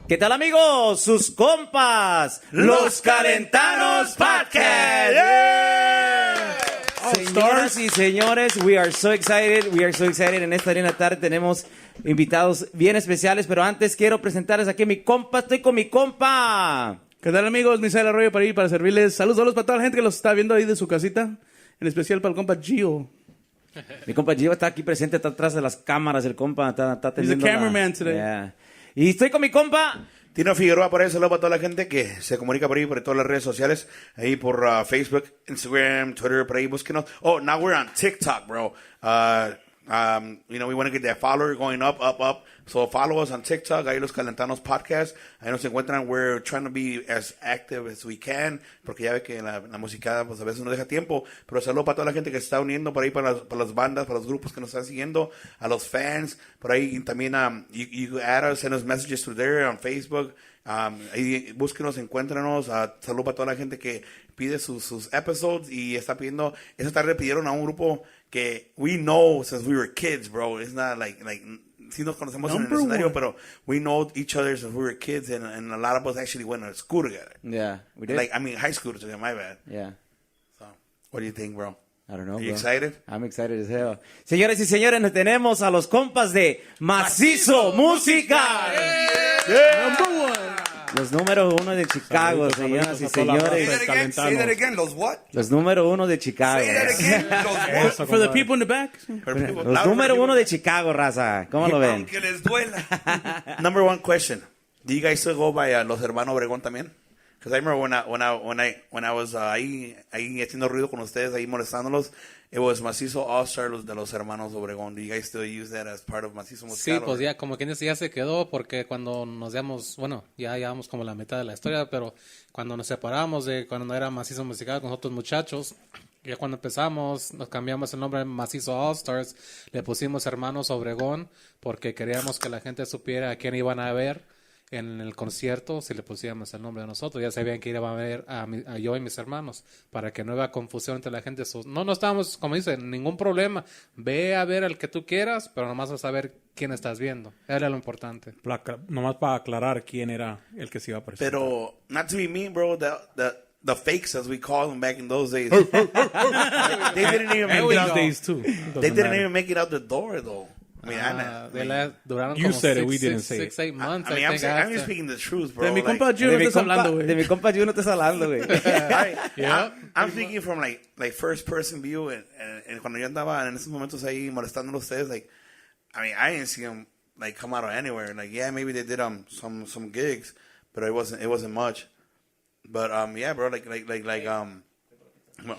¿Qué tal, amigos? Sus compas, los Calentanos Podcast. Yeah. Señoras y señores, we are so excited. En esta linda tarde tenemos invitados bien especiales, pero antes quiero presentarles aquí a mi compa. Estoy con mi compa. ¿Qué tal, amigos? Misael Arroyo para ir para servirles. Saludos para toda la gente que los está viendo ahí de su casita. En especial para el compa Gio. Mi compa Gio está aquí presente, está atrás de las cámaras. El compa está He's a cameraman today. Yeah. Y estoy con mi compa Tino Figueroa. Por ahí saludo para toda la gente que se comunica por ahí, por todas las redes sociales, ahí por Facebook, Instagram, Twitter, por ahí búsquenos. Oh, now we're on TikTok, bro. We want to get that follower going up. So follow us on TikTok, ahí los Calentanos Podcast. Ahí nos encuentran. We're trying to be as active as we can, porque ya ve que la música pues a veces no deja tiempo. Pero saludo para toda la gente que se está uniendo por ahí, para las bandas, para los grupos que nos están siguiendo, a los fans, por ahí. Y también you add us, send us messages through there on Facebook. Ahí búsquenos, encuéntranos. Saludo para toda la gente que pide sus episodes y está pidiendo. Esta tarde pidieron a un grupo que we know since we were kids, bro. It's not like sí nos conocemos en el escenario, pero we know each other since we were kids, and a lot of us actually went to school together. Yeah, we did. High school together, my bad. Yeah. So, what do you think, bro? I don't know, Are you bro. excited? I'm excited as hell. Señores y señores, nos tenemos a los compas de Mazizo Musical. Yeah. Number one. Los número uno de Chicago, señoras y señores. Say that again. Los what? Los número uno de Chicago. Say that again. Los what? For the people in the back. Los número uno de Chicago, raza. ¿Cómo lo ven? Aunque les duela. Number one question: do you guys still go by Los Hermanos Obregón también? Because I remember when I was ahí haciendo ruido con ustedes, ahí molestándolos, it was Mazizo All-Star de los Hermanos Obregón. Do you guys still use that as part of Mazizo Musical? Sí, pues ya, como quien dice, ya se quedó, porque cuando nos damos, bueno, ya llevamos como la mitad de la historia, pero cuando nos separamos de cuando era Mazizo Musical con otros muchachos, ya cuando empezamos, nos cambiamos el nombre de Mazizo All Stars, le pusimos Hermanos Obregón, porque queríamos que la gente supiera a quién iban a ver en el concierto si le pusiéramos el nombre de nosotros. Ya sabían que iban a ver a yo y mis hermanos, para que no hubiera confusión entre la gente. No estábamos, como dicen, ningún problema. Ve a ver al que tú quieras, pero nomás vas a saber quién estás viendo. Era lo importante. Nomás para aclarar quién era el que se iba a presentar. Pero, not to be mean, bro, the fakes, as we called them back in those days, they didn't even make it out. Days too. They didn't even make it out the door, though. I mean, duraron You como said it, we 6, didn't say it. 8 months. I'm just speaking the truth, bro. De mi Like, compa Gio no estás hablando, güey. De mi compa Gio no estás hablando, güey. I'm speaking from like first person view, and cuando yo andaba en esos momentos ahí molestando a ustedes, like, I mean, I didn't see them like come out of anywhere. Like, yeah, maybe they did some gigs, but it wasn't much. But yeah, bro, like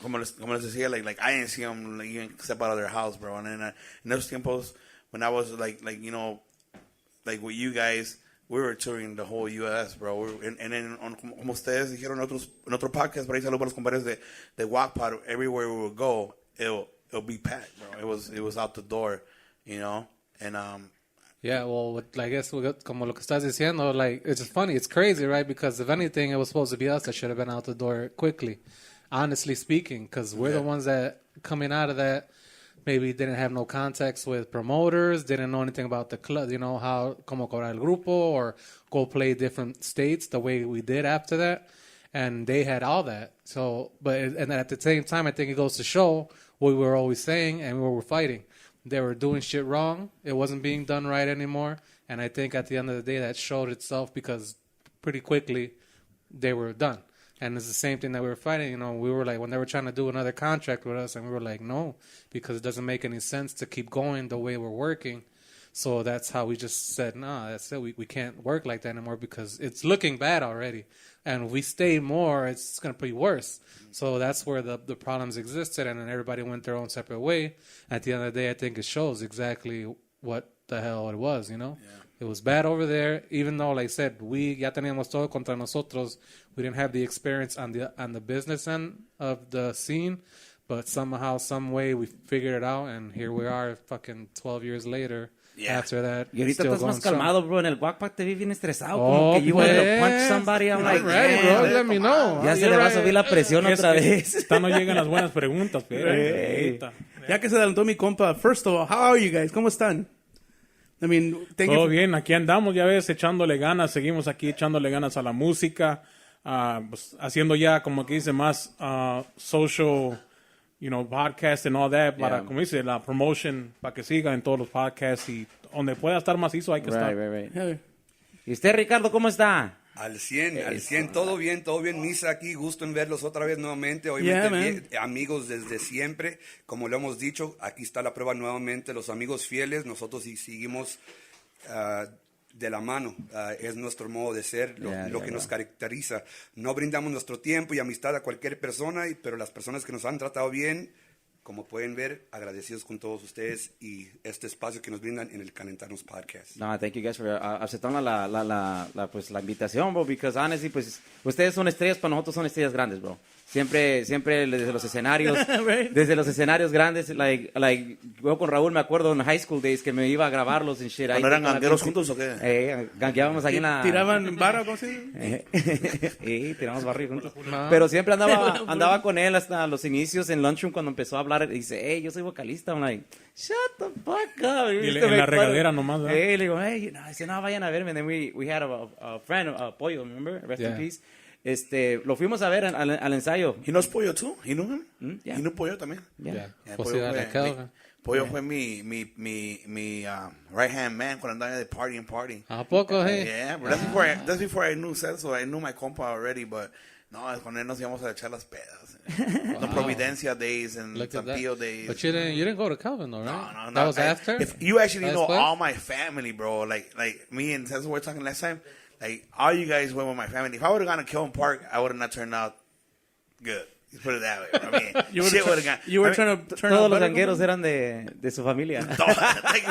como les decía, like I didn't see them like, even step out of their house, bro. And then in those tiempos, when I was like you know, like with you guys, we were touring the whole U.S., bro. And then como ustedes dijeron en otro podcast, por ahí saludos para los compañeros de Walkpod, everywhere we would go, it'll be packed, bro. It was out the door, you know. And Yeah, well, I guess como lo que estás diciendo, like, it's just funny, it's crazy, right? Because if anything, it was supposed to be us that should have been out the door quickly, honestly speaking, because we're the ones that, coming out of that, maybe didn't have no contacts with promoters, didn't know anything about the club, you know, how, como cobrar el grupo, or go play different states the way we did after that. And they had all that. So, and at the same time, I think it goes to show what we were always saying and what we're fighting. They were doing shit wrong. It wasn't being done right anymore. And I think at the end of the day, that showed itself, because pretty quickly they were done. And it's the same thing that we were fighting. You know, we were like, when they were trying to do another contract with us, and we were like, no, because it doesn't make any sense to keep going the way we're working. So that's how we just said, nah, that's it. We can't work like that anymore, because it's looking bad already. And if we stay more, it's going to be worse. So that's where the problems existed, and then everybody went their own separate way. At the end of the day, I think it shows exactly what the hell it was, you know? Yeah. It was bad over there, even though, like I said, we ya teníamos todo contra nosotros. We didn't have the experience on the business end of the scene, but somehow, some way, we figured it out, and here we are, fucking 12 years later. Yeah. After that, y ahorita estás más calmado, bro. En el backpack te vi bien estresado. Oh, como que you pues. wanted to punch somebody. I'm like, ready, bro. Let me know. Ya se le va a subir la presión otra vez. Esta no llegan las buenas preguntas, pero ya que se adelantó mi compa, first of all, how are you guys? ¿Cómo están? I mean, thank you. Todo bien, aquí andamos, ya ves, echándole ganas, seguimos aquí echándole ganas a la música, pues, haciendo ya, como que dice, más social, podcast and all that, para, como dice, la promotion, para que siga en todos los podcasts y donde pueda estar macizo hay que estar. Right. Yeah. ¿Y usted, Ricardo, cómo está? Al 100, todo bien, Misa aquí, gusto en verlos otra vez nuevamente, Yeah, obviamente man. amigos desde siempre, como lo hemos dicho, aquí está la prueba nuevamente, los amigos fieles, nosotros sí seguimos de la mano, es nuestro modo de ser, lo que nos caracteriza, no brindamos nuestro tiempo y amistad a cualquier persona, pero las personas que nos han tratado bien, como pueden ver, agradecidos con todos ustedes y este espacio que nos brindan en el Calentanos Podcast. No, thank you guys for aceptando pues, la invitación, bro, because honestly, pues, ustedes son estrellas, para nosotros son estrellas grandes, bro. Siempre desde los escenarios, Right. desde los escenarios grandes, yo con Raúl me acuerdo en high school days que me iba a grabarlos en shit. ¿No eran gangueros juntos o qué? Gangueábamos ahí en la... ¿Tiraban vara o cómo se dice? Sí, tiramos barrio juntos. No. Pero siempre andaba con él hasta los inicios en Lunchroom cuando empezó a hablar. Y dice, hey, yo soy vocalista. I'm like, shut the fuck up. Y en la regadera nomás, ¿verdad? Le digo, hey, dice, no, vayan a verme. And then we had a friend, Pollo, remember? Rest in Yeah. peace. Lo fuimos a ver al ensayo. ¿Y no es Pollo tú? ¿Y no? Yeah. ¿Y no Pollo también? Yeah. Pues sí, la Calvin. Pollo fue mi right hand man cuando andaba de party. ¿A poco, hey? Yeah, but that's before I knew Celso. I knew my compa already, but no, cuando él nos íbamos a echar las pedas. The Providencia days and Look at that. Zampillo days. But you didn't go to Calvin though, right? No. That was after? If you actually That's know what? all my family, bro, like me and Celso were talking last time, like all you guys went with my family. If I would have gone to Killen Park, I would have not turned out good. Let's put it that way. I mean, shit would have gone. You were I mean, trying to turn Todos out los better. gangueros eran de su familia. like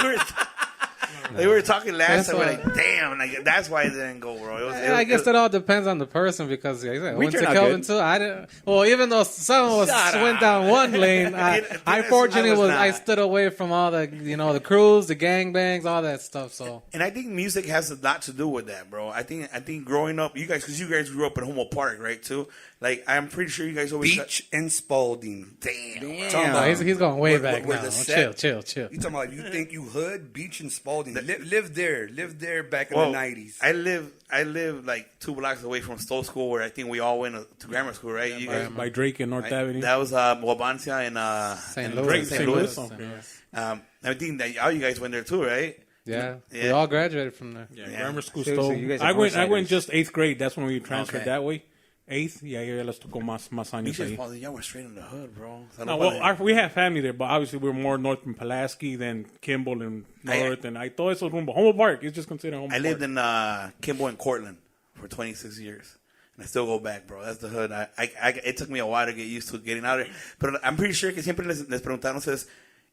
we were talking last That's time. We're why- like, damn, like that's why it didn't go, bro. I guess that all depends on the person because yeah, I went to turned out Calvin good. too. I didn't. Well, even though some of us Shut went up. down one lane, I I fortunately was I not. stood away from all the the crews, the gangbangs, all that stuff. So And I think music has a lot to do with that, bro. I think growing up, because you guys grew up in Homo Park, right? Too. Like I'm pretty sure you guys always Beach and Spalding. Damn. Talking no, about- he's going way where- back where now. the Chill, set- chill. You talking about you think you hood, Beach and Spalding. Lived there back in Well, the 90s. I live like 2 blocks away from Stowe School, where I think we all went to grammar school, right? You guys, By Drake and North Avenue. that was Wabancia and St. and Louis. St. Louis. St. Louis. I think that all you guys went there too, right? Yeah, we Yeah. all graduated from there. Yeah, grammar school So Stowe. you guys are I went Northsiders. just 8th grade. That's when we transferred Okay. that way. 8th, y ahí ya les tocó más años You ahí. guys, y'all were straight in the hood, bro. No, well, we have family there, but obviously we're more north than Pulaski than Kimball and North, and todo eso rumbo. Homo Park is just considered Homo I lived Park. in Kimball and Cortland for 26 years. And I still go back, bro. That's the hood. It took me a while to get used to getting out of there. But I'm pretty sure que siempre les preguntaron ustedes,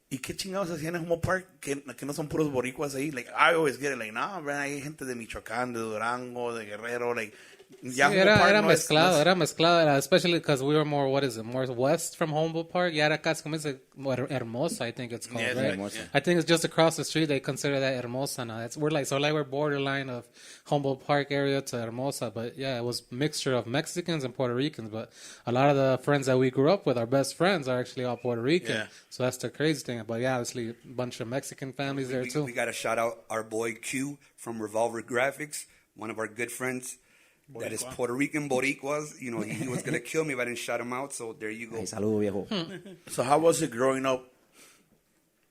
¿y qué chingados hacían en Homo Park? Que no son puros boricuas ahí. Like, I always get it. Like, no, man, hay gente de Michoacán, de Durango, de Guerrero. Like, ya Sí, Homo Park era no es- no es- mezclado, especially because we were more west from Humboldt Park. Ya era casi como dice Hermosa, I think it's called, Yeah, right? Hermosa. I think it's just across the street. They consider that Hermosa now. We're borderline of Humboldt Park area to Hermosa, but yeah, it was a mixture of Mexicans and Puerto Ricans. But a lot of the friends that we grew up with, our best friends, are actually all Puerto Rican. Yeah. So that's the crazy thing. But yeah, obviously a bunch of Mexican families there too. We got to shout out our boy Q from Revolver Graphics, one of our good friends. That is Puerto Rican Boricuas. You know, he was going to kill me if I didn't shout him out. So there you go. Hey, saludo, viejo. So how was it growing up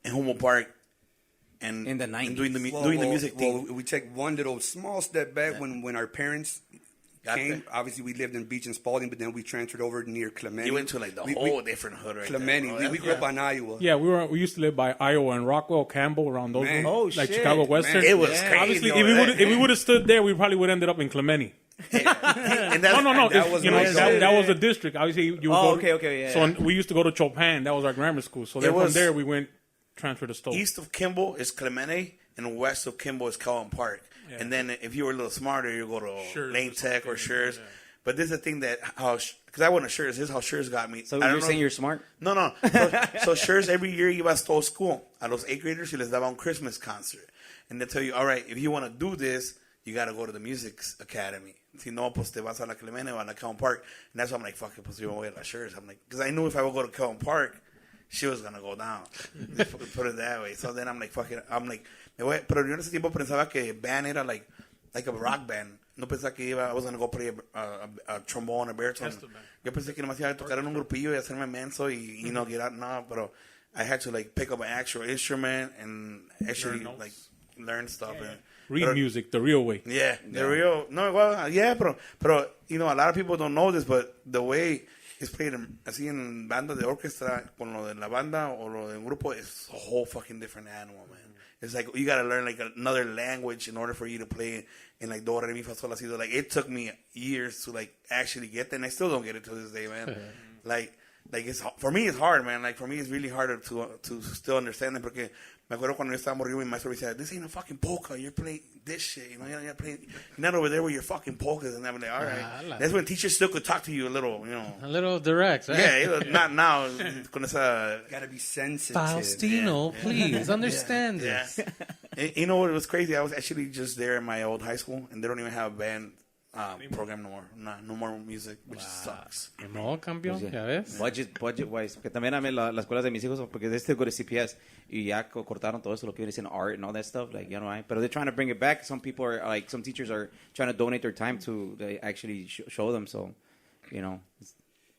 in Homo Park and In the 90s. and doing the music thing? Well, we take one little small step back when our parents Got came. there. Obviously, we lived in Beach and Spalding, but then we transferred over near Clemente. You went to like the We- whole different hood right Clemente. there. We grew up on Iowa. Yeah, we used to live by Iowa and Rockwell, Campbell, around those Man. roads, Oh, like shit, Chicago Western. man. It was Yeah. crazy. Obviously, over if we would have stood there, we probably would have ended up in Clemente. and that's, No. That It's, was you know, my that, shit. that was a district. Obviously, you would Oh, go okay, yeah. So we used to go to Chopin. That was our grammar school. So then from was- there, we went transferred to Stowe. East of Kimball is Clemente, and west of Kimball is Calvin Park. Yeah. And then if you were a little smarter, you go to Schurz Lane or Tech or something, Schurz. yeah. But this is the thing that because I went to Schurz. This is how Schurz got me. So I don't you're know- saying you're smart? No. So Schurz every year iba a Stowe School. A los 8th graders y les daba un Christmas concert. And they tell you, all right, if you want to do this, you got to go to the music academy. Si no, pues te vas a la Clemente o a la Calvin Park. And that's why I'm like, fuck it, pues yo voy a la Schurz. I'm like, because I knew if I would go to Calvin Park, she was gonna go down. Just put it that way. So then I'm like, fuck it. I'm like, pero yo en ese tiempo pensaba que band era like a rock band. No pensaba que I was gonna go play a trombone, a baritone. Yo pensé que nomás iba a tocar en un grupillo y hacerme menso y get out. No, pero I had to like pick up an actual instrument and actually like learn stuff. And, Read music the real way. Yeah, the real. No, well, yeah, pero a lot of people don't know this, but the way it's played así en banda de orquesta con lo de la banda o lo de un grupo is a whole fucking different animal, man. It's like you gotta learn like another language in order for you to play in like do re mi fa sol la si do. Like it took me years to like actually get there, and I still don't get it to this day, man. like it's for me it's hard, man. Like for me it's really harder to still understand it porque me acuerdo cuando yo estaba morrido mi maestro me decía, this ain't a fucking polka, you're playing this shit, you're not over there with your fucking polkas. And I'm like, all right. That's when teachers still could talk to you a little, a little direct, right? Yeah, not now. Con esa, gotta be sensitive. Faustino, please understand this. And you know what was crazy? I was actually just there in my old high school, and they don't even have a band program no more. No more music, which sucks. No, campeón, ya ves. Budget wise, porque también amé las escuelas de mis hijos, porque they still go to CPS y ya cortaron todo eso, lo que viene siendo art and all that stuff, like, you know, but they're trying to bring it back. Some people are, like, some teachers are trying to donate their time to actually show them, so, you know,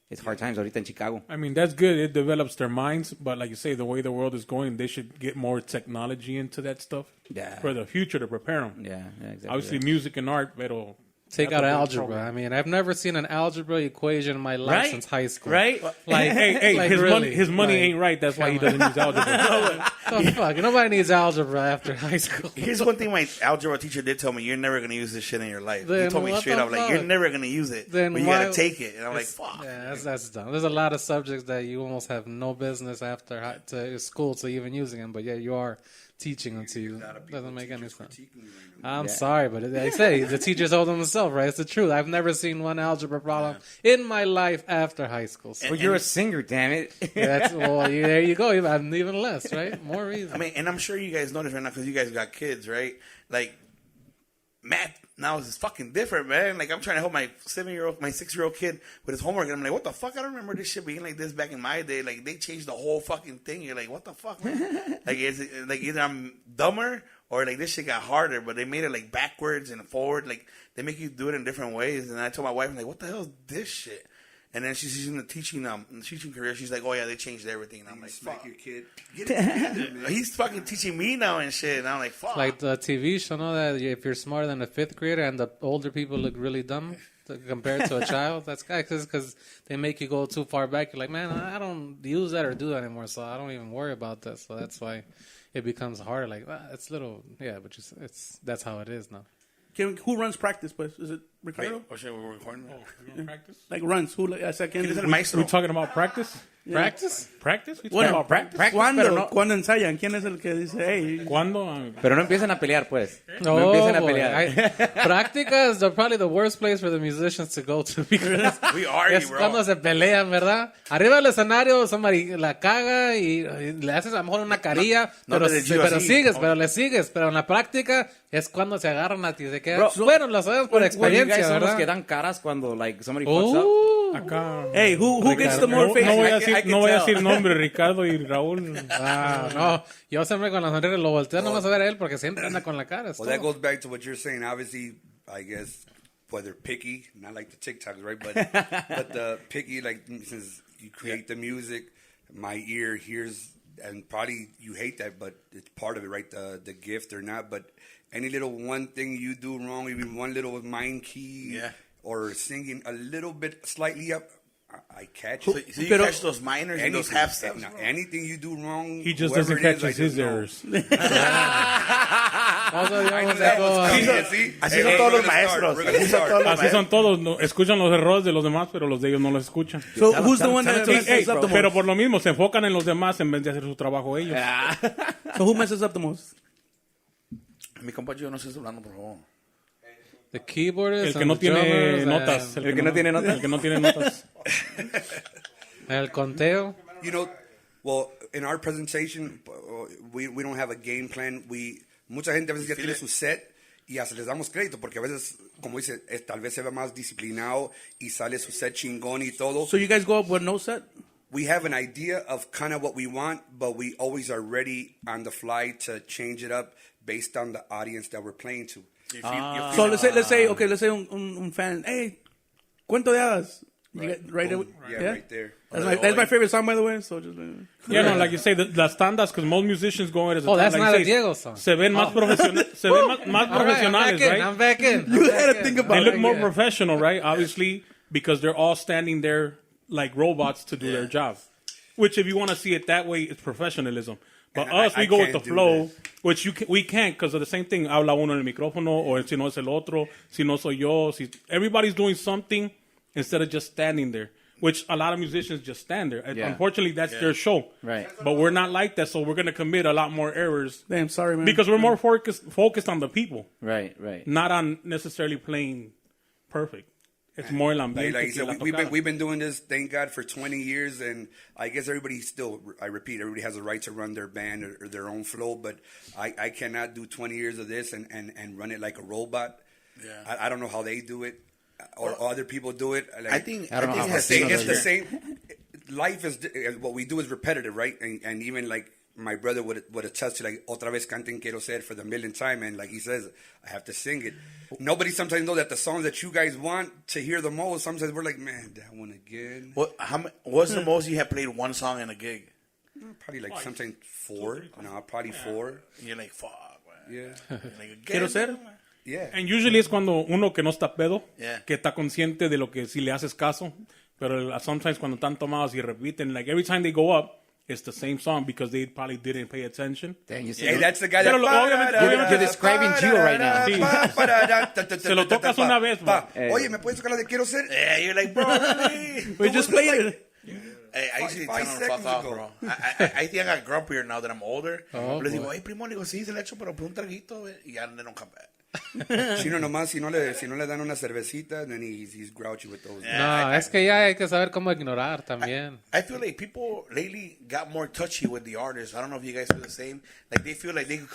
it's hard times ahorita en Chicago. I mean, that's good. It develops their minds, but like you say, the way the world is going, they should get more technology into that stuff for the future to prepare them. Yeah, exactly. Obviously, music and art, pero... Take out algebra. I mean, I've never seen an algebra equation in my life since high school. Right? Like, hey, like his really, money ain't right. That's why he doesn't use algebra. Oh, fuck. Nobody needs algebra after high school. Here's one thing my algebra teacher did tell me: you're never gonna use this shit in your life. Then he told me straight up, like, you're never gonna use it. Then but you gotta take it. And I'm like, fuck. Yeah, that's dumb. There's a lot of subjects that you almost have no business after to school to even using them. But yeah, you are teaching them to you. Doesn't make any sense. I'm sorry, but I say the teachers hold themselves, right? It's the truth. I've never seen one algebra problem in my life after high school. So Well, you're a singer, damn it. there you go. Even less, right? More reason. I mean, and I'm sure you guys know this right now because you guys got kids, right? Like, math now is fucking different, man. Like, I'm trying to help my 6-year-old kid with his homework, and I'm like, what the fuck? I don't remember this shit being like this back in my day. Like, they changed the whole fucking thing. You're like, what the fuck, man? Like, is it like either I'm dumber or like this shit got harder, but they made it like backwards and forward. Like, they make you do it in different ways. And I told my wife, I'm like, what the hell is this shit? And then she's in the teaching career. She's like, oh yeah, they changed everything. And I'm like, fuck. Your kid. Get it together, man. He's fucking teaching me now and shit. And I'm like, fuck. Like the TV show, know that if you're smarter than a 5th grader and the older people look really dumb compared to a child, that's because they make you go too far back. You're like, man, I don't use that or do that anymore, so I don't even worry about that. So that's why it becomes harder. Like, it's little, but that's how it is now. Who runs practice, pues? Is it Ricardo? Oh shit, we're recording. Practice? Like runs? Who? Like, ¿Quién es el maestro? We talking about practice? Yeah. Practice? We talking Bueno, about practice? ¿Cuándo ensayan? ¿Quién es el que dice, hey? ¿Cuándo? Pero no empiecen a pelear, pues. No, No empiecen a boy. pelear. Práctica is probably the worst place for the musicians to go to because We argue, es bro. cuando se pelean, ¿verdad? Arriba del escenario somebody la caga y le haces a lo mejor una carilla, No pero, te desvío pero así. sigues, pero le sigues. Pero en la práctica es cuando se agarran a ti. Se quedan, Bro, bueno, lo sabes por When you experiencia, guys son los ¿verdad? que dan caras cuando, like, somebody fucks up. Acá. Hey, who gets the more No face? voy a I decir, can no voy a tell. decir nombre, Ricardo y Raúl. No, yo siempre con la sonrisa lo volteo nomás a ver a él porque siempre anda con la cara. es Well, that todo. goes back to what you're saying. Obviously, I guess whether picky, not like the TikToks, right? But the picky, like since you create the music, my ear hears, and probably you hate that, but it's part of it, right? The gift or not, but any little one thing you do wrong, even one little mind key, or singing a little bit slightly up, I catch So it. you catch those minors and those half steps. Now, anything you do wrong, He just whoever doesn't it is, catch I his just know. errors. Also, yo I vamos knew that a was go, coming. Así- See? así Hey, son hey, todos we're los gonna start. maestros. We're gonna Así son start. todos los Así son todos. No, escuchan los errores de los demás, pero los de ellos no los escuchan. So who's the one that tell it to messes us, up the Pero most? por lo mismo, se enfocan en los demás en vez de hacer su trabajo ellos. So who messes up the most? Mi compa, yo no estoy hablando, por favor. the keyboardist, El que and no the tiene drummers, notas. and El que no tiene notas. El que no tiene notas. el conteo. You know, well, in our presentation, we don't have a game plan. Mucha gente a veces ya tiene su set y hasta les damos crédito porque a veces, como dice, tal vez se ve más disciplinado y sale su set chingón y todo. So you guys go up with no set? we have an idea of kind of what we want, but we always are ready on the fly to change it up based on the audience that we're playing to. So let's say un fan, hey, cuento de hadas. You get right there. That's my favorite song, by the way. So just Yeah, no, like you say, the standards, because most musicians go in as a Oh, that's like not you a say, Diego song. Se ven más se ven más profesionales, right? I'm back in. you had to think about They it. look more professional, right? Obviously, because they're all standing there like robots to do their job. Which, if you want to see it that way, it's professionalism. But And us, I we go with the can't do flow, that. which we can't, because of the same thing. Habla uno en el micrófono, or si no es el otro, si no soy yo. Everybody's doing something instead of just standing there. Which a lot of musicians just stand there. And unfortunately, that's their show. Right. But we're not like that, so we're going to commit a lot more errors. Damn, sorry, man. Because we're more focused on the people, Right. not on necessarily playing perfect. It's more el ambiente. Like you que la said, tocada. we've been doing this, thank God, for 20 years, and I guess everybody still, I repeat, everybody has a right to run their band or their own flow, but I cannot do 20 years of this and run it like a robot. Yeah. I don't know how they do it or other people do it. Like, I think it's the same. Life is what we do is repetitive, right? And even like my brother would attest to, like, otra vez canten quiero ser for the millionth time, and like he says, I have to sing it. Nobody sometimes knows that the songs that you guys want to hear the most, sometimes we're like, man, that one again. What's the most you have played one song in a gig? Probably like sometimes 4. No, probably 4. You're like, fuck, man. Yeah. Like, Quiero ser. Yeah. And usually es cuando uno que no está pedo, Yeah. que está consciente de lo que si le haces caso. Pero sometimes cuando están tomados y repiten, like every time they go up, it's the same song because they probably didn't pay attention. Dang, you see. Hey, that's the guy Pero that... You're describing Gio right now. Sí. Se lo tocas una vez, Pa, man. oye, ¿me puedes tocar la de Quiero Ser? Yeah, you're like, bro, really? We just played it. Hey, I usually tell 5 them to fuck seconds off, ago. bro. I think I got grumpier now that I'm older. Oh, Les digo, boy. hey, primo, le digo, sí, se le echo, pero por un traguito, y ya they don't come back. Chino nomás, si no le dan una cervecita, then he's grouchy with those. No, es que ya hay que saber cómo ignorar también. I feel like people lately got more touchy with the artists. I don't know if you guys feel the same. Like they feel like they could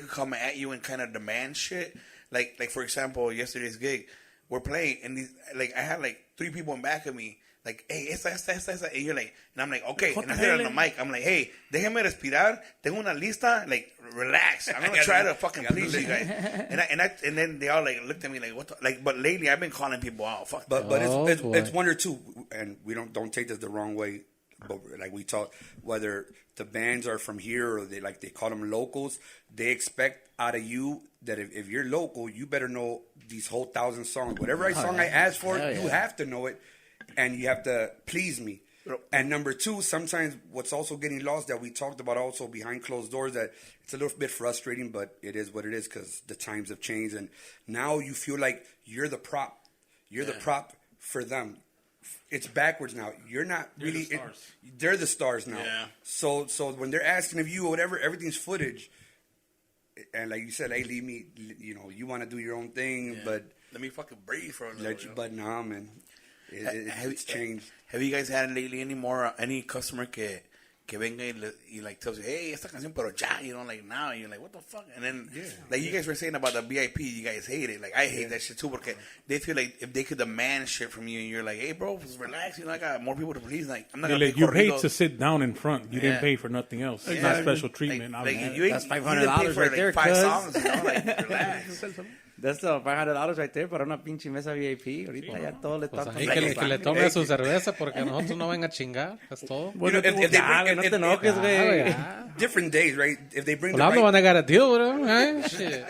come at you and kind of demand shit. Like for example, yesterday's gig, we're playing and I had like 3 people in back of me. Like, hey, esta. And you're like, and I'm like, okay. And I hear it on the mic. I'm like, hey, déjeme respirar. Tengo una lista. Like, relax. I'm gonna try to fucking please you guys. And then they all like looked at me like, what? But lately I've been calling people out. Fuck. But Oh, it's boy. one or two, and we don't take this the wrong way. But like we talk, whether the bands are from here or they call them locals, they expect out of you that if you're local, you better know these whole 1,000 songs. Whatever song I ask for, you have to know it, and you have to please me. And number 2, sometimes what's also getting lost that we talked about also behind closed doors, that it's a little bit frustrating, but it is what it is because the times have changed, and now you feel like you're the prop. You're the prop for them. It's backwards now. You're not really. the stars. They're the stars now. Yeah. So when they're asking of you or whatever, everything's footage. And like you said, hey, leave me. You want to do your own thing, but let me fucking breathe for a little. but nah, man, it's changed. Have you guys had lately any customer que venga y like tells you, hey, esta canción, pero ya, like now, you're like, what the fuck? And then, like you guys were saying about the VIP, you guys hate it. Like, I hate that shit too, porque they feel like if they could demand shit from you and you're like, hey, bro, just relax, I got more people to please. Like, I'm not gonna You paid corridos. to sit down in front. You didn't pay for nothing else. It's not special treatment. Like, obviously. you That's ain't- $500 you didn't pay for, right there, 5 cuz. songs, like, relax. That's $500 right there para una pinche mesa VIP. Ahorita ya todo le Pues está ahí que le tome su cerveza porque a nosotros no vengan a chingar. Es todo. If they bring, no te enojes, güey. different days, right? If they bring Well, I'm the one that got a deal with him, right? Shit.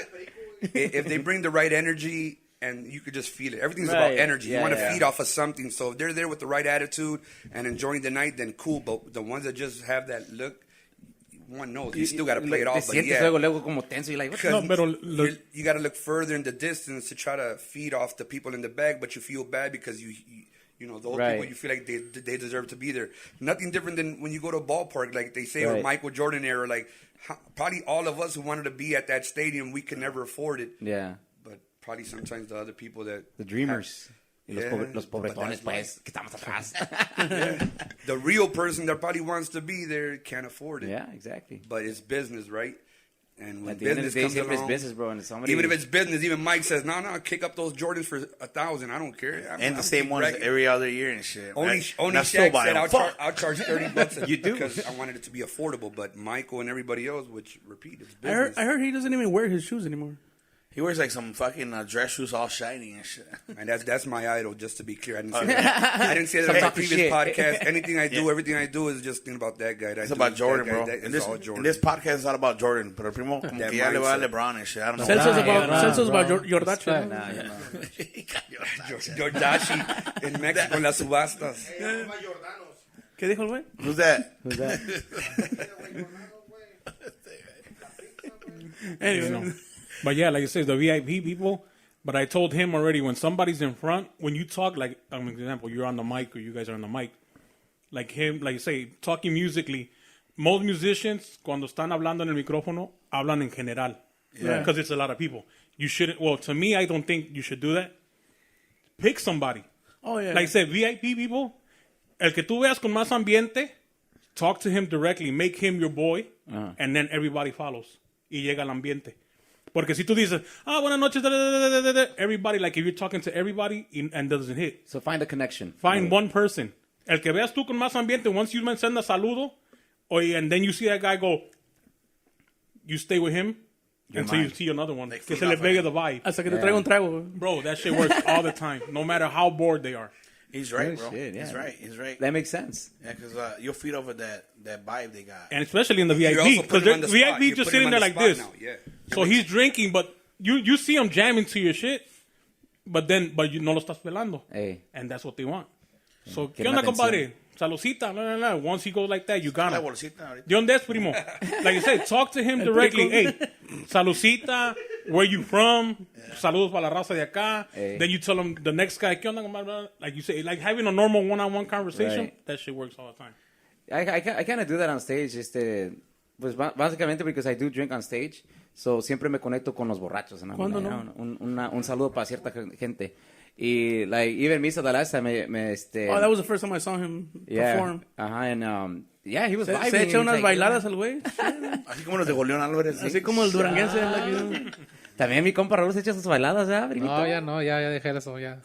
if they bring the right energy and you could just feel it. Everything's Right. about energy. Yeah, you want to yeah. feed off of something. So if they're there with the right attitude and enjoying the night, then cool. But the ones that just have that look, one knows. You still got to play it Te off. But sientes yeah. luego como tenso y like, what the- No, pero You got to look further in the distance to try to feed off the people in the back, but you feel bad because you those Right. people, you feel like they deserve to be there. Nothing different than when you go to a ballpark, like they say, or Right. Michael Jordan era, like probably all of us who wanted to be at that stadium, we could never afford it. Yeah, But probably sometimes the other people that the dreamers. Y Yeah, los but pobretones, that's pues, que estamos atrás. the real person that probably wants to be there can't afford it. Yeah, exactly. But it's business, right? And when At the end of the business day, comes siempre es along, business, bro. And somebody, even if it's business, even Mike says, no, kick up those Jordans for $1,000. I don't care. And the same ones bragging. every other year and shit. Only And I still Shaq buy said them. I'll charge $30 You do? because I wanted it to be affordable. But Michael and everybody else, which repeat, it's I heard, business. I heard he doesn't even wear his shoes anymore. He wears like some fucking dress shoes all shiny and shit. And that's my idol. Just to be clear, I didn't say that. I didn't say that in my talking previous shit. podcast. Anything I do, Yeah. everything I do is just thinking about that guy. It's about Jordan, bro. It's all Jordan. And this podcast is all about Jordan. Pero primo, como That que ya le va a mindset. LeBron and shit. I don't know. Celso's Nah, about nah, Celso's about bro. Jordache. Respect. ¿no? Nah, you know. Jordashi in Mexico en las subastas. ¿Qué dijo el güey? Who's that? Who's that? Anyway, You know. But yeah, like I said, the VIP people. But I told him already, when somebody's in front, when you talk, like, an example, you're on the mic or you guys are on the mic, like him, like you say, talking musically, most musicians, cuando están hablando en el micrófono, hablan en general. Yeah. Because it's a lot of people. You shouldn't, well, to me, I don't think you should do that. Pick somebody. Oh, yeah. Like I said, VIP people, el que tú veas con más ambiente, talk to him directly, make him your boy, and then everybody follows. Y llega al ambiente. Porque si tú dices, buenas noches, everybody, like if you're talking to everybody and doesn't hit. So find a connection. Find one person. El que veas tú con más ambiente, once you send a saludo, and then you see that guy go, you stay with him until you see another one. Like que feed se le off pegue him. the vibe. Hasta que te traiga un trago, güey. Bro, that shit works all the time, no matter how bored they are. He's right, Oh, bro. shit, yeah. He's right. He's right. That makes sense. Yeah, because you'll feed over that vibe they got. And especially in the You're also VIP, because putting him on the spot. VIP You're just putting sitting him there on like the this. spot now, yeah. So he's drinking, but you see him jamming to your shit, but you no lo estás pelando. Hey. And that's what they want. So, ¿qué Quieren onda, atención. compadre? Saludcita, no. Once he goes like that, you got La him. bolsita ahorita. ¿De dónde es, primo? Like I said, talk to him directly. Hey, saludcita, where you from? Saludos para la raza de acá. Hey. Then you tell him the next guy, ¿qué onda, compadre? Like you say, like having a normal one-on-one conversation, Right. that shit works all the time. I kind of do that on stage. Pues básicamente because I do drink on stage. So siempre me conecto con los borrachos. ¿No? ¿Cuándo no? Un saludo para cierta gente. Y like even Misa the last time Oh, that was the first time I saw him perform. Ajá, and yeah, he was Se vibing. echa unas Like, bailadas el güey. Así como los de Julián Álvarez. Así como el duranguense. También mi compa Raúl se echa sus bailadas, ¿ya, primito? Ya dejé eso, ya.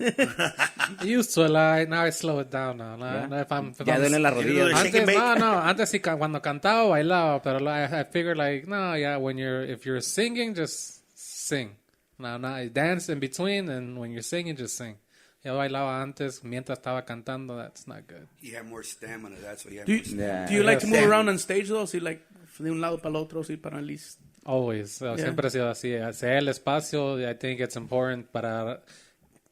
Used to it, now I slow it down now. Ya duelen las rodillas. Shake and Antes, bake. antes sí, cuando cantaba, bailaba, pero I figured like, no, yeah, if you're singing, just sing. No, dance in between, and when you're singing, just sing. Ya bailaba antes, mientras estaba cantando, that's not good. He had more stamina. That's what he had Do more you, stamina. do you like to move Yeah. around on stage, though? Si, like, de un lado para el otro, sí, para at least... Always. Siempre ha sido así. Hacer el espacio, I think it's important para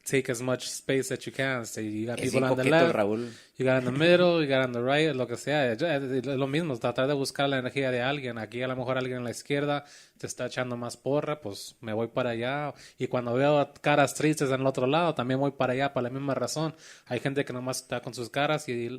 take as much space that you can. So you got Es people bien on the coqueto el left, Raúl. you got in the middle, you got on the right, lo que sea. Es lo mismo, tratar de buscar la energía de alguien. Aquí a lo mejor alguien en la izquierda te está echando más porra, pues me voy para allá. Y cuando veo caras tristes en el otro lado, también voy para allá por la misma razón. Hay gente que nomás está con sus caras y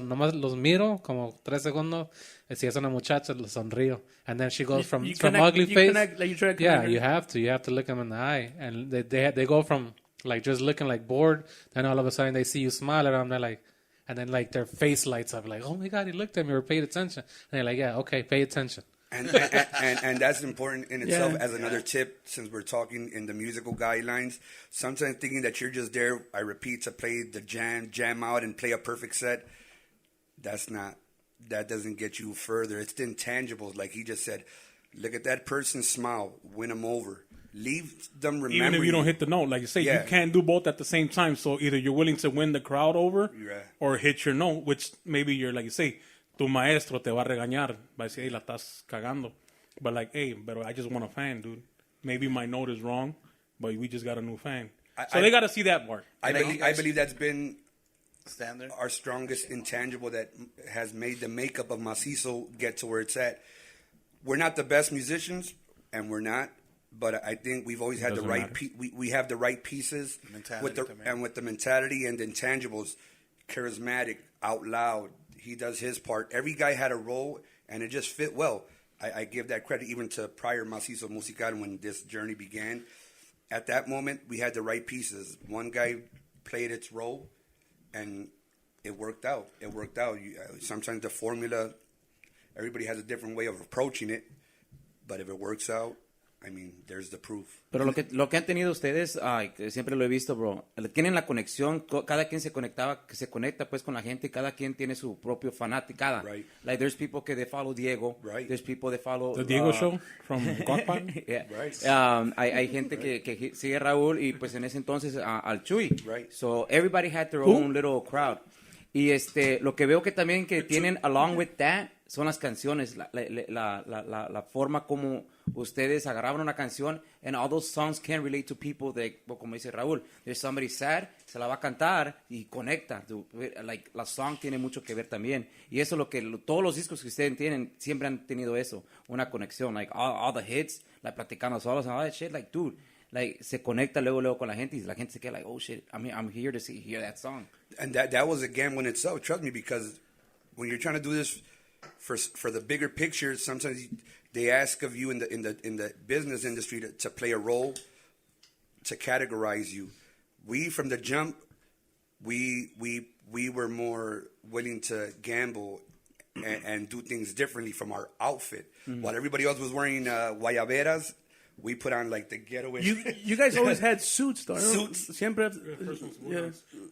nomás los miro como 3 segundos. Si es una muchacha, le sonrío. And then she goes from ugly face. Like you try to Yeah, connect. you have to look them in the eye, and they go from like just looking like bored, then all of a sudden they see you smile at them, they're like, and then like their face lights up, like, oh my god, he looked at me or paid attention, and they're like, yeah, okay, pay attention. And that's important in itself as another tip, since we're talking in the musical guidelines. Sometimes thinking that you're just there, I repeat, to play the jam out and play a perfect set, that doesn't get you further. It's the intangibles, like he just said. Look at that person, smile, win them over. Leave them remember. Even if you don't hit the note, like you say, you can't do both at the same time. So either you're willing to win the crowd over or hit your note, which maybe you're, like you say, tu maestro te va a regañar. Va a decir, hey, la estás cagando. But like, hey, but I just want a fan, dude. Maybe my note is wrong, but we just got a new fan. So they got to see that part. I believe that's been Standard. our strongest intangible that has made the makeup of Mazizo get to where it's at. We're not the best musicians, and we're not. But I think we've always had the right. We have the right pieces with the mentality and the intangibles. Charismatic, out loud. He does his part. Every guy had a role, and it just fit well. I give that credit even to prior Mazizo Musical when this journey began. At that moment, we had the right pieces. One guy played its role, and it worked out. Sometimes the formula, everybody has a different way of approaching it. But if it works out, I mean, there's the proof. Pero lo que han tenido ustedes, que siempre lo he visto, bro, tienen la conexión, cada quien se conecta pues con la gente, cada quien tiene su propio fanaticada. Right. Like there's people que they follow Diego, Right. there's people that follow The Diego Show from Godpad. yeah. Right. Hay gente que sigue a Raúl y pues en ese entonces al Chuy. Right. So everybody had their own little crowd. Y lo que veo que también que tienen along with that son las canciones, la forma como ustedes agarraban una canción, and all those songs can relate to people that, como dice Raúl, there's somebody sad, se la va a cantar y conecta. Like, la song tiene mucho que ver también. Y eso es lo que todos los discos que ustedes tienen siempre han tenido eso, una conexión. Like all the hits, like platicando solos and all that shit, like dude, like se conecta luego con la gente y la gente se queda like, oh shit, I'm here to hear that song. And that was a gamble in itself, trust me, because when you're trying to do this for the bigger picture, sometimes they ask of you in the business industry to play a role, to categorize you. We from the jump, we were more willing to gamble and do things differently from our outfit. Mm-hmm. While everybody else was wearing guayaberas, we put on like the getaway. You guys always had suits, though. Suits. Siempre.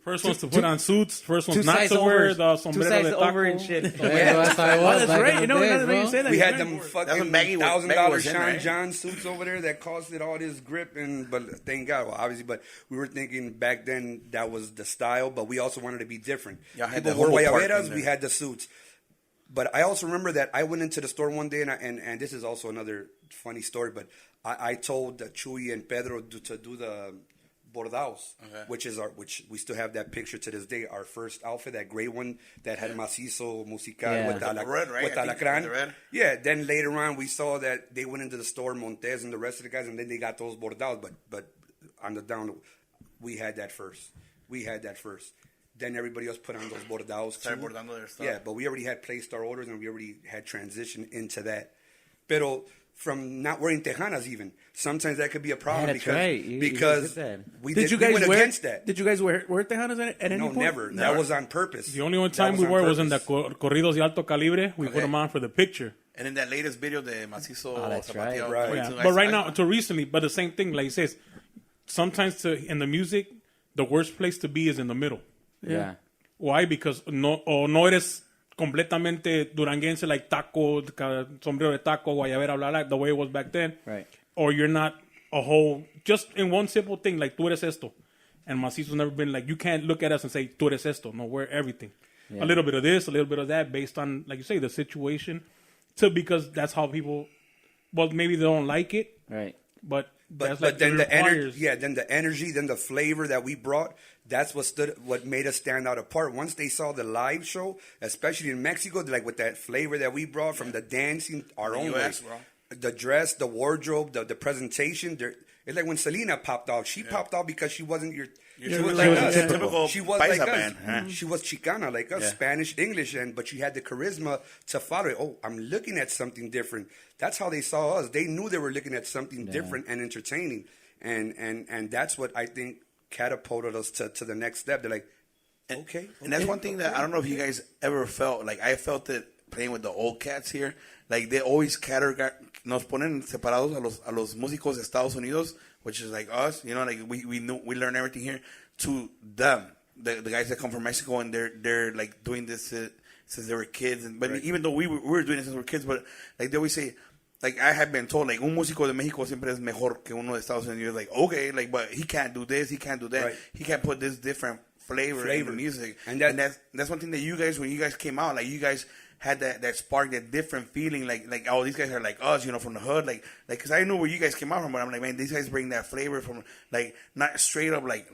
First one's to put on suits. First one's not to wear the sombrero de taco. Over and shit. That's how it was That's back right. in You the know, days, now that you bro. say that. We you're had right. them That's fucking when Maggie $1,000 was in, Sean right? John suits over there that costed all this grip, but thank God, well, obviously. But we were thinking back then that was the style, but we also wanted to be different. Y'all had People the wore hobo part guayaberas, in we there. had the suits. But I also remember that I went into the store one day, and this is also another funny story, but I told Chuy and Pedro to do the bordados, Okay. which we still have that picture to this day. Our first outfit, that gray one that had Mazizo Musical Yeah. with The red, right? with I think alacrán. the red. Yeah. Then later on, we saw that they went into the store, Montes and the rest of the guys, and then they got those bordados. But on the down, we had that first. Then everybody else put on those bordados. Started too. bordando their stuff. Yeah, but we already had placed our orders, and we already had transitioned into that. Pero from not wearing tejanas even, sometimes that could be a problem Yeah, that's right. You because did that. we Did you guys went wear against that. Did you guys wear tejanas at any No, point? never. That was on purpose. The only one That time we on wore was in the purpose. corridos de alto calibre. We put Okay. them on for the picture. And in that latest video, the Mazizo Oh, that's right. Zapateo, Right. 22, Yeah. But right I- now, to recently, but the same thing, like he says, sometimes in the music, the worst place to be is in the middle. Yeah. Why? Because no eres completamente duranguense, like taco, sombrero de taco, guayabera, blah, blah, the way it was back then. Right. Or you're not a whole, just in one simple thing, like tú eres esto. And Macizo's never been like, you can't look at us and say, tú eres esto. No, we're everything. Yeah. A little bit of this, a little bit of that, based on, like you say, the situation. Because that's how people, well, maybe they don't like it, Right. but that's But like then the requires- energy, then the energy, then the flavor that we brought, that's what made us stand out apart. Once they saw the live show, especially in Mexico, like with that flavor that we brought from the dancing, our The own US, way, bro. the dress, the wardrobe, the presentation. It's like when Selena popped out. She popped out because she wasn't she was like wasn't us. typical She was paisa like us. band, huh? She was Chicana like us, Yeah. Spanish, English, but she had the charisma to follow it. Oh, I'm looking at something different. That's how they saw us. They knew they were looking at something different and entertaining, and that's what I think catapulted us to the next step. They're like, okay, And that's one thing that I don't know if you guys ever felt. Like, I felt it playing with the old cats here. Like, they always nos ponen separados a los músicos de Estados Unidos, which is like us, you know, like we learn everything here, to them, the guys that come from Mexico, and they're like doing this since they were kids. But Right. even though we were doing it since we were kids, but like they always say, like I have been told, like un músico de Mexico siempre es mejor que uno de Estados Unidos. Like, okay, like, but he can't do this, he can't do that, Right. he can't put this different flavor in the music. And And that's one thing that you guys, when you guys came out, like you guys had that spark, that different feeling, like oh, these guys are like us, you know, from the hood, like because I know where you guys came out from, but I'm like, man, these guys bring that flavor from, like, not straight up like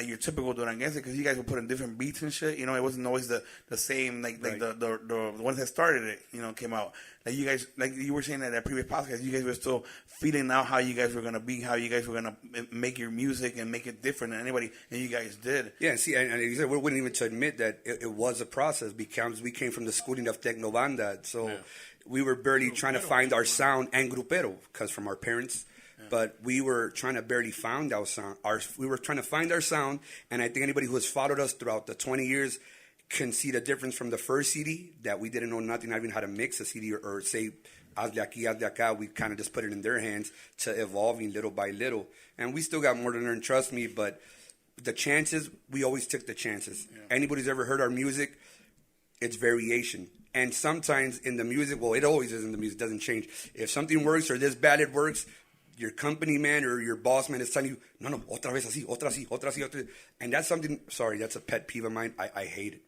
your typical Duranguense, because you guys were putting different beats and shit, you know, it wasn't always the same, like the ones that started it, you know, came out. Like you guys, like you were saying that previous podcast, you guys were still feeling out how you guys were gonna be, how you guys were gonna make your music and make it different than anybody, and you guys did. Yeah, see, and you said we're willing even to admit that it was a process because we came from the schooling of Tecnobanda, so we were barely trying to find our sound, and grupero, because from our parents, but we were trying to barely find our sound. We were trying to find our sound, and I think anybody who has followed us throughout the 20 years can see the difference from the first CD that we didn't know nothing, not even how to mix a CD or say, hazle aquí, hazle acá. We kind of just put it in their hands to evolving little by little. And we still got more to learn, trust me, but the chances, we always took the chances. Yeah. Anybody's ever heard our music, it's variation. And sometimes in the music, well, it always is in the music, it doesn't change. If something works or this bad it works, your company man or your boss man is telling you, no, otra vez así, otra así, otra así, otra. And that's something, sorry, that's a pet peeve of mine. I hate it.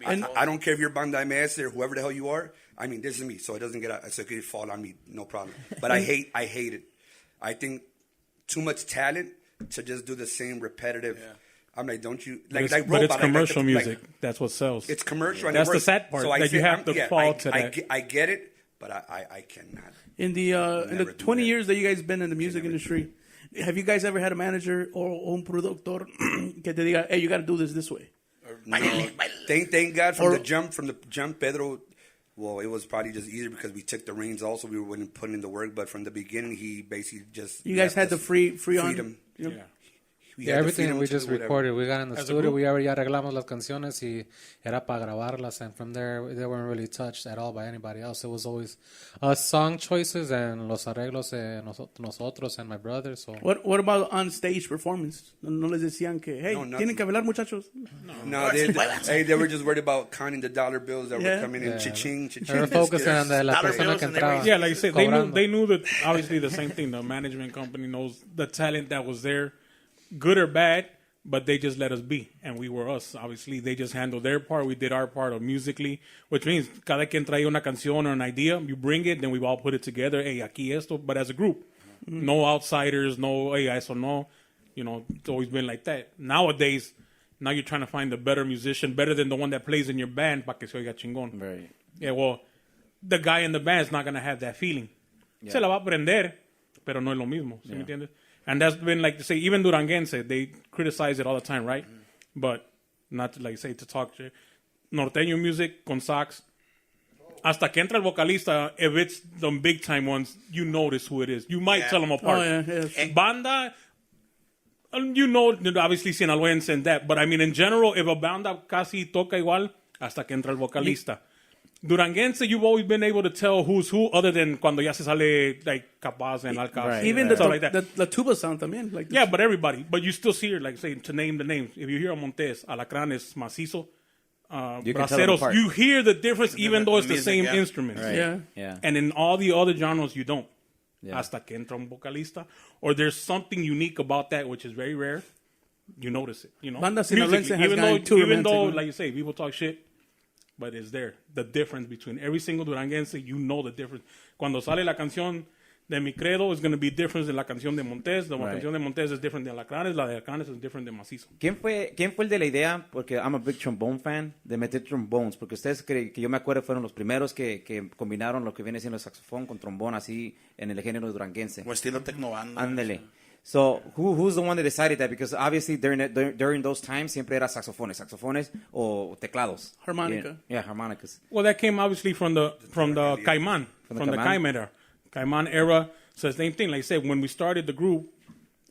I don't care if you're Banda MS or whoever the hell you are. I mean, this is me, so it doesn't so it could fall on me, no problem. But I hate it. I think too much talent to just do the same repetitive. Yeah. I'm like, don't you like but robot, it's commercial music. Like, that's what sells. It's commercial. And that's it the sad part. So that you have to fall to that. I get it, but I cannot. In the 20 years that you guys been in the music industry, have you guys ever had a manager or un productor que te diga, hey, you got to do this way? No. Thank God from the jump, Pedro. Well, it was probably just easier because we took the reins. Also, we were putting in the work, but from the beginning, he basically just you guys had the freedom. Yeah. Yeah, everything we just recorded. We got in the studio. We already arreglamos las canciones y era para grabarlas. And from there, they weren't really touched at all by anybody else. It was always song choices and los arreglos de nosotros and my brother. So what about on stage performance? No les decían que, hey, tienen que bailar, muchachos. No, they were just worried about counting the dollar bills that were coming in. Cha-ching, cha-ching. They were focusing on la persona que entraba. Yeah, like I said, they knew that obviously the same thing. The management company knows the talent that was there. Good or bad, but they just let us be, and we were us. Obviously, they just handled their part. We did our part of musically, which means cada quien traía una canción or an idea, you bring it, then we all put it together. Hey, aquí esto, but as a group, no outsiders, no hey, eso no. You know, it's always been like that. Nowadays, now you're trying to find a better musician, better than the one that plays in your band, para que se oiga chingón. Right. Yeah, well, the guy in the band is not gonna have that feeling. Yeah. Se la va a aprender, pero no es lo mismo. ¿Sí me entiendes? And that's been like to say, even Duranguense, they criticize it all the time, right? But not to, like say to talk shit. Norteño music con sax. Hasta que entra el vocalista, if it's the big time ones, you notice who it is. You might tell them apart. Oh, yeah. Banda, you know, obviously sinaloense and that. But I mean, in general, if a banda casi toca igual, hasta que entra el vocalista. Duranguense, you've always been able to tell who's who, other than cuando ya se sale like Capaz and Alcaz. Right, even like the tuba sound también. Like yeah, but everybody. But you still see it, like say, to name the names. If you hear Montes, Alacranes, Mazizo, Braceros, you hear the difference even though it's the same instruments. Right. Yeah. And in all the other genres, you don't. Yeah. Hasta que entra un vocalista. Or there's something unique about that, which is very rare. You notice it. You know, Banda sinaloense has even though, like you say, people talk shit. But it's there. The difference between every single Duranguense, you know the difference. Cuando sale la canción de Mi Credo, it's going to be different than la canción de Montes. La canción de Montes is different de Alacranes. La de Alacranes is different de Mazizo. ¿Quién fue el de la idea? Porque I'm a big trombone fan, de meter trombones. Porque ustedes, que yo me acuerdo, fueron los primeros que combinaron lo que viene siendo el saxofón con trombón así en el género duranguense. O estilo tecnobanda. Ándale. So, who's the one that decided that? Because obviously during those times siempre era saxofones o teclados. Harmonica. Yeah, harmonicas. Well, that came obviously from the Caimán, from the Caimán era. Caimán era. So the same thing. Like I said, when we started the group,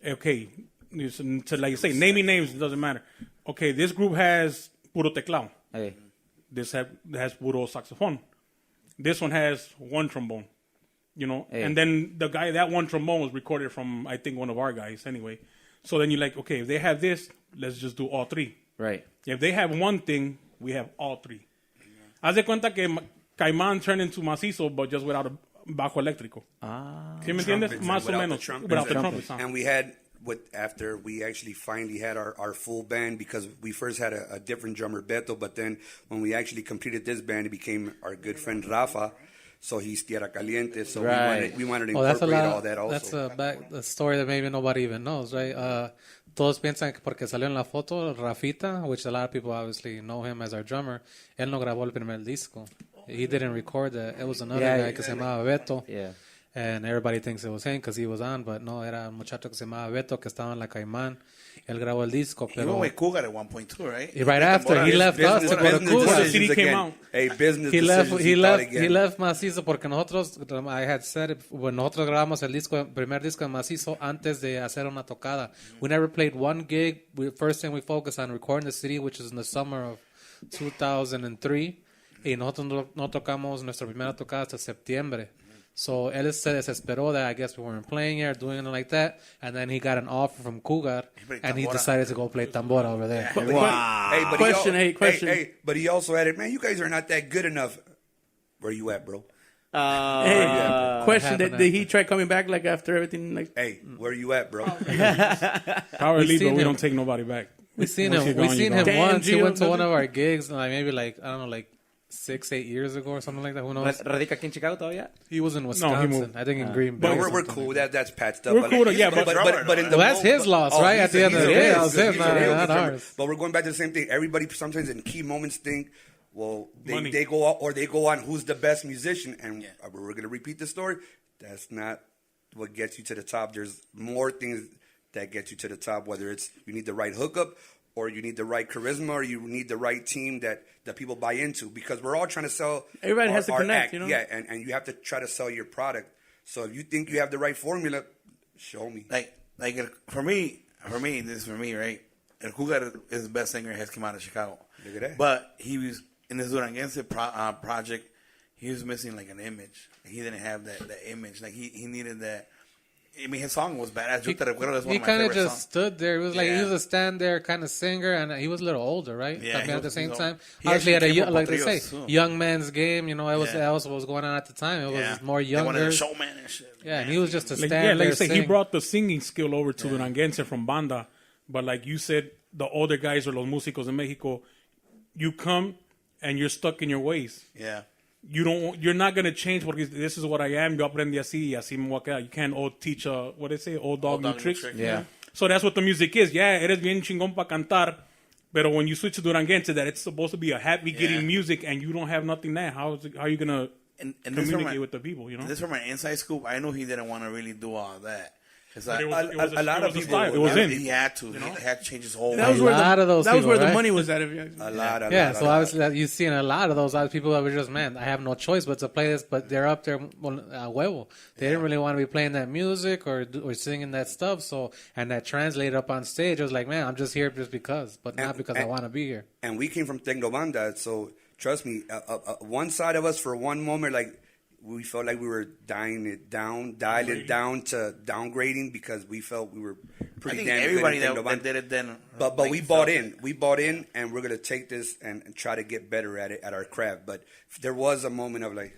okay, to like you say, naming names, it doesn't matter. Okay, this group has puro teclado. Hey. This has puro saxophone. This one has one trombone. You know, and then the guy, that one trombone was recorded from, I think, one of our guys anyway. So then you're like, okay, if they have this, let's just do all three. Right. If they have one thing, we have all three. Haz de cuenta que Caimán turned into Mazizo, but just without a bajo eléctrico. ¿Sí me entiendes? Más o menos. Without the trumpet sound. And we had, after we actually finally had our full band, because we first had a different drummer, Beto, but then when we actually completed this band, it became our good friend Rafa. So he's Tierra Caliente, so we wanted to incorporate all that also. That's a story that maybe nobody even knows, right? Todos piensan que porque salió en la foto, Rafita, which a lot of people obviously know him as our drummer, él no grabó el primer disco. He didn't record that. It was another guy que se llamaba Beto. Yeah. And everybody thinks it was him because he was on, but no, era un muchacho que se llamaba Beto que estaba en la Caimán. Él grabó el disco, pero... You were with Cougar at one point too, right? Right after, he left us to go to Cougar. Before the CD came out. Hey, business He decisions, left Mazizo porque nosotros, I had said, when nosotros grabamos el primer disco de Mazizo antes de hacer una tocada. We never played one gig. First thing we focused on recording the CD, which is in the summer of 2003 y nosotros no tocamos nuestra primera tocada hasta septiembre. So él se desesperó that I guess we weren't playing here, doing it like that, and then he got an offer from Cougar, and he decided to go play tambora over there. Wow. Hey, but Question, but he also added, man, you guys are not that good enough. Where you at, bro? Hey, question: did he try coming back like after everything? Like, Hey, where you at, bro? Power We've lead, seen but we him. don't take nobody back. We seen Once him. you're We gone, seen you're him gone. once. He Gio, went to one nothing? of our gigs, like maybe like I don't know, like 6-8 years ago or something like that. Who knows? ¿Radica aquí en Chicago todavía? He was in Wisconsin. moved. I think in Green Bay. But or we're something cool. like That's patched up. We're cool, yeah, but- in the Well, that's his loss, right? At the end of the day, that's his, not ours. But we're going back to the same thing. Everybody sometimes in key moments think, well, Money. they go out or they go on who's the best musician, and we're going to repeat the story. That's not what gets you to the top. There's more things that get you to the top, whether it's you need the right hookup or you need the right charisma or you need the right team that people buy into, because we're all trying to sell. Everybody has to our connect, act. you know? Yeah, and you have to try to sell your product. So if you think you have the right formula, show me. For me, this is for me, right? El Cougar is the best singer that has come out of Chicago. Look at that. But he was in this Duranguense project. He was missing like an image. He didn't have that image. Like he needed that. I mean, his song was badass. Yo Te Recuerdo, that's one He of my kind of favorite just songs. stood there. It was like he Yeah. was a stand there kind of singer, and he was a little older, right? Yeah, At the same he was time, old. He obviously had actually a came up like they with say, trios, too. young man's game. You know, that was Yeah. that was what was going on at the time. It was more They wanted younger. a showman and shit. Yeah, and he was just a Like, stand yeah, like there. you say, he sing. brought the singing skill over to Duranguense from Banda. But like you said, the older guys or los músicos in Mexico, you come and you're stuck in your ways. Yeah. You're not gonna change porque this is what I am. Yo aprendí así y así me voy a quedar. You can't teach what they say, old dog new tricks. Yeah. So that's what the music is. Yeah, eres bien chingón para cantar, but when you switch to Duranguense, that it's supposed to be a happy, getting music, and you don't have nothing there. How are you gonna And communicate with the people? You know, This from an inside scoop. I knew he didn't want to really do all that. It's like, It was a lot of a people- style. It was in. he had to. He had to change his whole. that was A where lot of those that was people, where the right? money was at. If you A lot. Yeah, so obviously that you've seen a lot of those other people that were just, man, I have no choice but to play this, but they're up there, huevo. They didn't really want to be playing that music or singing that stuff, so, and that translated up on stage. I was like, man, I'm just here just because, but not because I want to be here. And we came from Tecnobanda, so trust me, one side of us for one moment, like, we felt like we were dialing it down to downgrading because we felt we were I pretty think damn everybody good at that Tecnobanda. did it then. But like, we bought in. We bought in, and we're gonna take this and try to get better at it at our craft. But there was a moment of like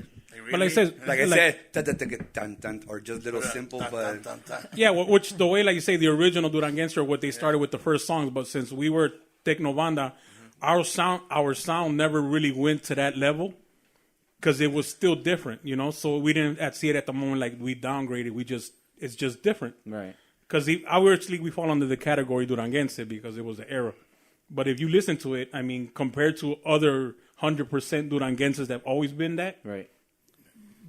but like I said, I said, dun, dun, or just little simple, but yeah, which the way, like you say, the original Duranguense or what they started with the first songs. But since we were Tecnobanda, our sound never really went to that level because it was still different, you know. So we didn't see it at the moment like we downgraded. It's just different, Right. Because obviously we fall under the category Duranguense because it was the era. But if you listen to it, I mean, compared to other 100% Duranguenses that have always been that, Right.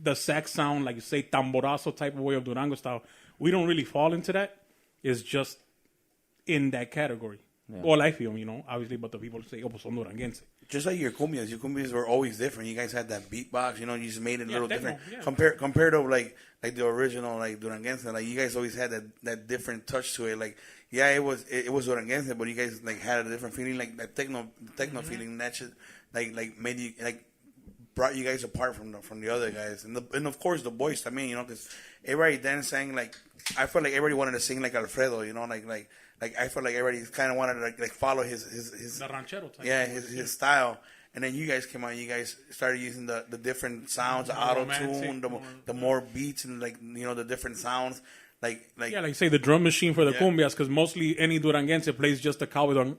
the sax sound, like you say, tamborazo type of way of Durango style, we don't really fall into that. It's just in that category. Yeah. Well, I feel, you know, obviously, but the people say, oh, pues son Duranguense. Just like your cumbias were always different. You guys had that beatbox, you know. You just made it a little techno, different. yeah. Compared to like the original like Duranguense, like you guys always had that different touch to it. Like it was Duranguense, but you guys like had a different feeling, like that techno feeling. That shit like made you like brought you guys apart from the other guys, and of course the boys. I mean, you know, because everybody then sang like I felt like everybody wanted to sing like Alfredo, you know, like I felt like everybody kind of wanted to like follow his The ranchero type. yeah, his style. And then you guys came out. You guys started using the different sounds, the auto tune, the more beats, and like you know the different sounds. Like Yeah, like you say, the drum machine for the cumbias, because mostly any Duranguense plays just a cowbell on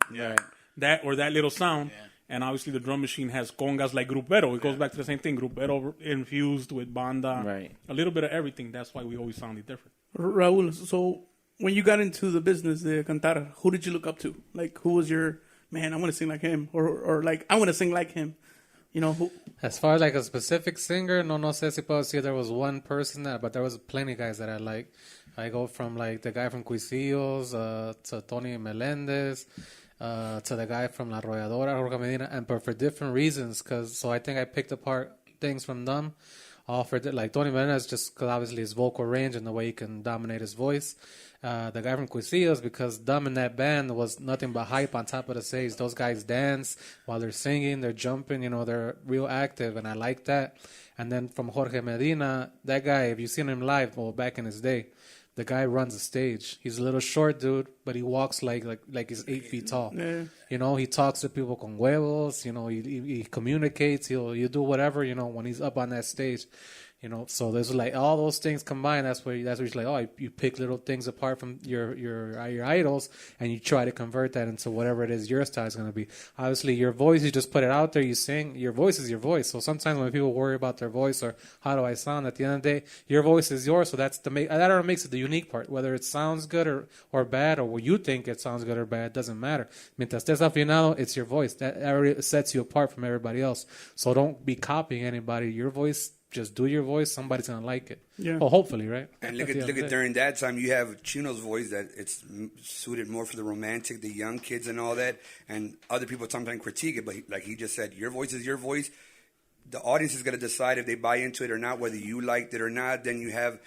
that or that little sound. Yeah. And obviously the drum machine has congas like grupero. It goes back to the same thing. Grupero infused with banda. Right. A little bit of everything. That's why we always sounded different. Raul, so when you got into the business de cantar, who did you look up to? Like, who was your man? I want to sing like him, or like I want to sing like him. You know who? As far as like a specific singer, no sé si puedo decir there was one person but there was plenty of guys that I like. I go from like the guy from Cuisillos to Tony Melendez, to the guy from La Arrolladora, Jorge Medina, and but for different reasons. So I think I picked apart things from them. offered it. Like Tony Menez, just because obviously his vocal range and the way he can dominate his voice. The guy from Cuisillos, because them in that band was nothing but hype on top of the stage. Those guys dance while they're singing, they're jumping, they're real active, and I like that. And then from Jorge Medina, that guy, if you've seen him live, well, back in his day, the guy runs the stage. He's a little short dude, but he walks like he's 8 feet tall. Yeah. He talks to people con huevos. He communicates. You do whatever. When he's up on that stage. So there's like all those things combined. That's where you're like, you pick little things apart from your idols, and you try to convert that into whatever it is your style is going to be. Obviously, your voice, you just put it out there, you sing. Your voice is your voice. So sometimes when people worry about their voice or how do I sound, at the end of the day, your voice is yours. So that makes it the unique part. Whether it sounds good or bad, or what you think it sounds good or bad, it doesn't matter. Mientras estés afinado, it's your voice. That already sets you apart from everybody else. So don't be copying anybody. Your voice. Just do your voice. Somebody's gonna like it. Yeah. Well, hopefully, right? And look at during that time, you have Chino's voice that it's suited more for the romantic, the young kids, and all that. And other people sometimes critique it, but like he just said, your voice is your voice. The audience is gonna decide if they buy into it or not, whether you liked it or not. Then you have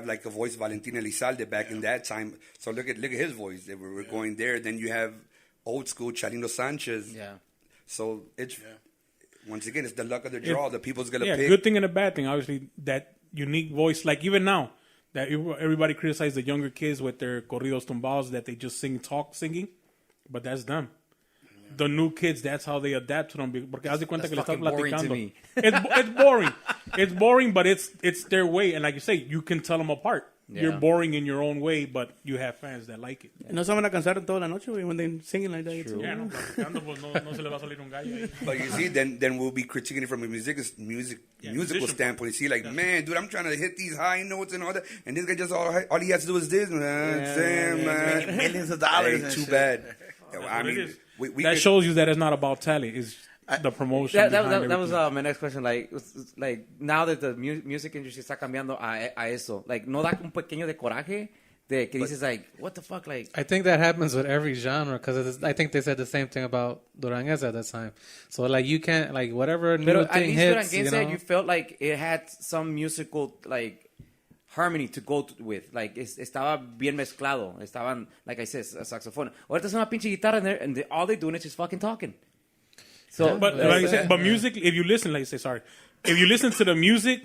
like a voice, Valentin Elizalde back in that time. So look at his voice. We're going there. Then you have old school Chalino Sanchez. Yeah. So it's. Yeah. Once again, it's the luck of the draw. The people's going to pick. Yeah, good thing and a bad thing. Obviously, that unique voice, like even now, that everybody criticizes the younger kids with their corridos tumbados that they just talk singing, but that's them. Yeah. The new kids, that's how they adapt to them. Porque haz de cuenta que le estás platicando. It's boring. It's boring, but it's their way. And like you say, you can tell them apart. Yeah. You're boring in your own way, but you have fans that like it. No se van a cansar toda la noche when they singing like that. True. Yeah, no se le va a salir un gallo ahí. But you see, then we'll be critiquing it from a musical standpoint. You see, like, man, dude, I'm trying to hit these high notes and all that, and this guy just all he has to do is this, man. Man. Millions of dollars. Hey, too bad. I mean, that shows you that it's not about talent. It's the promotion. That was my next question. Like now that the music industry está cambiando a eso, like no da un pequeño de coraje de que dices like, what the fuck, like. I think that happens with every genre because I think they said the same thing about Duranguense at that time. So like you can't like whatever new thing hits. You felt like it had some musical like harmony to go with, like estaba bien mezclado, estaban like I said, saxophone. Ahorita es una pinche guitarra and all they doing is just fucking talking. So, but like you said, but music, if you listen to the music,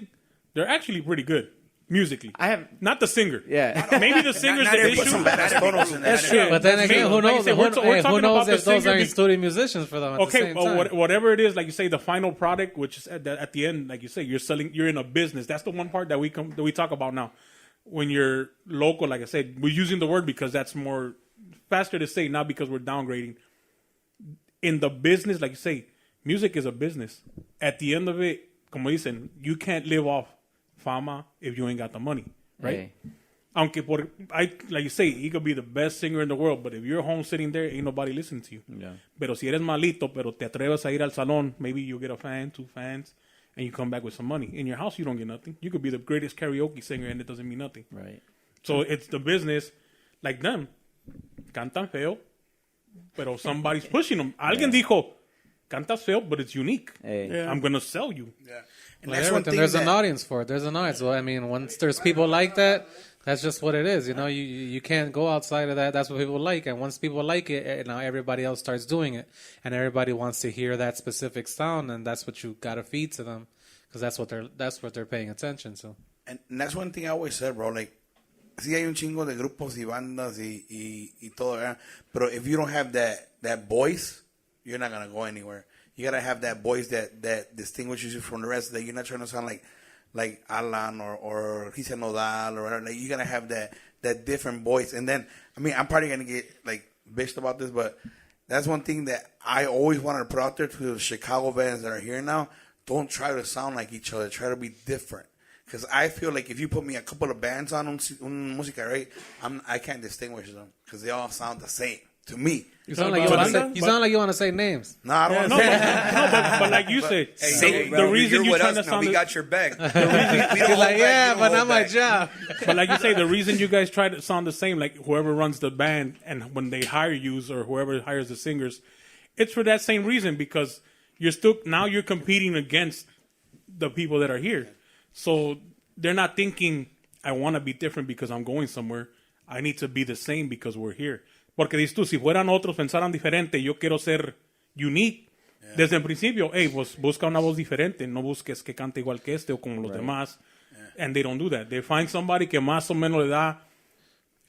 they're actually pretty good musically. Not the singer. Yeah, maybe the singer's the issue. Some badass photos in That's true. But then again, who knows? Who knows if those are singer, studio musicians for them? At the same time. Whatever it is, like you say, the final product, which is at the end, like you say, you're in a business. That's the one part that we talk about now. When you're local, like I said, we're using the word because that's more faster to say, not because we're downgrading. In the business, like you say, music is a business. At the end of it, como dicen, you can't live off fama if you ain't got the money, right? Hey. Aunque like you say, he could be the best singer in the world, but if you're home sitting there, ain't nobody listening to you. Yeah. Pero si eres malito, pero te atreves a ir al salón, maybe you get a fan, 2 fans, and you come back with some money. In your house, you don't get nothing. You could be the greatest karaoke singer, and it doesn't mean nothing. Right. So it's the business, like them. Cantan feo. Pero somebody's pushing them. Alguien dijo, cantas feo, but it's unique. Hey. Yeah. I'm going to sell you. Yeah. And that's one thing there's an audience for it. There's an audience. Well, I mean, once there's people like that, that's just what it is. You can't go outside of that. That's what people like. And once people like it, now everybody else starts doing it. And everybody wants to hear that specific sound. And that's what you got to feed to them. Because that's what they're paying attention to. And that's one thing I always said, bro. Like, sí hay un chingo de grupos y bandas y todo, ¿verdad? Pero if you don't have that voice, you're not gonna go anywhere. You gotta have that voice that distinguishes you from the rest. That you're not trying to sound like Alan or Cristian Nodal or whatever. Like, you gotta have that different voice. And then, I mean, I'm probably gonna get like bitched about this, but that's one thing that I always wanted to put out there to the Chicago bands that are here now. Don't try to sound like each other. Try to be different. Because I feel like if you put me a couple of bands on música, right, I can't distinguish them because they all sound the same to me. You sound like you want to say names. No, I don't want to say but like you said, the reason you're trying to sound... We got your back. He's like, but not my job. But like you say, the reason you guys try to sound the same, like whoever runs the band and when they hire you or whoever hires the singers, it's for that same reason because you're competing against the people that are here. So they're not thinking, I want to be different because I'm going somewhere. I need to be the same because we're here. Porque dices tú, si fueran otros, pensaran diferente, yo quiero ser unique. Desde el principio, hey, pues busca una voz diferente, no busques que cante igual que este o como los demás. And they don't do that. They find somebody que más o menos le da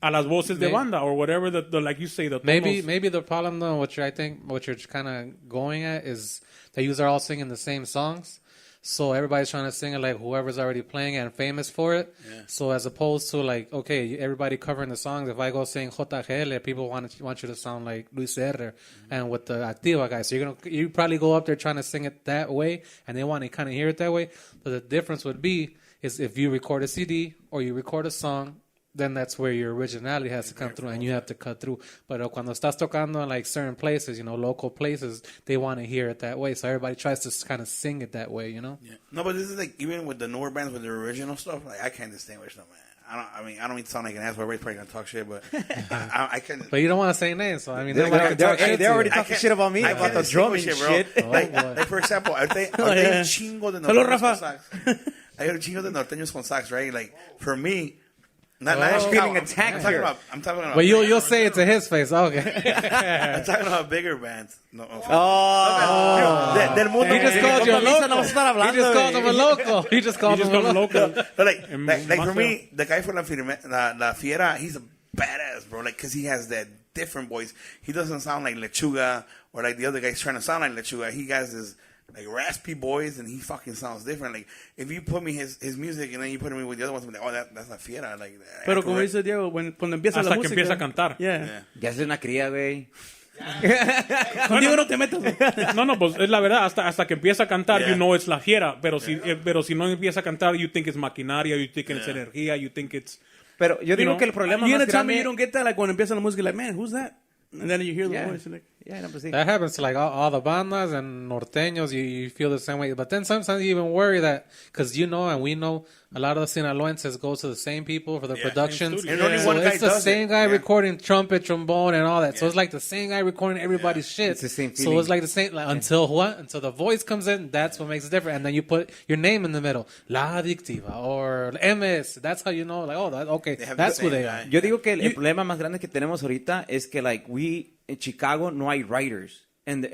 a las voces de banda or whatever, the like you say, the tonos. Maybe the problem though, what you're kind of going at is that you are all singing the same songs. So everybody's trying to sing it like whoever's already playing it and famous for it. Yeah. So as opposed to like, okay, everybody covering the songs. If I go sing JGL, people want you to sound like Luis R. And with the Activa guys, so you probably go up there trying to sing it that way, and they want to kind of hear it that way. But the difference would be is if you record a CD or you record a song, then that's where your originality has to come through, and you have to cut through. But cuando estás tocando in like certain places, local places, they want to hear it that way. So everybody tries to kind of sing it that way, Yeah. No, but this is like, even with the newer bands, with the original stuff, like, I can't distinguish them, man. I don't mean to sound like an ass, but everybody's probably going to talk shit, but I can. But you don't want to say names, so I mean, they're already talking shit about me, about the drumming shit. Oh, like, for example, are they chingo de norteños con sax? I heard chingo de norteños con sax, right? Like, for me, not feeling attacked here. I'm talking about. But you'll say it to his face. Okay. I'm talking about bigger bands. No. Del mundo. He just called you a loco. He just called him a loco. He just called him a loco. Like for me, the guy from La Fiera, he's a badass, bro. Like, cause he has that different voice. He doesn't sound like Lechuga or like the other guy's trying to sound like Lechuga. He has this like raspy voice, and he fucking sounds different. Like, if you put me his music and then you put me with the other ones, I'm like, oh, that's La Fiera. Like, pero como dice Diego, cuando empieza la música, hasta que empieza a cantar. Yeah. Ya es una cría, güey. Contigo no te metas. No, pues es la verdad. Hasta que empieza a cantar, you know it's La Fiera. Pero si no empieza a cantar, you think it's maquinaria, you think it's energía, you think it's. Pero yo digo que el problema más grande. Tell me you don't get that, like, cuando empieza la música, like, man, who's that? And then you hear the voice. Like, that happens to like all the bandas and norteños. You feel the same way. But then sometimes you even worry that, because and we know, a lot of the Sinaloenses go to the same people for the productions. And only so one guy it's the same guy recording trumpet, trombone, and all that. So it's like the same guy recording everybody's shit. It's the same feeling. So it's like the same, like, until what? Until the voice comes in, that's what makes it different. And then you put your name in the middle. La Adictiva or MS. That's how you know, like, oh, that's who they are. Yo digo que el problema más grande que tenemos ahorita es que, like, in Chicago no hay writers. And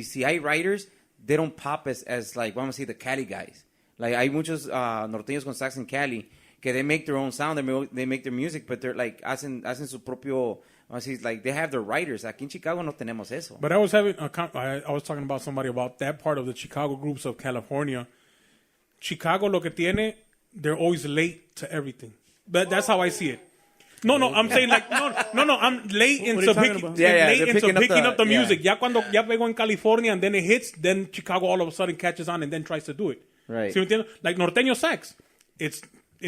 si hay writers, they don't pop as like, vamos a decir, the Cali guys. Like, hay muchos norteños con sax in Cali que they make their own sound, they make their music, but they're like, hacen su propio, vamos a decir, like, they have their writers. Aquí en Chicago no tenemos eso. But I was talking about somebody about that part of the Chicago groups of California. Chicago, lo que tiene, they're always late to everything. That's how I see it. No, I'm saying like, no, I'm late into picking up the music. Ya cuando ya pegó en California and then it hits, then Chicago all of a sudden catches on and then tries to do it. Right. ¿Sí me entiendes? Like norteño sax. It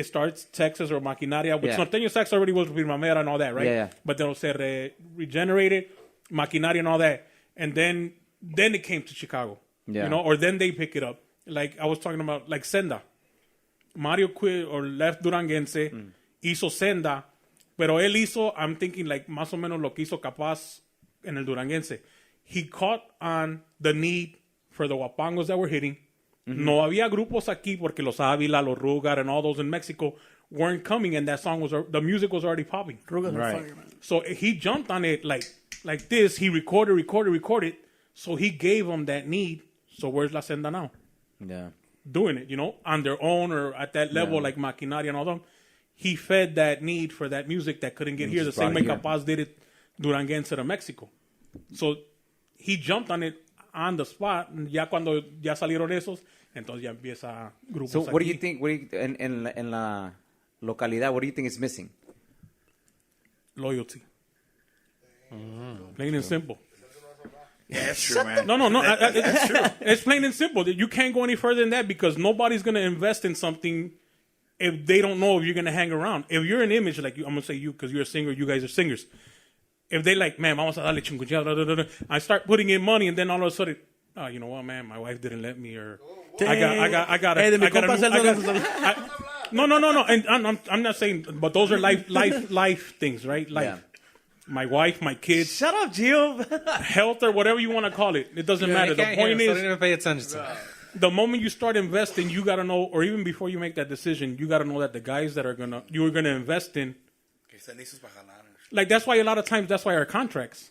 starts Texas or Maquinaria, which norteño sax already was Primavera and all that, right? Yeah. But they'll say regenerated, Maquinaria and all that. And then it came to Chicago. Yeah. Or then they pick it up. Like I was talking about, like Senda. Mario quit or left Duranguense, hizo Senda. Pero él hizo, I'm thinking, like, más o menos lo que hizo capaz en el Duranguense. He caught on the need for the guapangos that were hitting. Mm-hmm. No había grupos aquí porque los Ávila, los Rugar, and all those in Mexico weren't coming, and the music was already popping. Rugar's right. Fire, man. So he jumped on it like this. He recorded. So he gave them that need. So where's La Senda now? Yeah. Doing it, on their own or at that level, like Maquinaria and all them. He fed that need for that music that couldn't get here the same way Capaz did it Duranguense to Mexico. So he jumped on it on the spot. Ya cuando ya salieron esos, entonces ya empieza grupos. So what do you think? En la localidad, what do you think is missing? Loyalty. Plain and simple. Yeah, that's true, man. No, it's true. It's plain and simple. You can't go any further than that because nobody's going to invest in something if they don't know if you're going to hang around. If you're an image, like I'm going to say you because you're a singer, you guys are singers. If they like, man, vamos a darle chinguchada, I start putting in money and then all of a sudden, oh, you know what, man, my wife didn't let me or I got No. And I'm not saying, but those are life things, right? Life. Yeah. My wife, my kids. Shut up, Gio. Health or whatever you want to call it. It doesn't matter. The point is, so they didn't pay attention to the moment you start investing, you got to know, or even before you make that decision, you got to know that the guys that you're going to invest in, like that's why a lot of times, that's why our contracts,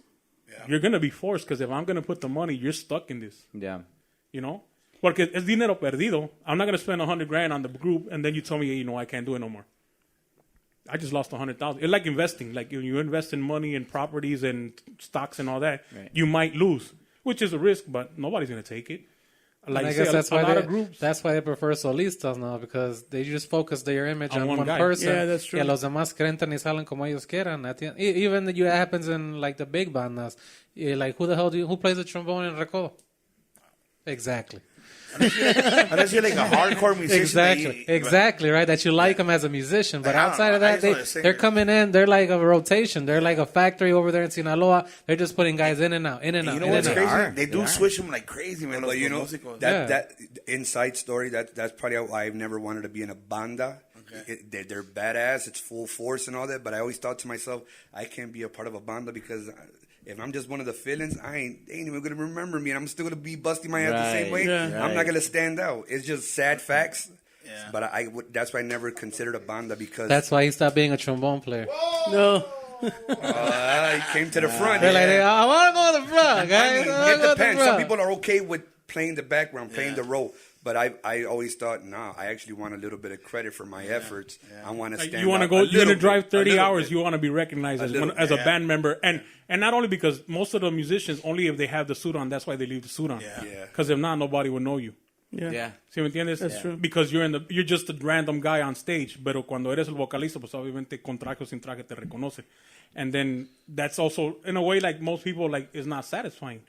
you're going to be forced, because if I'm going to put the money, you're stuck in this. Yeah. You know? Porque es dinero perdido. I'm not going to spend $100,000 on the group, and then you tell me, hey, you know, I can't do it no more. I just lost $100,000. It's like investing. Like when you invest in money and properties and stocks and all that, you might lose, which is a risk, but nobody's going to take it. Like I guess that's why they prefer solistas now, because they just focus their image on one person. Yeah, that's true. Y los demás cantan y salen como ellos quieran. Even it happens in like the big bandas. Like who plays the trombone in Recodo? Exactly. Unless you're like a hardcore musician. Exactly, right? That you like them as a musician. But outside of that, they're coming in. They're like a rotation. They're like a factory over there in Sinaloa. They're just putting guys in and out, in and out. You know what's crazy? They do switch them like crazy, man. But you know, that inside story, that's probably why I've never wanted to be in a banda. Okay. They're badass. It's full force and all that. But I always thought to myself, I can't be a part of a banda because if I'm just one of the fill-ins, they ain't even going to remember me. And I'm still going to be busting my ass the same way. Yeah. I'm not going to stand out. It's just sad facts. Yeah. But that's why I never considered a banda because... That's why he stopped being a trombone player. Whoa. No. He came to the front. They're like, I want to go to the front, guys. It depends. Some people are okay with playing the background, playing the role. But I always thought, I actually want a little bit of credit for my efforts. Yeah. I want to stand. You want to go. You're gonna drive 30 hours. You want to be recognized as a band member, and not only because most of the musicians only if they have the suit on. That's why they leave the suit on. Yeah. Because if not, nobody would know you. Yeah. ¿Sí me entiendes? That's true. Because you're just a random guy on stage. Pero cuando eres el vocalista, pues obviamente con traje o sin traje te reconoce. And then that's also in a way like most people like is not satisfying.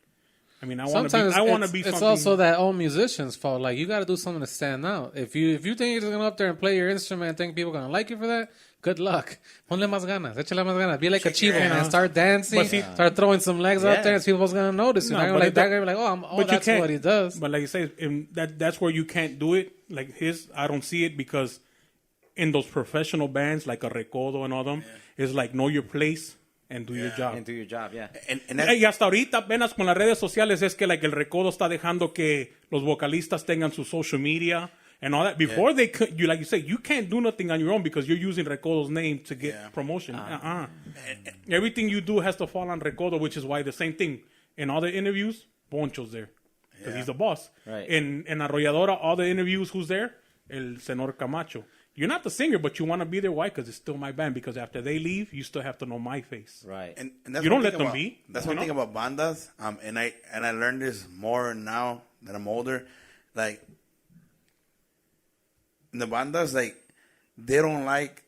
I mean, I want to be. It's also that all musicians' fault. Like you got to do something to stand out. If you think you're just gonna up there and play your instrument and think people are gonna like you for that, good luck. Ponle más ganas. Échale más ganas. Be like a chivo, man. Start dancing. Start throwing some legs out there, and people's gonna notice. And I'm like that guy, like, that's what he does. But like you say, that's where you can't do it. Like I don't see it because in those professional bands like a Recodo and all them, it's like know your place. And do your job. And do your job, yeah. Y hasta ahorita apenas con las redes sociales es que like el Recodo está dejando que los vocalistas tengan su social media and all that. Before they could, like you say, you can't do nothing on your own because you're using Recodo's name to get promotion. Everything you do has to fall on Recodo, which is why the same thing. In all the interviews, Poncho's there. Because he's the boss. Right. In Arrolladora, all the interviews, who's there? El Senor Camacho. You're not the singer, but you want to be there. Why? Because it's still my band. Because after they leave, you still have to know my face. Right. And that's you don't let them be. That's one thing about bandas. And I learned this more now that I'm older. Like, in the bandas, like, they don't like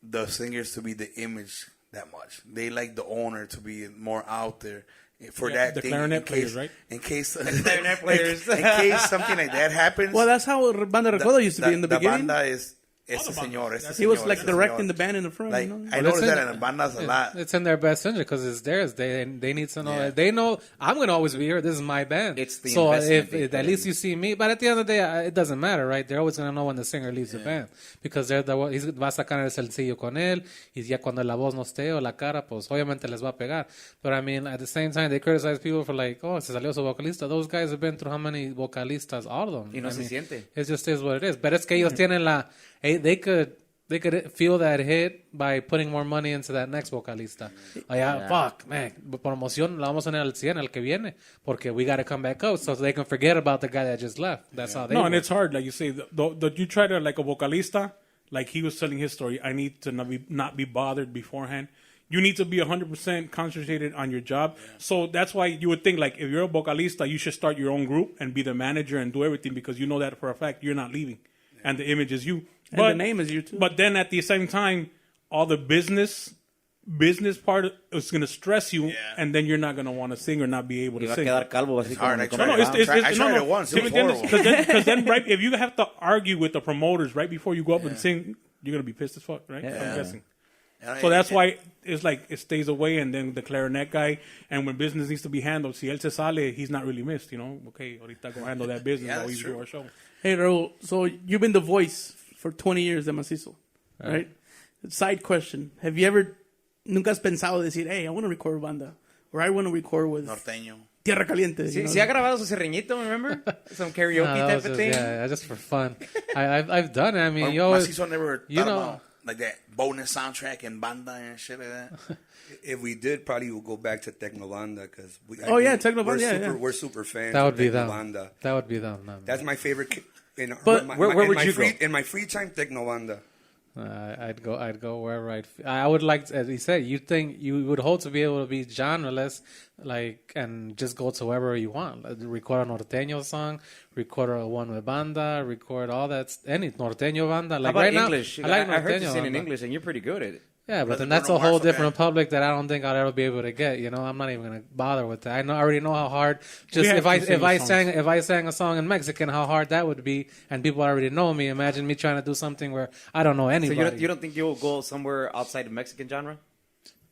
the singers to be the image that much. They like the owner to be more out there. For that the thing, clarinet players, right? In case clarinet players, in case something like that happens. Well, that's how Banda Recodo used to be in the beginning. The banda is señor. He was like directing the band in the front. Like, you know? I noticed that in the bandas a lot. It's in their best interest because it's theirs. They need to know. They know I'm going to always be here. This is my band. It's the so investment if at least you see me. But at the end of the day, it doesn't matter, right? They're always going to know when the singer leaves the band because he's va a sacar el sencillo con él y ya cuando la voz no esté o la cara, pues obviamente les va a pegar. But I mean, at the same time, they criticize people for like, se salió su vocalista. Those guys have been through how many vocalistas? All of them. Y no se siente. It just is what it is. But es que ellos tienen they could feel that hit by putting more money into that next vocalista. Fuck, man. Promoción la vamos a tener al 100 el que viene porque we got to come back out so they can forget about the guy that just left. That's how they work. And it's hard. Like you say, you try to, like a vocalista, like he was telling his story, I need to not be bothered beforehand. You need to be 100% concentrated on your job. Yeah. So that's why you would think, like, if you're a vocalista, you should start your own group and be the manager and do everything because you know that for a fact you're not leaving. Yeah. And the image is you. But the name is you too. But then at the same time, all the business part is going to stress you, and then you're not going to want to sing or not be able to sing. It's hard. I tried it once. It was horrible. Because then, right, if you have to argue with the promoters right before you go up and sing, you're going to be pissed as fuck, right? I'm guessing. So that's why it's like it stays away, and then the clarinet guy, and when business needs to be handled, si él se sale, he's not really missed, you know? Okay, ahorita go handle that business while we do our show. Hey, Raul, so you've been the voice for 20 years de Mazizo, right? Side question. Have you ever, nunca has pensado decir, hey, I want to record banda, or I want to record with... Norteño. Tierra Caliente. Sí, you know? sí ha grabado su serreñito, remember? Some karaoke Nah, that type was of just, thing. yeah, just for fun. I've done it. I mean, Or you always, Mazizo never you thought know, about like that bonus soundtrack and banda and shit like that. If we did, probably we'll go back to Tecnobanda because Oh, yeah, Tecnobanda, yeah. We're super fans. that would of be them. Tecnobanda. That would be them. No, That's my favorite. But where would you go? In my free time, Tecnobanda. I'd go wherever I would like, as he said, you think you would hope to be able to be genreless, like, and just go to wherever you want. Like, record a norteño song, record a one with banda, record all that, any norteño banda. Like How about right English? now, I like I heard you norteño sing in banda. English, and you're pretty good at it. Yeah, but Brother then that's a Bruno whole Mars, different okay. public that I don't think I'll ever be able to get. You know, I'm not even gonna bother with that. I already know how hard. Just have if I to sing the songs. if I sang a song in Mexican, how hard that would be, and people already know me. Imagine me trying to do something where I don't know So anybody. you don't think you'll go somewhere outside of Mexican genre?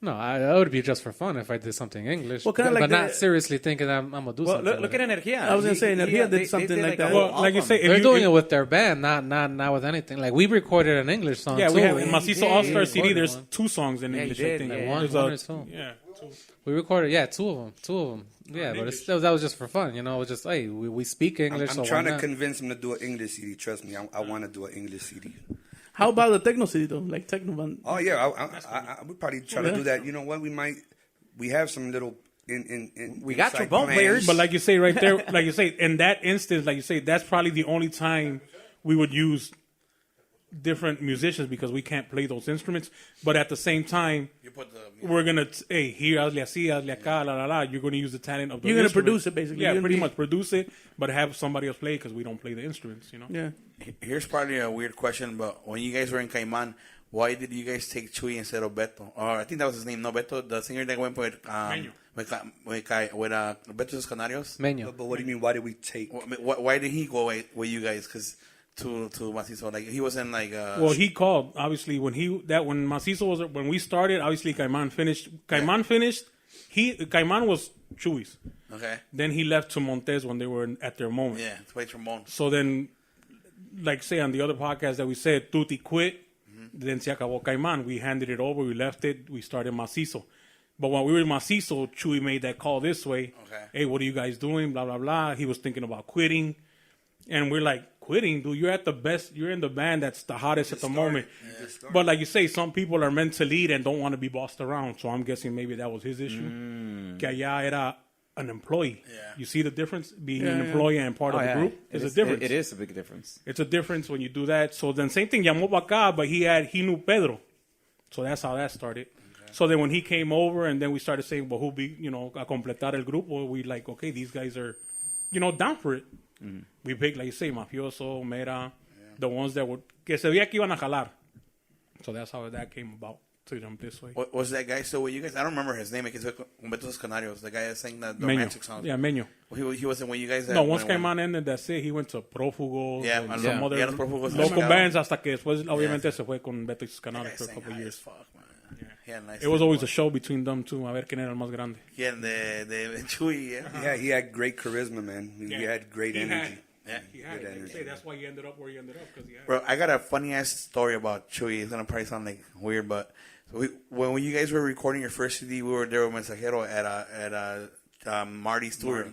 No, that would be just for fun if I did something English, Well, kinda but like not the- seriously thinking I'm gonna do Well, something. look with at it. Energia. I was gonna say, Energia did something like that. a Well, whole like you album. say, if They're you, doing if- it with their band, not with anything. Like we recorded an English song Yeah, too. we have in Mazizo Yeah, All-Star yeah, CD. yeah. There's 2 songs in Yeah, English, you did, I think. yeah. One There's or two. Yeah, 2. We recorded, 2 of them. Yeah, but that was just for fun, you know. It was just, hey, we speak English. I'm so trying why to not? convince him to do an English CD. Trust me, I want to do an English CD. How about the techno city though? Like Tecnobanda. Oh yeah, I would probably try to do that. You know what? We have some little in We got inside trombone plans. players. But like you say right there, like you say, in that instance, like you say, that's probably the only time we would use different musicians because we can't play those instruments. But at the same time, You put the we're gonna hey here hazle así, hazle acá, la la la. You're gonna use the talent of the You're gonna instrument. produce it, basically. Yeah, You're gonna pretty be- much produce it, but have somebody else play because we don't play the instruments. You know. Yeah. Here's probably a weird question, but when you guys were in Caiman, why did you guys take Chuy instead of Beto? Or I think that was his name, no Beto, the singer that went with Meño. with Beto Los Canarios. Meño. But what do you mean? Why did we take? Why did he go with you guys? Because to Mazizo, like he wasn't like. Well, he called obviously when Macizo was when we started. Obviously, Caiman finished. Caiman was Chuy's. Okay. Then he left to Montez when they were at their moment. Yeah, to play trombone. So then, like say on the other podcast that we said, Tutti quit. Then se acabó Caiman. We handed it over. We left it. We started Macizo. But when we were in Macizo, Chuy made that call this way. Okay. Hey, what are you guys doing? Blah, blah, blah. He was thinking about quitting. And we're like, quitting? Dude, you're at the best. You're in the band that's the hottest at the moment. But like you say, some people are meant to lead and don't want to be bossed around. So I'm guessing maybe that was his issue. Que allá era an employee. Yeah. You see the difference? Being Yeah, an yeah. employee and part of the group is a difference. It is a big difference. It's a difference when you do that. So then same thing, llamó para acá, but he knew Pedro. So that's how that started. Okay. So then when he came over and then we started saying, well, who'll be, a completar el grupo, we like, okay, these guys are, down for it. Mm-hmm. We picked, like you say, Mafioso, Mera, the ones that would, que se veía que iban a jalar. So that's how that came about, to jump this way. Was that guy still with you guys? I don't remember his name. It was Beto Los Canarios, the guy that sang the Meño. romantic songs. Yeah, Meño. He wasn't with you guys. No, once Caiman ended, that's it. He went to Prófugos, Yeah, and I some know. other Yeah, los Prófugos local se bands, hasta que después, obviamente, se fue con Beto y sus That Canarios guy for a sang couple high years. as fuck, man. He had a nice It was voice. always a show between them two, a ver quién era el más grande. Yeah, and the Chuy, yeah. Yeah, he had great charisma, man. He had great energy. He had it. Like you say, that's why he ended up where he ended up. He had Bro, I got a funny ass story about Chuy. It's gonna probably sound like weird, but when you guys were recording your first CD, we were there with Mensajero at Marty's tour.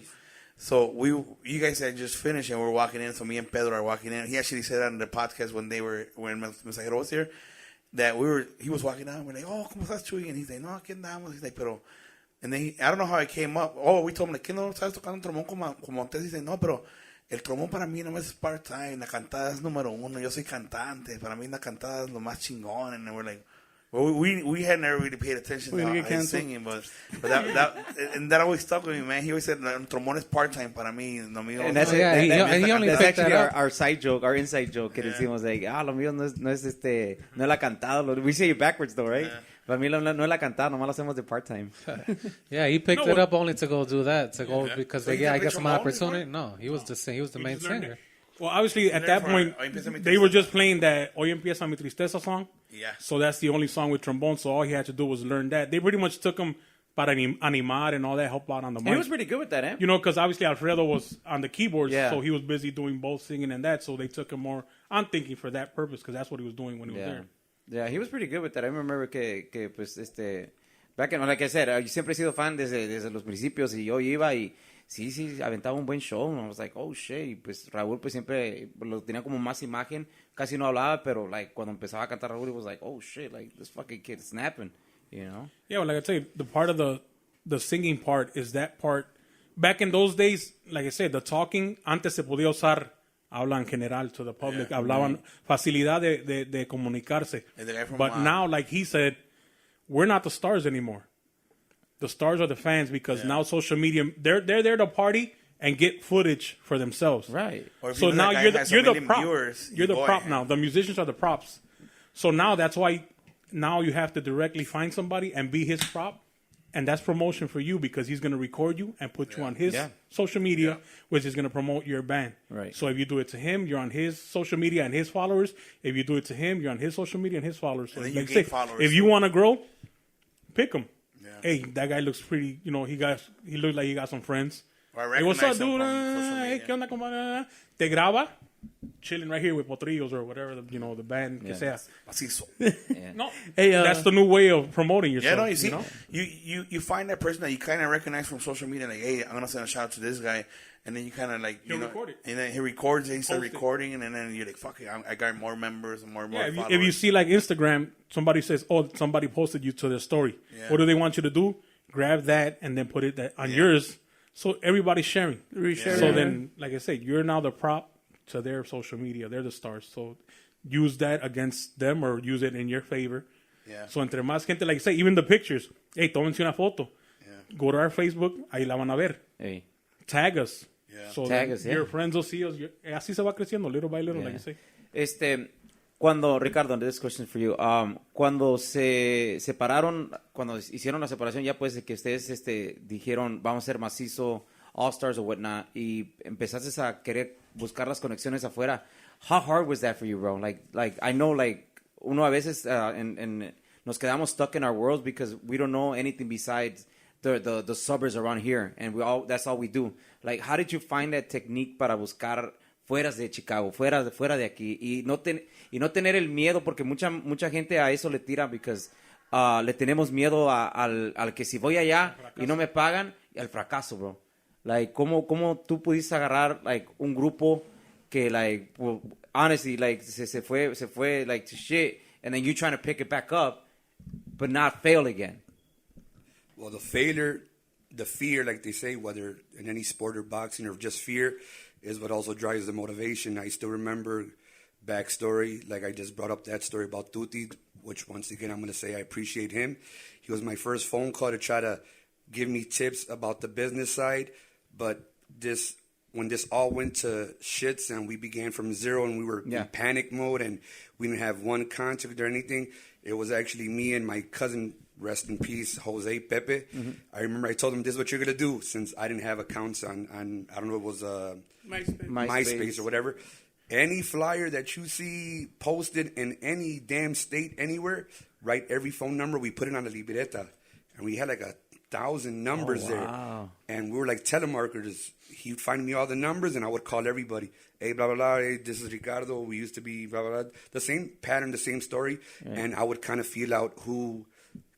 So you guys had just finished and we were walking in. So me and Pedro are walking in. He actually said on the podcast when Mensajero was here that he was walking out. We're like, oh, ¿cómo estás, Chuy? And he's like, no, aquí andamos. He's like, pero. And then I don't know how it came up. Oh, we told him, like, ¿qué no sabes tocar un trombón como Montes? Dice, no, pero el trombón para mí no es part-time. La cantada es número 1. Yo soy cantante. Para mí la cantada es lo más chingón. And we're like, well, we had never really paid attention to his singing, but that always stuck with me, man. He always said, el trombón es part-time para mí. Lo mío, And that's, Yeah, he only that's picked actually that up. our side joke, our inside joke. Que decimos, like, lo mío no es no es la cantada. We say it backwards, though, right? Para mí no es la cantada, nomás lo hacemos de part-time. Yeah, he picked it up only to go do that, because So he I didn't guess play my trombone opportunity. before? No, he was the main just learned singer. it. Well, obviously, at that point, they were just playing that Hoy Empieza Mi Tristeza song. Yeah. So that's the only song with trombone, so all he had to do was learn that. They pretty much took him para animar and all that, help out on the mic. And he was pretty good with that, eh? Because obviously Alfredo was on the keyboards, Yeah. so he was busy doing both singing and that, so they took him more, I'm thinking, for that purpose, because that's what he was doing when he was there. Yeah, he was pretty good with that. I remember que pues, Back in, like I said, yo siempre he sido fan desde los principios y yo iba y sí, aventaba un buen show. I was like, oh shit. Y pues Raúl pues siempre lo tenía como más imagen. Casi no hablaba, pero like cuando empezaba a cantar Raúl, it was like, oh shit, like this fucking kid snapping, you know? Yeah, well, like I tell you, the part of the singing part is that part. Back in those days, like I said, the talking, antes se podía usar habla en general to the public. Hablaban facilidad de comunicarse. But now, like he said, we're not the stars anymore. The stars are the fans because now social media, they're there to party and get footage for themselves. Right. So now you're the prop. You're the prop now. The musicians are the props. So now that's why now you have to directly find somebody and be his prop. And that's promotion for you because he's going to record you and put you on his social media, which is going to promote your band. Right. So if you do it to him, you're on his social media and his followers. If you do it to him, you're on his social media and his followers. So And then like you say, gain followers, if you want to grow, pick him. Yeah. Hey, that guy looks pretty. You know, he looks like he got some friends. Or I Hey, what's up, recognize him dude? from social Hey, media. ¿qué onda, compadre? Te graba, chilling right here with Potrillos or whatever the band que sea. Mazizo. No, Hey, that's the new way of promoting Yeah, yourself. no, you see, know? you find that person that you kind of recognize from social media, like, hey, I'm gonna send a shout out to this guy, and then you kind of like, He'll record it. and then he records it, he starts Post it. recording, and then you're like, fuck it, I got more members and more Yeah, followers. if you see like Instagram, somebody says, "Oh, somebody posted you to their story." Yeah. What do they want you to do? Grab that and then put it on yours, so everybody's sharing. Reshare. So then, like I said, you're now the prop to their social media. They're the stars. So use that against them or use it in your favor. Yeah. So entre más gente, like I say, even the pictures. Hey, tómense una foto. Go to our Facebook. Ahí la van a ver. Hey. Tag us. Yeah. So Tag then us, yeah. your friends will see us. Así se va creciendo, little by little, like you say. Cuando, Ricardo, this question for you. Cuando se separaron, cuando hicieron la separación, ya pues de que ustedes dijeron, vamos a ser Mazizo, All Stars o whatnot, y empezaste a querer buscar las conexiones afuera. How hard was that for you, bro? Like I know, like, uno a veces nos quedamos stuck in our worlds because we don't know anything besides the suburbs around here, and that's all we do. Like, how did you find that technique para buscar fuera de Chicago, fuera de aquí, y no tener el miedo, porque mucha gente a eso le tira, because le tenemos miedo al que si voy allá y no me pagan, al fracaso, bro. Like, ¿cómo tú pudiste agarrar, like, un grupo que, like, well, honestly, like, se fue, like, to shit, and then you trying to pick it back up, but not fail again? Well, the fear, like they say, whether in any sport or boxing or just fear, is what also drives the motivation. I still remember backstory, like I just brought up that story about Tuti, which once again I'm going to say I appreciate him. He was my first phone call to try to give me tips about the business side, but when this all went to shits and we began from zero and we were in panic mode and we didn't have one contact or anything, it was actually me and my cousin, rest in peace, Jose Pepe. Mm-hmm. I remember I told him, this is what you're going to do, since I didn't have accounts on I don't know, it was MySpace or whatever. Any flyer that you see posted in any damn state, anywhere, write every phone number. We put it on a libreta. And we had like 1,000 numbers there. And we were like telemarketers. He'd find me all the numbers and I would call everybody. Hey, blah, blah, blah. Hey, this is Ricardo. We used to be blah, blah, blah. The same pattern, the same story. Right. And I would kind of feel out who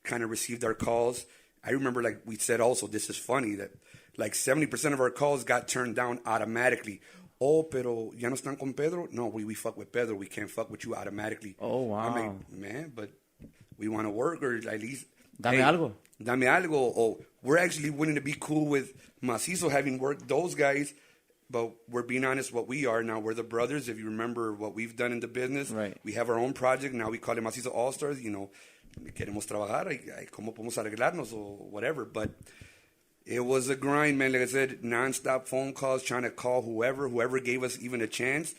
kind of received our calls. I remember, like we said also, this is funny, that like 70% of our calls got turned down automatically. Oh, pero ya no están con Pedro? No, we fuck with Pedro. We can't fuck with you automatically. Oh, wow. I'm like, man, but we want to work, or at least... Dame algo. Dame algo. Oh, we're actually willing to be cool with Mazizo having worked those guys, but we're being honest what we are now. We're the brothers. If you remember what we've done in the business, right. We have our own project. Now we call it Mazizo All Stars. You know, queremos trabajar. ¿Cómo podemos arreglarnos or whatever? But it was a grind, man. Like I said, nonstop phone calls, trying to call whoever gave us even a chance.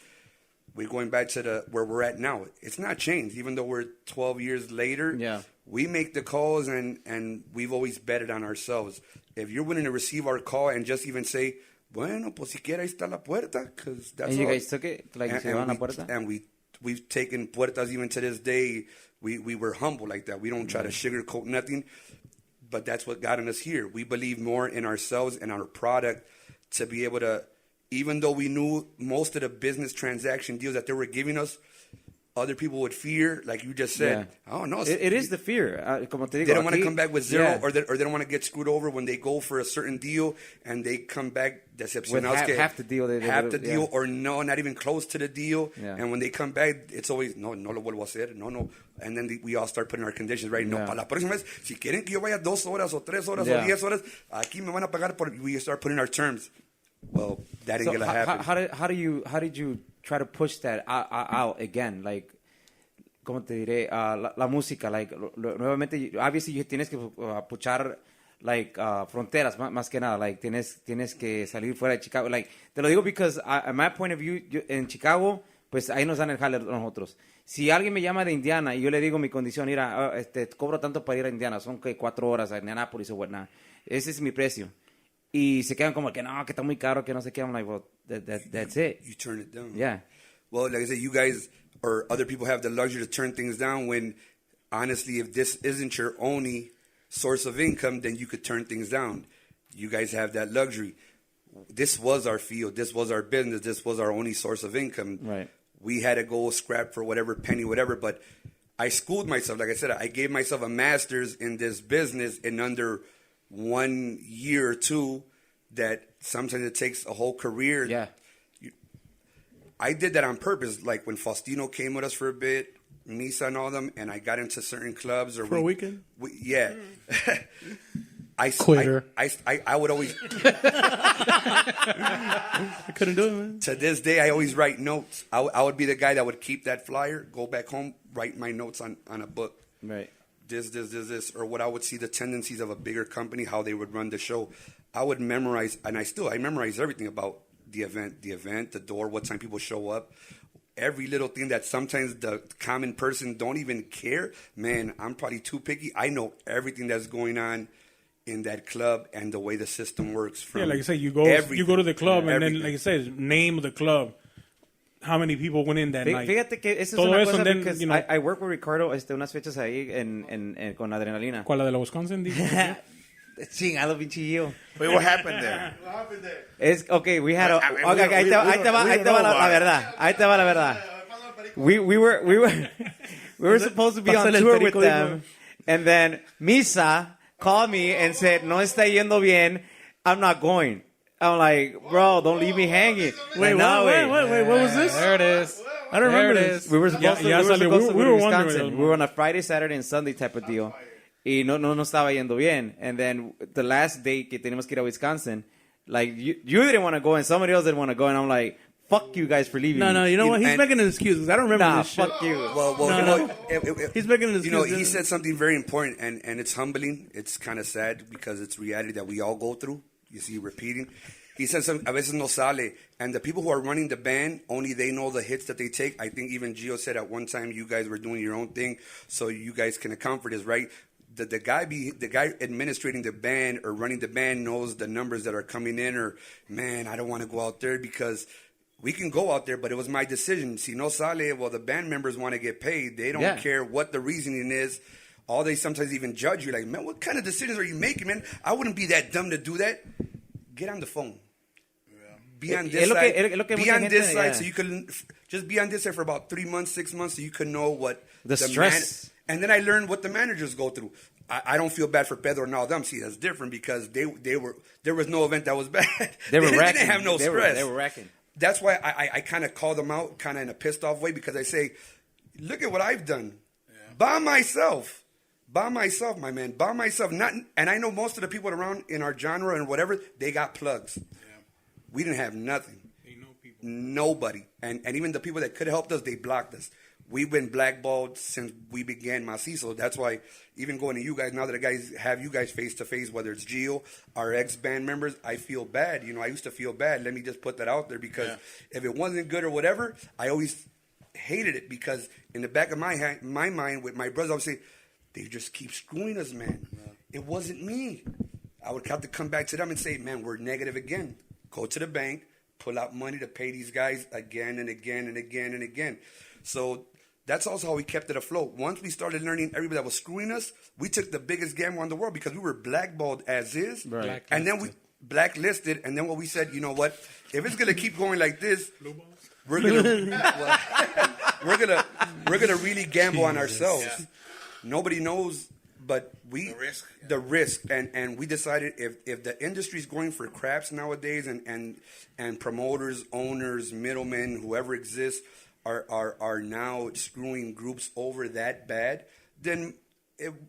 We're going back to where we're at now. It's not changed, even though we're 12 years later. Yeah. We make the calls, and we've always betted on ourselves. If you're willing to receive our call and just even say, bueno, pues siquiera ahí está la puerta, because that's and all. You guys took it? Like, se van a puerta? And we've taken puertas even to this day. We were humble like that. We don't try to sugarcoat nothing, but that's what got us here. We believe more in ourselves and our product to be able to, even though we knew most of the business transaction deals that they were giving us other people would fear, like you just said. Yeah. I don't know. It is the fear. Como te digo, They don't want to aquí- come back with zero, Yeah. or they don't want to get screwed over when they go for a certain deal and they come back decepcionados. With half the deal. Half the deal, yeah. or no, not even close to the deal. Yeah. And when they come back, it's always, no lo vuelvo a hacer, no. And then we all start putting our conditions, right? No, Yeah. para la próxima vez, si quieren que yo vaya 2 horas o 3 horas Yeah. o 10 horas, aquí me van a pagar por, we start putting our terms. Well, that ain't So gonna happen. how did you try to push that out again? Like, ¿cómo te diré? La música, like, nuevamente, obviously, tienes que puchar, like, fronteras, más que nada. Like, tienes que salir fuera de Chicago. Like, te lo digo because, at my point of view, en Chicago, pues ahí nos dan el jale nosotros. Si alguien me llama de Indiana y yo le digo mi condición, mira, cobro tanto para ir a Indiana, son que 4 horas a Indianapolis o whatnot. Ese es mi precio. Y se quedan como que no, que está muy caro, que no sé qué. I'm like, well, that's it. You turn it down. Yeah. Well, like I said, you guys or other people have the luxury to turn things down when, honestly, if this isn't your only source of income, then you could turn things down. You guys have that luxury. This was our field. This was our business. This was our only source of income. Right. We had to go scrap for whatever penny, whatever. But I schooled myself. Like I said, I gave myself a master's in this business in under 1 year or 2. That sometimes it takes a whole career. Yeah. I did that on purpose. Like when Faustino came with us for a bit, Misa and all them, and I got into certain clubs. Or For a weekend? Yeah. Quitter. I would always, I couldn't do it, man. to this day, I always write notes. I would be the guy that would keep that flyer, go back home, write my notes on a book. Right. This, or what I would see the tendencies of a bigger company, how they would run the show. I would memorize, and I memorize everything about the event, the door, what time people show up, every little thing that sometimes the common person don't even care. Man, I'm probably too picky. I know everything that's going on in that club and the way the system works. From Yeah, like you say, you go to the club and then, like you say, name the club. How many people went in that night? Fíjate que esa es Todo una eso, cosa and then, because you know- I work with Ricardo unas fechas ahí con Adrenalina. ¿Cuál, la de la Wisconsin? Dice? Chingado, pinche yo. Wait, what happened there? Okay, we had a... I mean, Okay, we ahí te va don't la know, verdad. Ahí te va la verdad. We were supposed to be on Pásale el tour with perico, them, and then Misa called me and said, no está yendo bien, I'm not going. I'm like, bro, don't leave me hanging. Wait, No, wait, what was this? There it is. I don't remember There it this. is. We were supposed to Ya go salió. to We go were to wondering Wisconsin. those. We were on a Friday, Saturday, and Sunday type of deal. Y no estaba yendo bien. And then the last day que teníamos que ir a Wisconsin, like, you didn't want to go and somebody else didn't want to go. And I'm like, fuck you guys for leaving. No, you know what? He's And- making an excuse because I don't remember Nah, this shit. fuck you. Well, No, you no. know, He's making an You know, excuse. he said something very important, and it's humbling. It's kind of sad because it's reality that we all go through. You see, repeating. He said some, a veces no sale, and the people who are running the band, only they know the hits that they take. I think even Gio said at one time you guys were doing your own thing, so you guys can account for this, right? The guy administrating the band or running the band knows the numbers that are coming in, or, man, I don't want to go out there because we can go out there, but it was my decision. Si no sale, well, the band members want to get paid. They don't care what the reasoning is. All they sometimes even judge you, like, man, what kind of decisions are you making, man? I wouldn't be that dumb to do that. Get on the phone. Be on this side. Be on this side, so you can just be on this side for about 3 months, 6 months, so you can know what The stress. and then I learned what the managers go through. I don't feel bad for Pedro and all them. See, that's different because there was no event that was bad. They were They wrecking. didn't have no stress. They were wrecking. That's why I kind of call them out, kind of in a pissed off way, because I say, look at what I've done by myself, my man, by myself. Not, and I know most of the people around in our genre and whatever, they got plugs. We didn't have nothing. Nobody. And even the people that could have helped us, they blocked us. We've been blackballed since we began Mazizo. That's why even going to you guys, now that the guys have you guys face to face, whether it's Gio, our ex-band members, I feel bad. You know, I used to feel bad. Let me just put that out there because if it wasn't good or whatever, I always hated it because in the back of my mind with my brothers, I would say, they just keep screwing us, man. It wasn't me. I would have to come back to them and say, man, we're negative again. Go to the bank, pull out money to pay these guys again and again and again and again. So that's also how we kept it afloat. Once we started learning everybody that was screwing us, we took the biggest gamble on the world because we were blackballed as is. Right. And then we blacklisted. And then what we said, you know what? If it's going to keep going like this, we're going to... we're gonna really gamble on ourselves. Yeah. Nobody knows, but the risk, and we decided if the industry's going for craps nowadays, and promoters, owners, middlemen, whoever exists are now screwing groups over that bad, then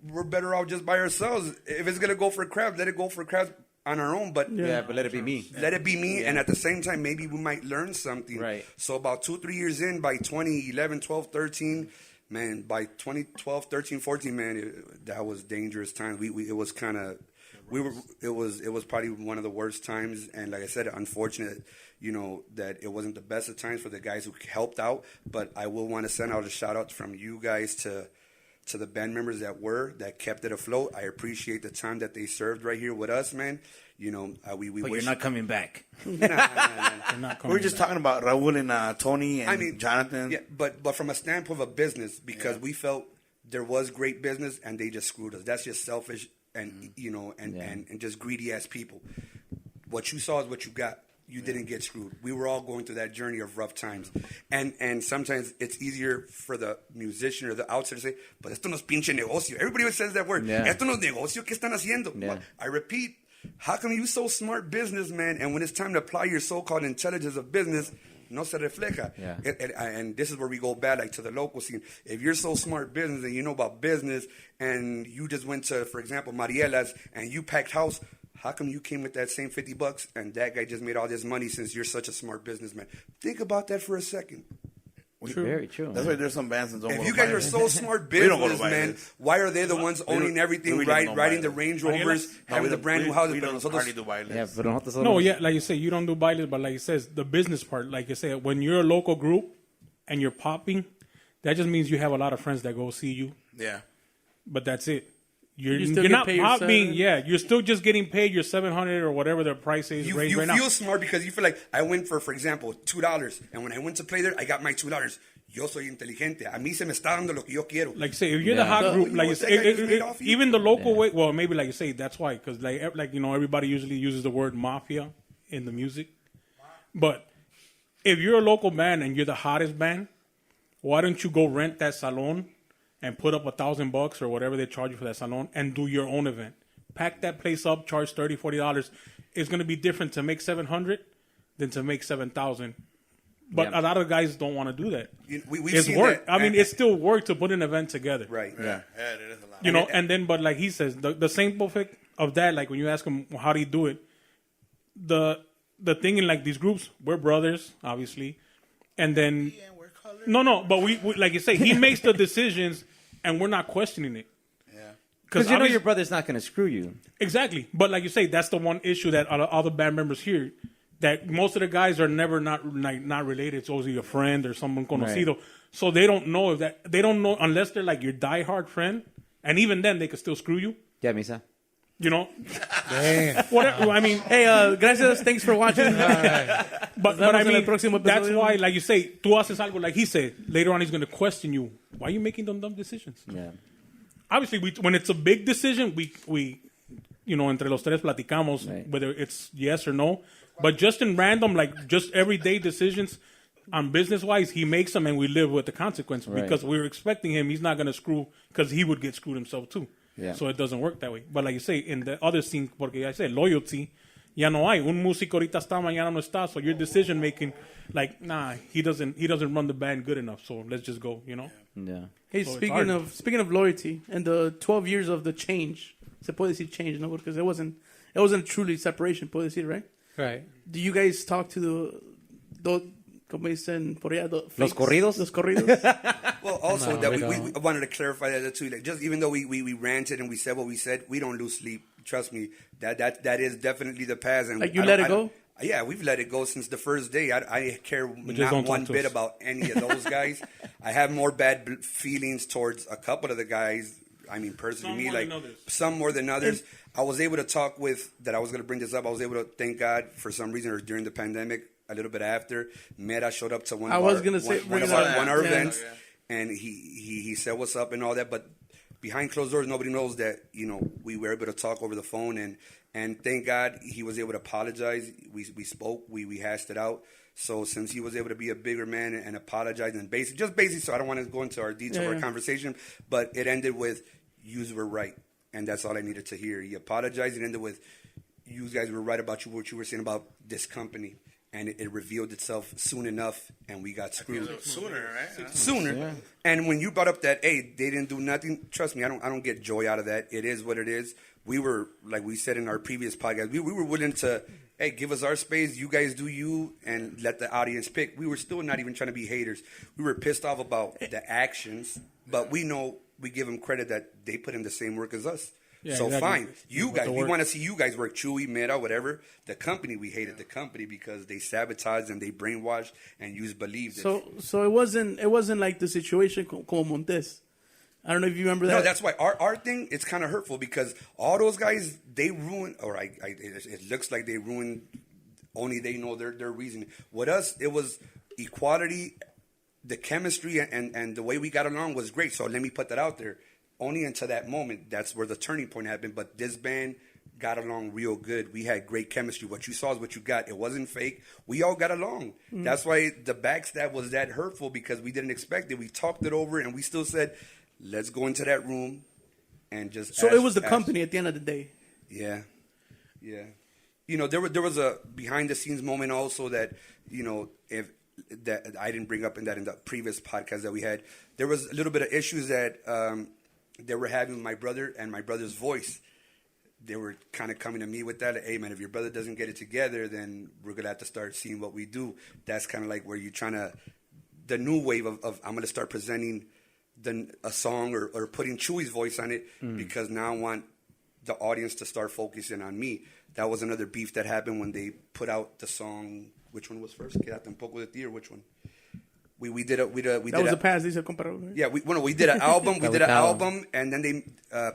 we're better off just by ourselves. If it's gonna go for craps, let it go for craps on our own, but but let it be me. Let it be me, and at the same time, maybe we might learn something. Right. So about 2-3 years in, by 2011, 12, 13, man, by 2012, 13, 14, man, that was dangerous time. It was kind of, it was probably one of the worst times, and like I said, unfortunate, that it wasn't the best of times for the guys who helped out. But I will want to send out a shout out from you guys to the band members that kept it afloat. I appreciate the time that they served right here with us, man. We but wish you're not coming back. Nah. We're just talking about Raul and Tony and Jonathan. Yeah, but from a standpoint of a business, because we felt there was great business and they just screwed us. That's just selfish and and just greedy ass people. What you saw is what you got. You didn't get screwed. We were all going through that journey of rough times. And sometimes it's easier for the musician or the outsider to say, but esto no es pinche negocio. Everybody says that word. Yeah. Esto no es negocio. ¿Qué están haciendo? Yeah. I repeat, how come you so smart businessman, and when it's time to apply your so-called intelligence of business, no se refleja? Yeah. And this is where we go back, like to the local scene. If you're so smart business and you know about business, and you just went to, for example, Mariela's, and you packed house, how come you came with that same $50 and that guy just made all this money since you're such a smart businessman? Think about that for a second. True. Very true. That's why there's some bands that don't go If you to guys are violence. so smart We don't go to businessmen, violence. why are they the ones owning everything, we don't riding the violence. Range Rovers, having the brand new houses? We Pero don't nosotros, hardly do violence. Yeah, but nosotros somos- No, yeah, like you say, you don't do bailes, but like it says, the business part, like you say, when you're a local group and you're popping, that just means you have a lot of friends that go see you, Yeah. but that's it. You still You're get not paid your popping, $700. you're still just getting paid your $700 or whatever the price is you raised right feel now. smart because you feel like I went for example, $2, and when I went to play there, I got my $2. Yo soy inteligente. A mí se me está dando lo que yo quiero. Like say, if you're the hot Yeah. group, You like know you say, what that guy just made off you? even the local way, well, maybe like you say, that's why, because like everybody usually uses the word mafia in the music, but if you're a local band and you're the hottest band, why don't you go rent that salon and put up $1,000 or whatever they charge you for that salon and do your own event? Pack that place up, charge $30, $40. It's going to be different to make $700 than to make $7,000. But a lot of guys don't want to do that. We've It's seen work. that. I mean, it's still work to put an event together. Right. Yeah, it is a lot. And then, but like he says, the same effect of that, like when you ask him, well, how do you do it? The thing in like these groups, we're brothers, obviously. And then, no, but we like you say, he makes the decisions and we're not questioning it. Because you know your brother's not going to screw you. Exactly. But like you say, that's the one issue that all the band members hear, that most of the guys are never not related. It's always a friend or someone conocido. Right. So they don't know they don't know unless they're like your diehard friend. And even then, they could still screw you. Yeah, Misa. You know? Whatever, I mean, Hey, gracias. Thanks for watching. but I mean, that's why, like you say, tú haces algo, like he said, later on he's going to question you. Why are you making them dumb decisions? Yeah. Obviously, when it's a big decision, we entre los tres platicamos, Right. whether it's yes or no. But just in random, like just everyday decisions on business-wise, he makes them and we live with the consequence. Right. Because we're expecting him, he's not going to screw, because he would get screwed himself too. Yeah. So it doesn't work that way. But like you say, in the other scene, porque I say, loyalty, ya no hay. Un músico ahorita está, mañana no está. So your decision-making, like, nah, he doesn't run the band good enough. So let's just go, you know? Yeah. Hey, So it's speaking hard. of loyalty and the 12 years of the change, se puede decir change, no? Because it wasn't truly separation, puede decir, right? Right. Do you guys talk to the como dicen por allá, the Los fakes? corridos? Los corridos. Well, also No, that we we don't. wanted to clarify that too. Like, just even though we ranted and we said what we said, we don't lose sleep. Trust me, that is definitely the past. And Like, you let it go? Yeah, we've let it go since the first day. I care just not don't one talk to bit us. about any of those guys. I have more bad feelings towards a couple of the guys. I mean, personally, Some me more like than others. some more than others. I was able to talk with that. I was going to bring this up. I was able to, thank God, for some reason, or during the pandemic, a little bit after, Meta showed up to one I of was our, gonna say- one bring of it our, up. one of our Yeah. events, and he said what's up and all that. But behind closed doors, nobody knows that we were able to talk over the phone, and thank God he was able to apologize. We spoke, we hashed it out. So since he was able to be a bigger man and apologize and basically, so I don't want to go into our detail of our conversation, but it ended with, "Yous were right," and that's all I needed to hear. He apologized. It ended with, "You guys were right about what you were saying about this company." And it revealed itself soon enough, and we got screwed. Sooner, right? Sooner. Yeah. And when you brought up that, hey, they didn't do nothing, trust me, I don't get joy out of that. It is what it is. We were, like we said in our previous podcast, we were willing to, hey, give us our space, you guys do you, and let the audience pick. We were still not even trying to be haters. We were pissed off about the actions, but we know we give them credit that they put in the same work as us. Yeah, so exactly. Fine, you guys, we want to see you guys work. Chewy, Meta, whatever. The company, we hated the company because they sabotaged and they brainwashed and you believed it. So it wasn't like the situation como Montes. I don't know if you remember that. No, that's why our thing, it's kind of hurtful because all those guys, they ruined, or it looks like they ruined. Only they know their reason. With us, it was equality, the chemistry, and the way we got along was great. So let me put that out there. Only until that moment, that's where the turning point happened. But this band got along real good. We had great chemistry. What you saw is what you got. It wasn't fake. We all got along. Mm. That's why the backstab was that hurtful because we didn't expect it. We talked it over, and we still said, let's go into that room and just So it was the company at the end of the day. Yeah. Yeah. You know, there was a behind-the-scenes moment also that, you know, that I didn't bring up in the previous podcast that we had. There was a little bit of issues that they were having with my brother and my brother's voice. They were kind of coming to me with that. Like, hey, man, if your brother doesn't get it together, then we're going to have to start seeing what we do. That's kind of like where you're trying to, the new wave of I'm going to start presenting a song or putting Chewy's voice on it because now I want the audience to start focusing on me. That was another beef that happened when they put out the song. Which one was first? Quédate un poco de ti, or which one? We did that was a pass. These are comparables. Right? Yeah, we did an album. We did an album, and then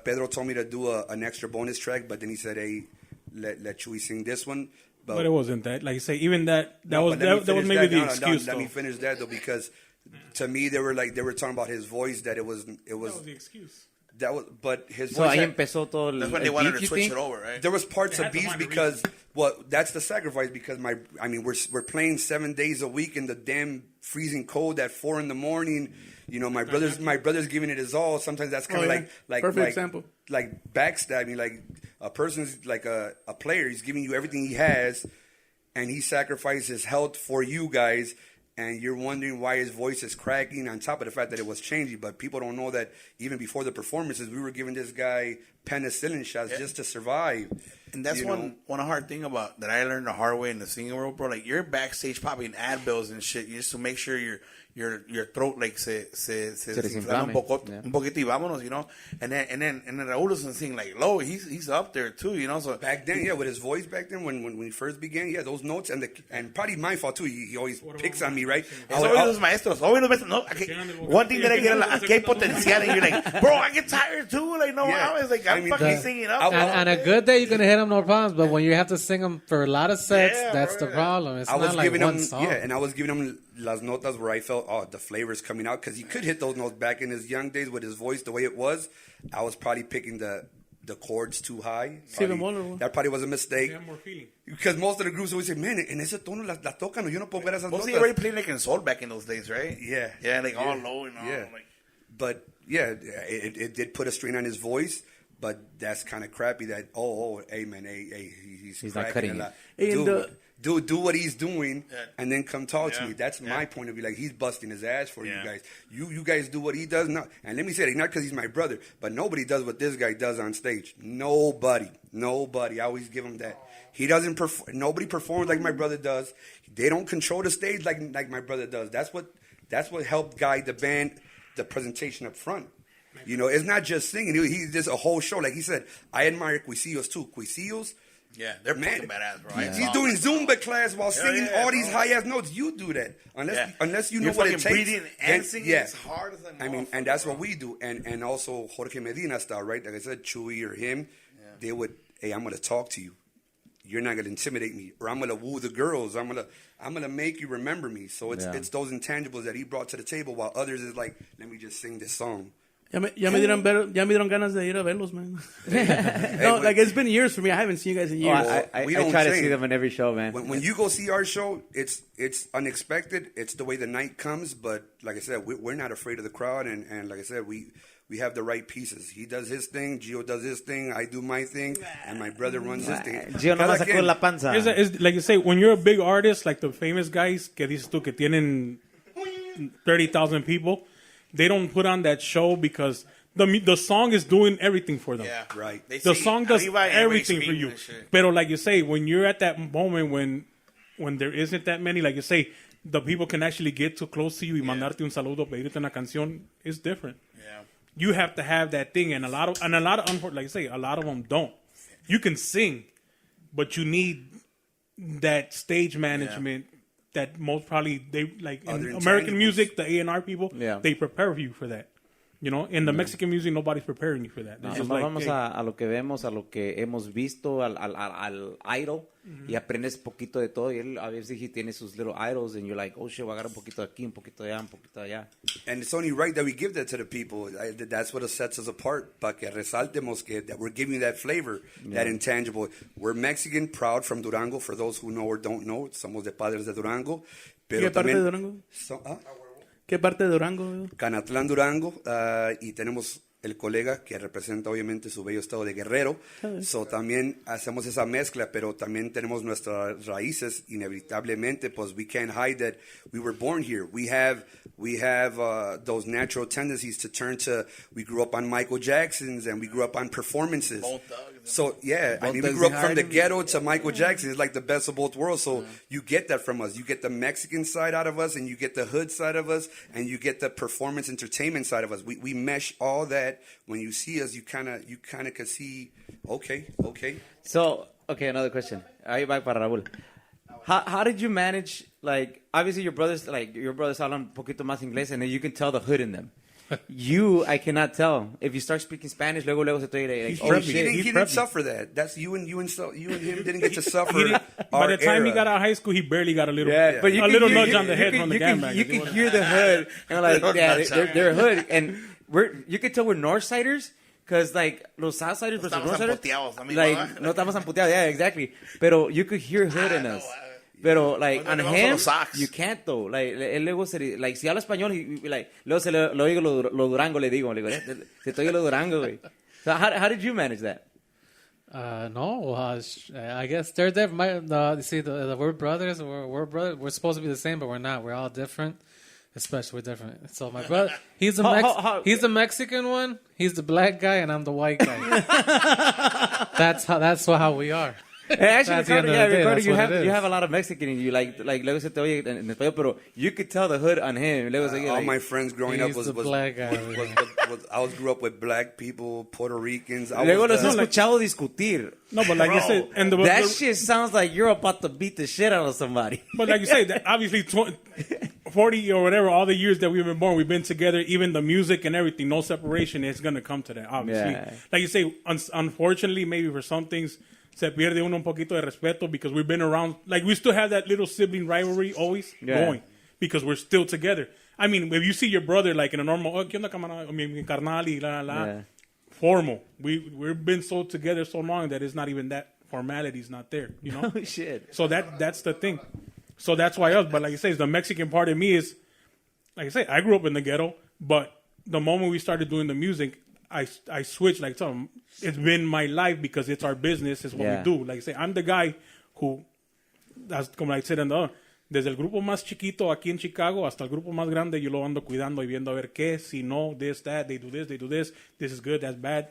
Pedro told me to do an extra bonus track, but then he said, "Hey, let Chewy sing this one." But it wasn't that. Like you say, even that was maybe the excuse. Let me finish that though, because to me they were talking about his voice that it was. That was the excuse. That was, but his so voice. Ahí empezó todo that's when they wanted to switch it over, right? There was parts of beats because that's the sacrifice because we're playing 7 days a week in the damn freezing cold at 4 a.m. You know, my brother's giving it his all. Sometimes that's kind of like perfect example. Like backstabbing, like a person's like a player. He's giving you everything he has, and he sacrificed his health for you guys. And you're wondering why his voice is cracking on top of the fact that it was changing. But people don't know that even before the performances, we were giving this guy penicillin shots just to survive. And that's one hard thing about that I learned the hard way in the singing world, bro. Like you're backstage popping Advils and shit just to make sure your throat like se desinflama un poquito y vámonos, you know. And then Raúl doesn't sing like low. He's up there too, you know. So back then, with his voice back then when he first began, those notes and probably my fault too. He always picks on me, right? Always los maestros. No, one thing that I get aquí hay potencial, and you're like, bro, I get tired too. Like I was like, I'm fucking singing up. And a good day, you're gonna hit them no problems. But when you have to sing them for a lot of sets, that's the problem. It's not like one song. Yeah, and I was giving him las notas where I felt, the flavor's coming out. Because he could hit those notes back in his young days with his voice the way it was. I was probably picking the chords too high. That probably was a mistake. More feeling. Because most of the groups always say, man, en ese tono la tocan. Yo no puedo ver esas notas. He already played like in soul back in those days, right? Yeah. Yeah, like all low and all. Yeah. But, yeah, it did put a strain on his voice. But that's kind of crappy that, hey, man, he's not cutting it. Do what he's doing and then come talk to me. That's my point of view. Like, he's busting his ass for you guys. You guys do what he does. Not, and let me say it, not because he's my brother, but nobody does what this guy does on stage. Nobody. I always give him that. He doesn't perform. Nobody performs like my brother does. They don't control the stage like my brother does. That's what helped guide the band, the presentation up front. You know, it's not just singing. He does a whole show. Like he said, I admire Cuisillos too. Cuisillos, they're fucking badass, bro. Yeah. He's doing Zumba class while singing all these high-ass notes. You do that. Unless you know what it takes. Breathing and singing as hard as and that's what we do. And also Jorge Medina style, right? Like I said, Chewy or him, they would, hey, I'm going to talk to you. You're not going to intimidate me. Or I'm going to woo the girls. I'm going to make you remember me. So it's those intangibles that he brought to the table while others is like, let me just sing this song. Ya me dieron ganas de ir a verlos, man. No, like it's been years for me. I haven't seen you guys in years. I We don't try to train. see them in every show, man. When you go see our show, it's unexpected. It's the way the night comes. But like I said, we're not afraid of the crowd. And like I said, we have the right pieces. He does his thing. Gio does his thing. I do my thing. And my brother runs his thing. Gio nomás sacó la panza. It's like you say, when you're a big artist, like the famous guys, que dices tú que tienen 30,000 people, they don't put on that show because the song is doing everything for them. Yeah, Right. They The see song does arriba and everything everybody for you. screaming and shit. Pero like you say, when you're at that moment when there isn't that many, like you say, the people can actually get too close to you y mandarte un saludo, pedirte una canción, it's different. Yeah. You have to have that thing, and a lot of like you say, a lot of them don't. You can sing, but you need that stage management that most probably they like in Other American intangibles. music, the A&R people, Yeah. they prepare you for that. You know, in the Mexican music, nobody's preparing you for that. It's just Nomás like, vamos hey, a lo que vemos, a lo que hemos visto, al idol, y aprendes poquito de todo. Y él a veces he tiene sus little idols, and you're like, oh shit, voy a agarrar un poquito de aquí, un poquito de allá, un poquito de allá. And it's only right that we give that to the people. That's what sets us apart. Para que resaltemos that we're giving that flavor, that intangible. We're Mexican, proud from Durango. For those who know or don't know, somos de padres de Durango. ¿Qué parte de Durango? ¿Qué parte de Durango? Canatlán, Durango, y tenemos el colega que representa obviamente su bello estado de Guerrero. So también hacemos esa mezcla, pero también tenemos nuestras raíces inevitablemente, pues we can't hide that we were born here. We have those natural tendencies to turn to, we grew up on Michael Jackson's and we grew up on performances. So yeah, I mean, we grew up from the ghetto to Michael Jackson. It's like the best of both worlds. So you get that from us. You get the Mexican side out of us, and you get the hood side of us, and you get the performance entertainment side of us. We mesh all that. When you see us, you kind of can see, okay. So, okay, another question. Ahí va para Raúl. How did you manage, like, obviously your brothers hablan un poquito más inglés, and then you can tell the hood in them. I cannot tell. If you start speaking Spanish, luego se te like, oh shit. He didn't suffer that. That's you and him didn't get to suffer. By the time he got out of high school, he barely got a little nudge on the head from the gang. You can hear the hood, and like, yeah, they're hood, and you can tell we're Northsiders. Because, like, los Southsiders versus Northsiders, like, no estamos amputeados, yeah, exactly. Pero you could hear hood in us. Pero, like, on him, you can't, though. Like, él luego se, like, si habla español, like, luego se lo oigo lo Durango, le digo, se te oye lo Durango, güey. So, how did you manage that? I guess they're different. We're brothers. We're brothers. We're supposed to be the same, but we're not. We're all different. Especially, we're different. So my brother, he's the Mexican one. He's the black guy, and I'm the white guy. That's how we are. Actually, Ricardo, you have a lot of Mexican in you. Like luego se te oye en español, pero you could tell the hood on him. All my friends growing up was black guy. I grew up with black people, Puerto Ricans. Luego los he escuchado discutir. No, but like you said, and that shit sounds like you're about to beat the shit out of somebody. But like you say, that obviously 40 or whatever, all the years that we've been born, we've been together, even the music and everything, no separation, it's going to come to that, obviously. Yeah. Like you say, unfortunately, maybe for some things, se pierde uno un poquito de respeto because we've been around, like we still have that little sibling rivalry always going because we're still together. I mean, if you see your brother like in a normal, ¿qué onda, camarada? I mean, carnal y la. Formal. We've been so together so long that it's not even that formality's not there, you know? Oh, shit. So that's the thing. So that's why but like I say, the Mexican part of me is, like I say, I grew up in the ghetto, but the moment we started doing the music, I switched, like, so it's been my life because it's our business, it's what we do. Like I say, I'm the guy who, como I said, desde el grupo más chiquito aquí en Chicago hasta el grupo más grande, yo lo ando cuidando y viendo a ver qué, si no, this, that, they do this is good, that's bad.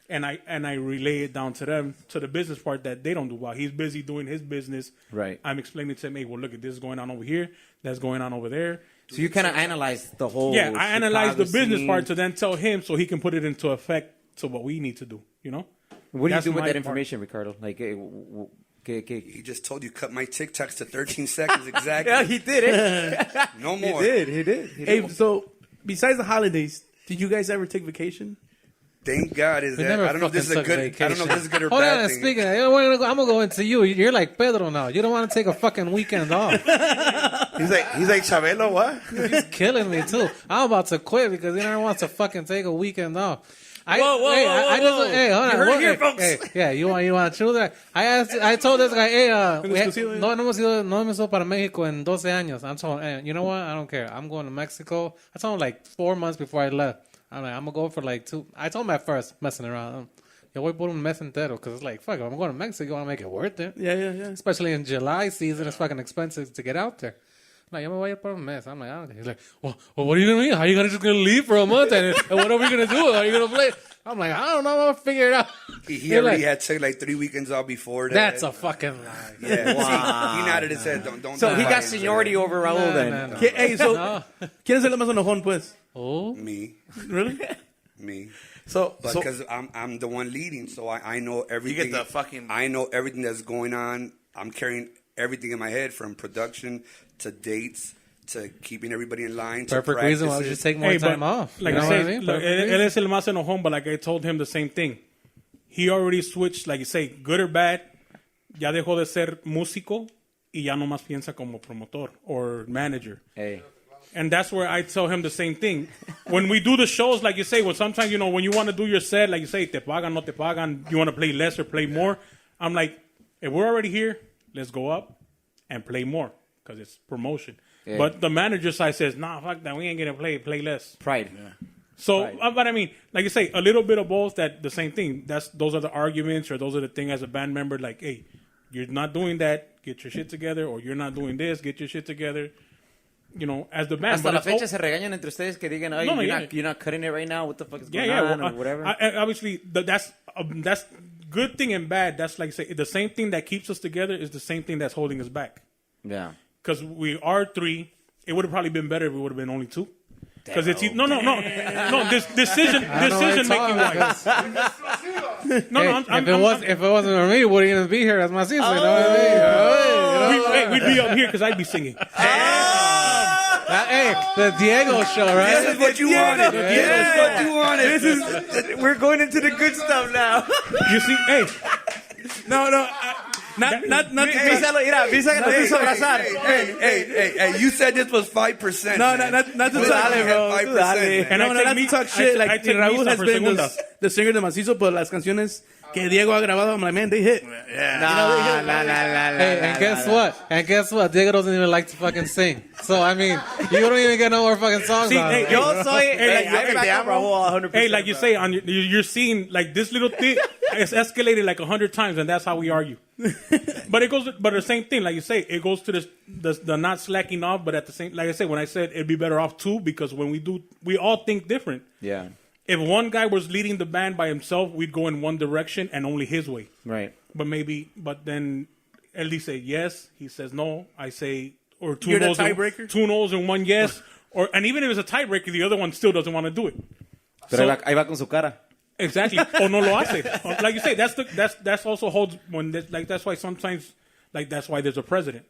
And I relay it down to them, to the business part that they don't do. While he's busy doing his business, right? I'm explaining to him, hey, well, look, this is going on over here, that's going on over there. So you kind of analyze the whole. Yeah, I analyze the business scene. part to then tell him so he can put it into effect to what we need to do, you know? What do you That's do with my that part. information, Ricardo? Like, He just told you cut my TikToks to 13 seconds exactly. Yeah, he did it. No more. He did. Hey, so besides the holidays, did you guys ever take vacation? Thank God. I don't know if this is good or Hold bad on, thing. speaking of, I'm gonna go into you. You're like Pedro now. You don't want to take a fucking weekend off. He's like Chabelo, what? He's killing me too. I'm about to quit because he never wants to fucking take a weekend off. Hey, hold on. You heard it here, folks. Hey, yeah, you want to choose that? I told this guy, hey, no hemos ido para Mexico en 12 años. I'm told, hey, you know what? I don't care. I'm going to Mexico. I told him like 4 months before I left. I'm like, I'm going to go for like 2. I told him at first, messing around. Yo voy por un mes entero because it's like, fuck, I'm going to Mexico. I want to make it worth it. Yeah. Especially in July season, it's fucking expensive to get out there. Like, yo me voy a ir por un mes. I'm like, I don't care. He's like, well, what are you going to do? How are you just going to leave for a month? And what are we going to do? Are you going to play? I'm like, I don't know. I'm going to figure it out. He already had took like 3 weekends off before that. That's a fucking lie. Yeah. Wow. See, he nodded his head. Don't. So he got seniority over Raul then. No. Hey, so, ¿quién es el más enojón, pues? Oh? Me. Really? Me. So Because I'm the one leading, so I know everything. You get the fucking... I know everything that's going on. I'm carrying everything in my head, from production to dates to keeping everybody in line. Perfect reason why we should take more time off. Like You know I what I say, mean? look, él es el más enojón, but like I told him the same thing. He already switched, like you say, good or bad. Ya dejó de ser músico y ya nomás piensa como promotor or manager. Hey. And that's where I tell him the same thing. When we do the shows, like you say, well, sometimes, when you want to do your set, like you say, te pagan, no te pagan, you want to play less or play more. I'm like, if we're already here, let's go up and play more because it's promotion. Yeah. But the manager side says, nah, fuck that, we ain't going to play less. Pride. Yeah. So, but I mean, like you say, a little bit of both, that the same thing. Those are the arguments, or those are the things as a band member, like, hey, you're not doing that, get your shit together, or you're not doing this, get your shit together. As the band. Hasta la fecha se regañan entre ustedes que digan, you're not cutting it right now, what the fuck is going on, or whatever. Obviously, that's good thing and bad. That's like you say, the same thing that keeps us together is the same thing that's holding us back. Yeah. Because we are 3. It would have probably been better if we would have been only 2. Because it's no. This decision making wise. If it wasn't for me, wouldn't even be here as Mazizo. You know what I mean? We'd be up here because I'd be singing. Hey, the Diego show, right? This is what you wanted. This is what you wanted. We're going into the good stuff now. You see, hey. Not Vísalo, mira, Visa que nos hizo abrazar. Hey, you said this was 5%. Not to talk, bro. 5%. And not to talk shit. Like, Raúl has been the singer de Mazizo, but las canciones que Diego ha grabado, I'm like, man, they hit. Yeah. Hey, and guess what? Diego doesn't even like to fucking sing. So, I mean, you don't even get no more fucking songs on. Hey, Yo soy... I back up Raúl 100%. Hey, like you say, you're seeing, like, this little thing, it's escalated like 100 times, and that's how we argue. But the same thing, like you say, it goes to the not slacking off, but at the same, like I said, when I said it'd be better off 2, because when we all think different. Yeah. If one guy was leading the band by himself, we'd go in one direction and only his way. Right. But then Ellie say yes, he says no, I say, or 2 You're the no's, tiebreaker? 2 no's and 1 yes, and even if it's a tiebreaker, the other one still doesn't want to do it. Pero ahí va con su cara. Exactly. O no lo hace. Like you say, that's also holds when that's why sometimes, like, that's why there's a president.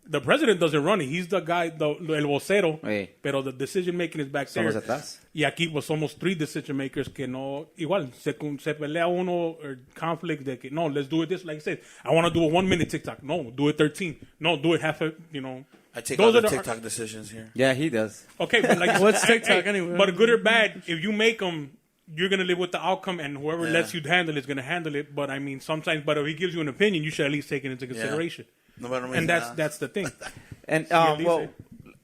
The president doesn't run it. He's the guy, el vocero. Hey. Pero the decision making is back there. Somos atrás. Y aquí pues somos 3 decision makers que no, igual se pelea uno, or conflict de que no, let's do it this, like I said, I want to do a 1-minute TikTok. No, do it 13. No, do it half a, I take all the TikTok decisions here. Yeah, he does. Okay, but like, What's TikTok anyway? But good or bad, if you make them, you're going to live with the outcome, and whoever lets you handle it is going to handle it. But I mean, sometimes, but if he gives you an opinion, you should at least take it into consideration. And that's the thing. And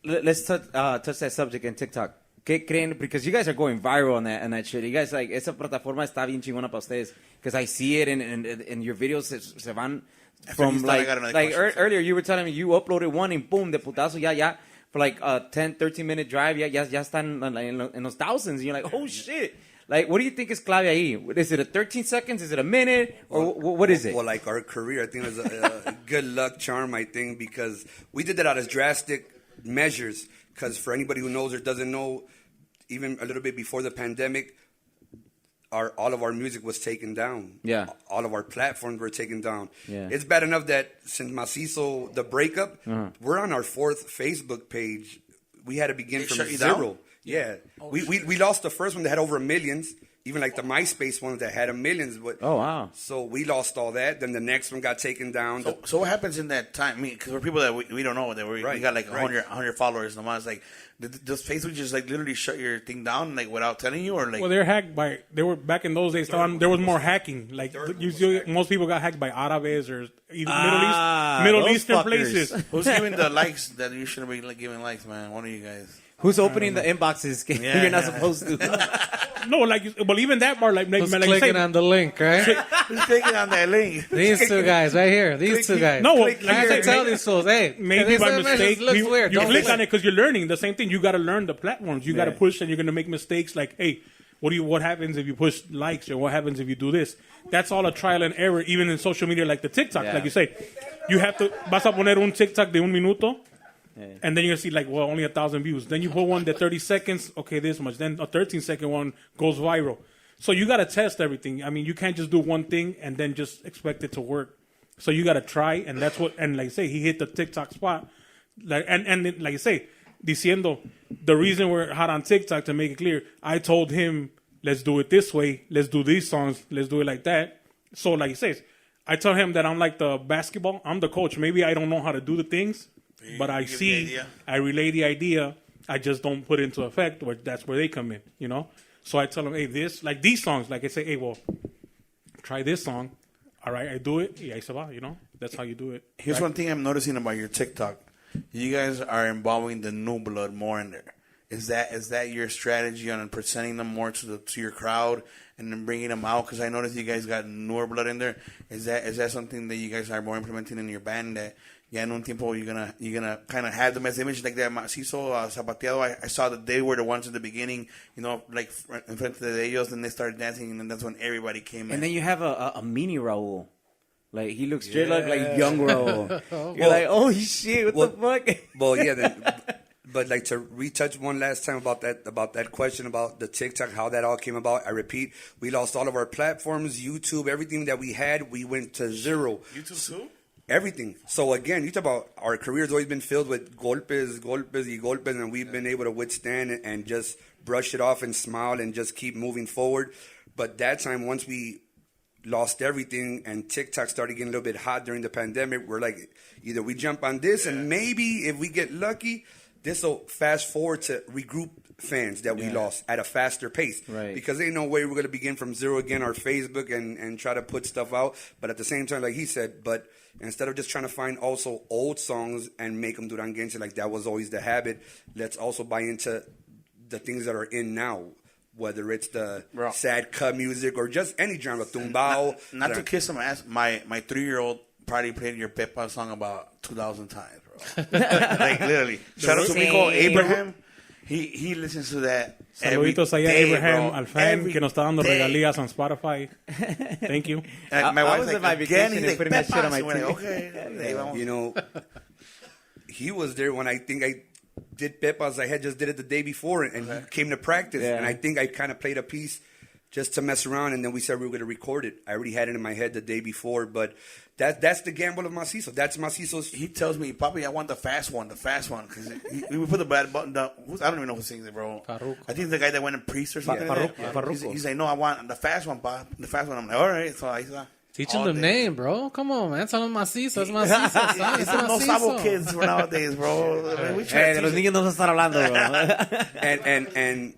let's touch that subject in TikTok. ¿Qué creen? Because you guys are going viral on that shit. You guys, like, esa plataforma está bien chingona para ustedes. Because I see it in your videos se van from like earlier you were telling me you uploaded one and boom, de putazo, ya. For like a 10, 13-minute drive, ya están en los thousands. And you're like, oh shit. Like, what do you think is clave ahí? Is it a 13 seconds? Is it a minute? Or what is it? Well, like our career, I think it was a good luck charm, I think, because we did that out of drastic measures. Because for anybody who knows or doesn't know, even a little bit before the pandemic, all of our music was taken down. Yeah. All of our platforms were taken down. Yeah. It's bad enough that since Mazizo, the breakup, we're on our 4th Facebook page. We had to begin from 0. Yeah. We lost the first one that had over millions. even like the MySpace ones that had millions. But, Oh, wow. So we lost all that. Then the next one got taken down. So what happens in that time? I mean, because we're people that we don't know that we Right, got like right. 100 followers. And it's like, does Facebook just like literally shut your thing down like without telling you, or like? Well, they're hacked by. They were back in those days. There was more hacking. Like most people got hacked by Arabes or even Middle those Eastern fuckers. places. Who's giving the likes that you shouldn't be like, giving likes, man? One of you guys. Who's opening the inboxes? You're not supposed to. No, like, well, even that part, like Who's like clicking say, on the link, right? Who's clicking on that link? These two guys right here. These two guys. No, Click like I I can said, tell these fools, hey, maybe this by image mistake looks you weird. Don't click click. on it because you're learning. The same thing. You got to learn the platforms. You got to Yeah. push, and you're gonna make mistakes. Like, hey, what happens if you push likes, or what happens if you do this? That's all a trial and error. Even in social media, like the TikTok, Yeah. like you say, you have to. Vas a poner un TikTok de un minuto. And then you're gonna see like, well, only 1,000 views. Then you put one that 30 seconds, okay, this much. Then a 13-second one goes viral. So you gotta test everything. I mean, you can't just do one thing and then just expect it to work. So you gotta try, and that's what. And like I say, he hit the TikTok spot. Like and like I say, diciendo the reason we're hot on TikTok, to make it clear, I told him, let's do it this way. Let's do these songs. Let's do it like that. So like he says, I tell him that I'm like the basketball. I'm the coach. Maybe I don't know how to do the things. But I give the see, idea. I relay the idea. I just don't put it into effect. Or that's where they come in, you know. So I tell them, hey, this like these songs. Like I say, hey, well, try this song. All right, I do it. Y ahí se va, you know. That's how you do it. Here's one thing I'm noticing about your TikTok. You guys are involving the new blood more in there. Is that your strategy on presenting them more to your crowd and then bringing them out? Because I noticed you guys got newer blood in there. Is that something that you guys are more implementing in your band? That en un tiempo you're gonna kind of have them as image like that Mazizo Zapateado. I saw that they were the ones at the beginning, you know, like in front of ellos, and they started dancing, and then that's when everybody came in. And then you have a mini Raul. Like, he looks straight like young Raul. You're like, oh, shit, what the fuck? Well, yeah, but like to retouch one last time about that question about the TikTok, how that all came about. I repeat, we lost all of our platforms, YouTube, everything that we had, we went to zero. YouTube too? Everything. So again, you talk about our career's always been filled with golpes, and we've been able to withstand it and just brush it off and smile and just keep moving forward. But that time, once we lost everything and TikTok started getting a little bit hot during the pandemic, we're like, either we jump on this and maybe if we get lucky, this will fast forward to regroup fans that we lost at a faster pace. Right. Because ain't no way we're going to begin from zero again, our Facebook, and try to put stuff out. But at the same time, like he said, but instead of just trying to find also old songs and make them duranguense, like that was always the habit, let's also buy into the things that are in now. Whether it's the sad cut music or just any genre, tumbao. Not to kiss some ass, my 3-year-old probably played your Pepa song about 2,000 times, bro. Like, literally. Shout out to Mico Abraham. He listens to that every Saluditos allá a day, Abraham bro. Alfan, Every que nos está dando day. regalías on Spotify. Thank you. My I wife's was like, at my again, vacation he's and like, putting that shit on Pepas. my And we're like, TV. okay. Vamos. You know, he was there when I think I did Pepas. I had just did it the day before, and he came to practice. Yeah. And I think I kind of played a piece just to mess around, and then we said we were going to record it. I already had it in my head the day before, but that's the gamble of Mazizo. That's Mazizo's. He tells me, Papi, I want the fast one. Because we would put the bad button down. I don't even know who sings it, bro. Farruko. I think it's the guy that went in Priest or something. Farruko. He's like, no, I want the fast one, Pa. The fast one. I'm like, all right. So I said, Teach him the name, bro. Come on, man. Tell him Mazizo. It's Mazizo. son. It's It's no sabo Mazizo. kids for nowadays, bro. We try Hey, to de los teach niños no se están hablando, bro. And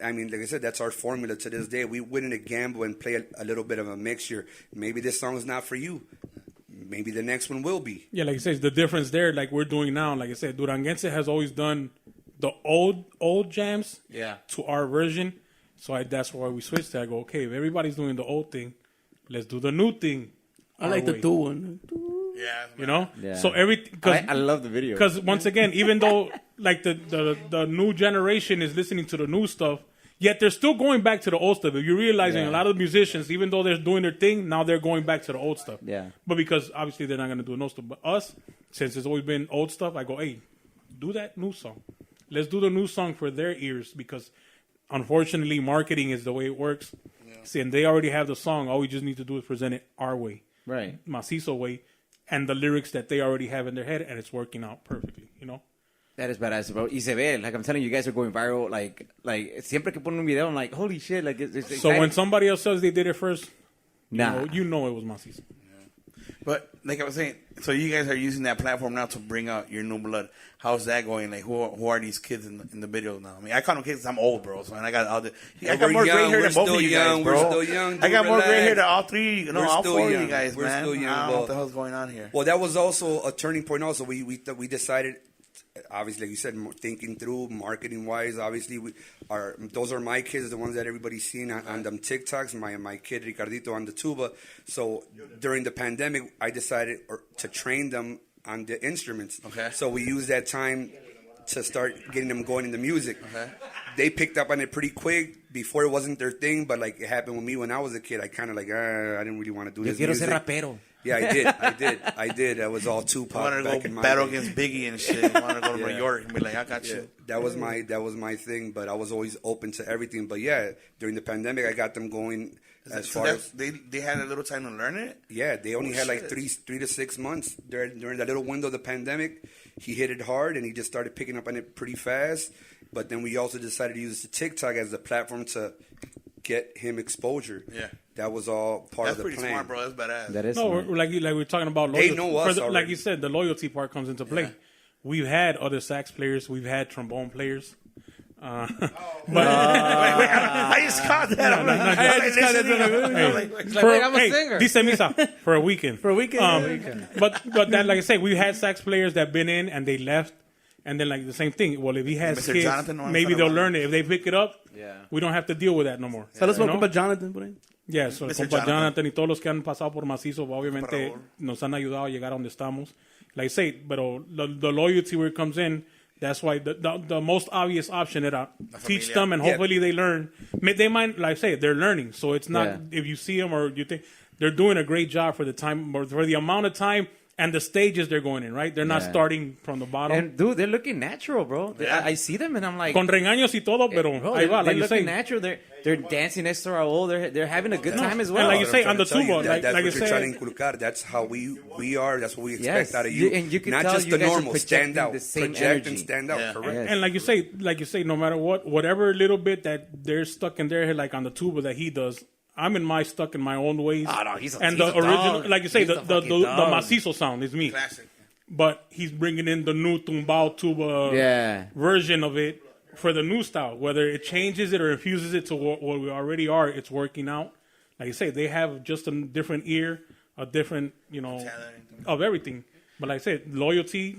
I mean, like I said, that's our formula to this day. We win in a gamble and play a little bit of a mixture. Maybe this song is not for you. Maybe the next one will be. Yeah, like I said, the difference there, like we're doing now, like I said, Duranguense has always done the old jams to our version. So that's why we switched to. I go, okay, if everybody's doing the old thing, let's do the new thing. I like the do one. Yeah, You know? Yeah. So I love the video. Because once again, even though like the new generation is listening to the new stuff, yet they're still going back to the old stuff. If you're realizing a lot of musicians, even though they're doing their thing, now they're going back to the old stuff. Yeah. But because obviously they're not going to do no stuff. But us, since it's always been old stuff, I go, hey, do that new song. Let's do the new song for their ears because unfortunately marketing is the way it works. See, and they already have the song. All we just need to do is present it our way. Right. Mazizo way. And the lyrics that they already have in their head, and it's working out perfectly, you know? That is badass, bro. Y se ve, like I'm telling you, you guys are going viral. Like siempre que ponen un video, I'm like, holy shit, like it's So when somebody else says they did it first, nah, you know it was Mazizo. But like I was saying, so you guys are using that platform now to bring out your new blood. How's that going? Like, who are these kids in the videos now? I mean, I call them kids. I'm old, bro. So I got all the. I got more gray hair than both of you guys, bro. We're still young. I got more gray hair than all three. You know, We're all still four of young. you guys, We're man. still young. I don't know Well, what the hell's going on here. Well, that was also a turning point. Also, we decided. Obviously, like you said, thinking through marketing wise. Obviously, those are my kids, the ones that everybody's seen on them TikToks. My kid Ricardito on the tuba. So during the pandemic, I decided to train them on the instruments. Okay. So we used that time to start getting them going into music. Okay. They picked up on it pretty quick. Before it wasn't their thing, but like it happened with me when I was a kid. I kind of like I didn't really want to do yo this quiero music. ser rapero. Yeah, I did. I was all Tupac I want to back go in my battle day. against Biggie and shit. I want to go to New Yeah. York and be like, I got you. That was my thing, but I was always open to everything. But yeah, during the pandemic, I got them going as So far as they had a little time to learn it. yeah. They only had like shit. 3 to 6 months during that little window of the pandemic. He hit it hard, and he just started picking up on it pretty fast. But then we also decided to use the TikTok as a platform to get him exposure. Yeah. That was all part That's of the pretty plan. smart, bro. That's badass. That is No, smart. like we're talking about They loyalty. know us like already. you said, the loyalty part comes into play. Yeah. We've had other sax players. We've had trombone players. I just caught that. I'm like, I just caught that. listening. like, wait, I'm a singer. Dice Misa for a weekend. But that, like I say, we've had sax players that been in and they left, and then like the same thing. Well, if he has Mr. kids, Jonathan, no, maybe I'm they'll sorry. learn it. If they pick it up, Yeah. we don't have to deal with that no more. Saludos You para know? compa Jonathan por ahí. Yeah, so Mr. compa Jonathan. Jonathan y todos los que han pasado por Mazizo, obviamente Por favor. nos han ayudado a llegar a donde estamos. Like I say, pero the loyalty where it comes in, that's why the most obvious option era teach familia. them and Yeah. hopefully they learn. They might, like I say, they're learning. So it's not, Yeah. if you see them or you think, they're doing a great job for the time, or for the amount of time and the stages they're going in, right? They're not Yeah. starting from the bottom. And dude, they're looking natural, bro. Yeah. I see them and I'm like, Con regaños y todo, pero bro, ahí they're va, like you looking say. natural. They're dancing next to Raul. They're having a good time as well. like you That's say, what I'm on the trying to tell you. tuba, That's like you what you're trying say. to inculcar. That's how we are. That's what we expect Yes. out of you. And you can Not tell just you the guys are normal. Stand projecting out. the same Project energy. and stand out. Yeah. Correct. Yes. And like you say, no matter what, whatever little bit that they're stuck in their head, like on the tuba that he does, I'm stuck in my own ways. Oh, no, he's a and the dog. original, like you say, He's the a fucking dog. Mazizo sound is me. Classic. But he's bringing in the new tumbao tuba Yeah. version of it for the new style. Whether it changes it or infuses it to what we already are, it's working out. Like you say, they have just a different ear, a different, of everything. But like I said, loyalty,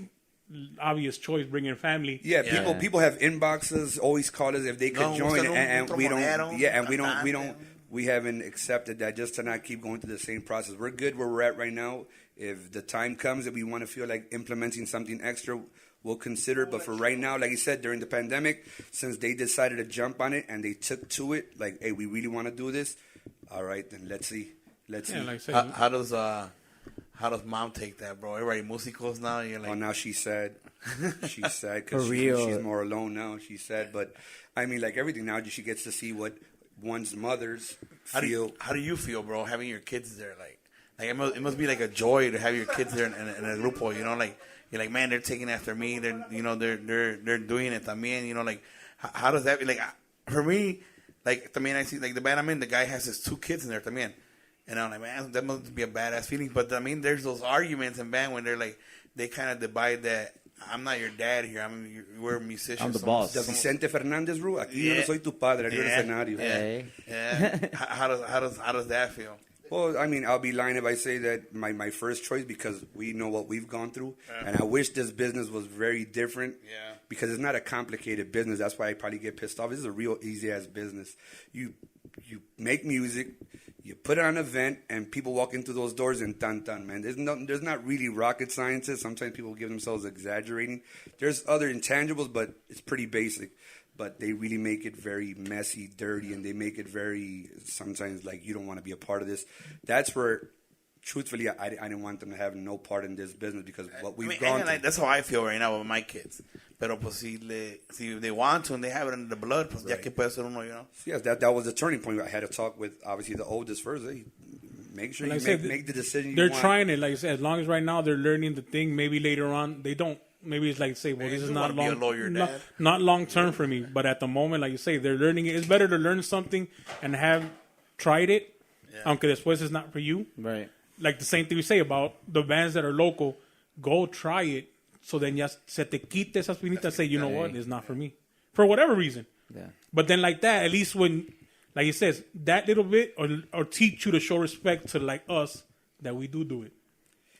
obvious choice, bringing family. Yeah, Yeah. people have inboxes. Always call us if they could No, join, un and we don't. trombonero, Yeah, and we cantante. don't. We haven't accepted that just to not keep going through the same process. We're good where we're at right now. If the time comes that we want to feel like implementing something extra, we'll consider. But for right now, like you said, during the pandemic, since they decided to jump on it and they took to it, like, hey, we really want to do this. All right, then let's see. Let's Yeah, see. like I say, How does mom take that, bro? Everybody musicals now. You're like, Oh, now she's sad. She's sad For because real. she's more alone now. She's sad, but I mean, like everything now, she gets to see what one's mothers how feel. do you feel, bro? Having your kids there, like it must be like a joy to have your kids there in a grupo. Like you're like, man, they're taking after me. They're they're doing it también. Like how does that be? Like for me, like también I see like the band I'm in. The guy has his 2 kids in there también. And I'm like, man, that must be a badass feeling. But I mean, there's those arguments in band when they're like, they kind of divide that. I'm not your dad here. We're musicians. I'm the boss. The Vicente Fernández rule. Aquí yo no soy tu padre. Yo el escenario. Hey. How does that feel? Well, I mean, I'll be lying if I say that my first choice, because we know what we've gone through, and I wish this business was very different. Yeah. Because it's not a complicated business. That's why I probably get pissed off. This is a real easy ass business. You make music, you put on an event, and people walk into those doors and tan, man. There's not really rocket sciences. Sometimes people give themselves exaggerating. There's other intangibles, but it's pretty basic. But they really make it very messy, dirty, and they make it very, sometimes, like, you don't want to be a part of this. That's where, truthfully, I didn't want them to have no part in this business, because what we've gone through. That's how I feel right now with my kids. Pero pues si they want to and they have it in the blood, pues ya que puede ser uno, Yes, that was the turning point. I had to talk with, obviously, the oldest first. Hey, make sure Like you I said, make the decision you they're want. trying it. Like I said, as long as right now they're learning the thing, maybe later on they don't. maybe it's like say, well, this is you not wanna be a lawyer, long, Dad. not long term for me. But at the moment, like you say, they're learning it. It's better to learn something and have tried it, aunque después it's not for you. Right. Like the same thing we say about the bands that are local. Go try it, so then ya se te quite esas pinitas. Say, you know what, it's not for me, for whatever reason. Yeah. But then like that, at least when, like he says, that little bit or teach you to show respect to like us that we do it.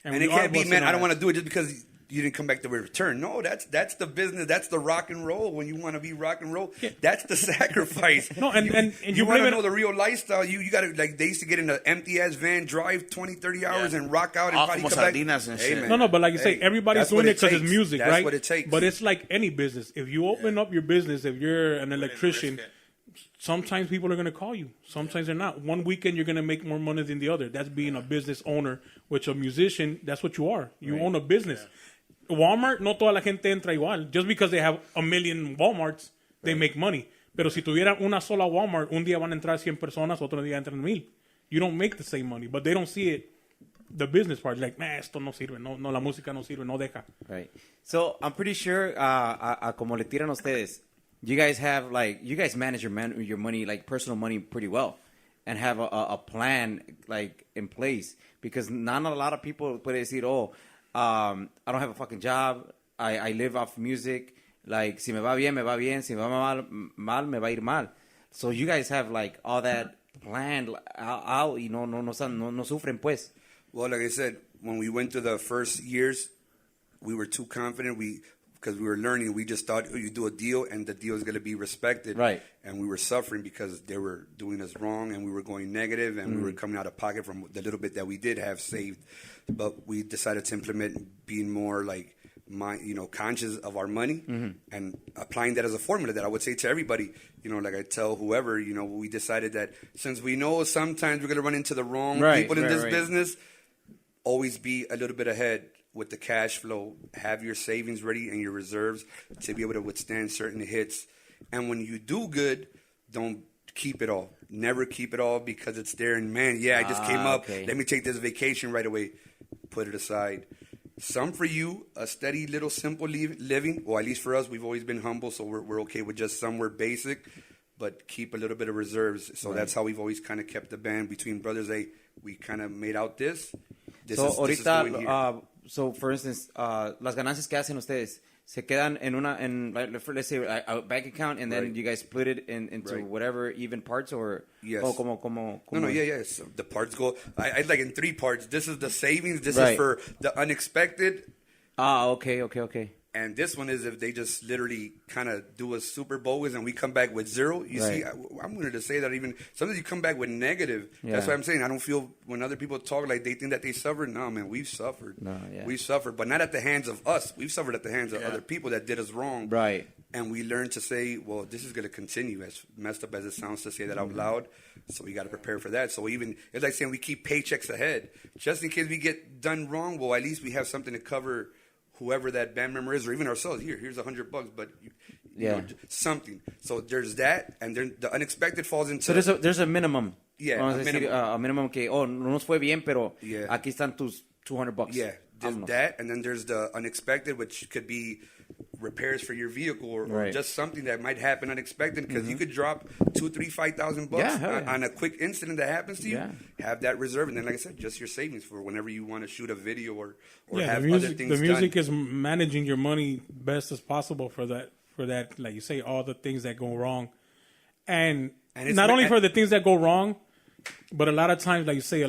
And we it are can't be, busting man, our I don't ass. want to do it just because you didn't come back to return. No, that's the business. That's the rock and roll. When you want to be rock and roll, that's the sacrifice. No, and you want to live know the real lifestyle. You got to, like, they used to get in an empty-ass van, drive 20, 30 hours and rock out and probably Como come back. sardinas and shit. No, but like you say, everybody's that's what doing it because takes. it's music, That's right? what it takes. But it's like any business. If you open up your business, if you're an electrician, sometimes people are going to call you. Sometimes they're not. One weekend you're going to make more money than the other. That's being a business owner. Which a musician, that's what you are. You own a business. Walmart, no toda la gente entra igual. Just because they have a million Walmarts, they make money. Pero si tuvieran una sola Walmart, un día van a entrar 100 personas, otro día entran 1,000. You don't make the same money, but they don't see it. The business part, like, man, esto no sirve, no, la música no sirve, no deja. Right. So I'm pretty sure, como le tiran ustedes, you guys manage your money, like personal money, pretty well, and have a plan like in place, because not a lot of people puede decir, I don't have a fucking job, I live off music, like si me va bien, si me va mal, me va a ir mal. So you guys have like all that planned out, y no sufren pues. Well, like I said, when we went through the first years, we were too confident. Because we were learning, we just thought, you do a deal and the deal is going to be respected. Right. And we were suffering because they were doing us wrong and we were going negative and we were coming out of pocket from the little bit that we did have saved. But we decided to implement being more like, conscious of our money and applying that as a formula that I would say to everybody. Like I tell whoever, we decided that since we know sometimes we're going to run into the wrong people in this business, always be a little bit ahead with the cash flow, have your savings ready and your reserves to be able to withstand certain hits. And when you do good, don't keep it all. Never keep it all because it's there and, man, I just came up. Okay. Let me take this vacation right away. Put it aside. Some for you, a steady little simple living. Well, at least for us, we've always been humble, so we're okay with just somewhere basic, but keep a little bit of reserves. So that's how we've always kind of kept the band between brothers. We kind of made out this. This is going here. So, for instance, las ganancias que hacen ustedes se quedan en let's say a bank account, and then you guys split it into whatever even parts, or yes. como No, yeah. So the parts go. I like in 3 parts. This is the savings. This is for the unexpected. Okay. And this one is if they just literally kind of do a super bogus and we come back with 0. You see, I'm going to say that even sometimes you come back with negative. Yeah. That's what I'm saying. I don't feel when other people talk like they think that they suffered. No, man, we've suffered. We've suffered, but not at the hands of us. We've suffered at the hands of other people that did us wrong. Right. And we learned to say, well, this is going to continue, as messed up as it sounds to say that out loud. So we got to prepare for that. So it's like saying we keep paychecks ahead. Just in case we get done wrong, well, at least we have something to cover whoever that band member is, or even ourselves. Here's $100, but something. So there's that, and then the unexpected falls into. So there's a minimum. Yeah, Vamos a decir, a minimum que no nos fue bien, pero Yeah. aquí están tus $200. Yeah, there's Vámonos. that, and then there's the unexpected, which could be repairs for your vehicle or just something that might happen unexpected, because you could drop $2,000, $3,000, $5,000 on a quick incident that happens to you. Have that reserve, and then, like I said, just your savings for whenever you want to shoot a video or have other things. The music is managing your money best as possible for that, like you say, all the things that go wrong, and not only for the things that go wrong, but a lot of times, like you say,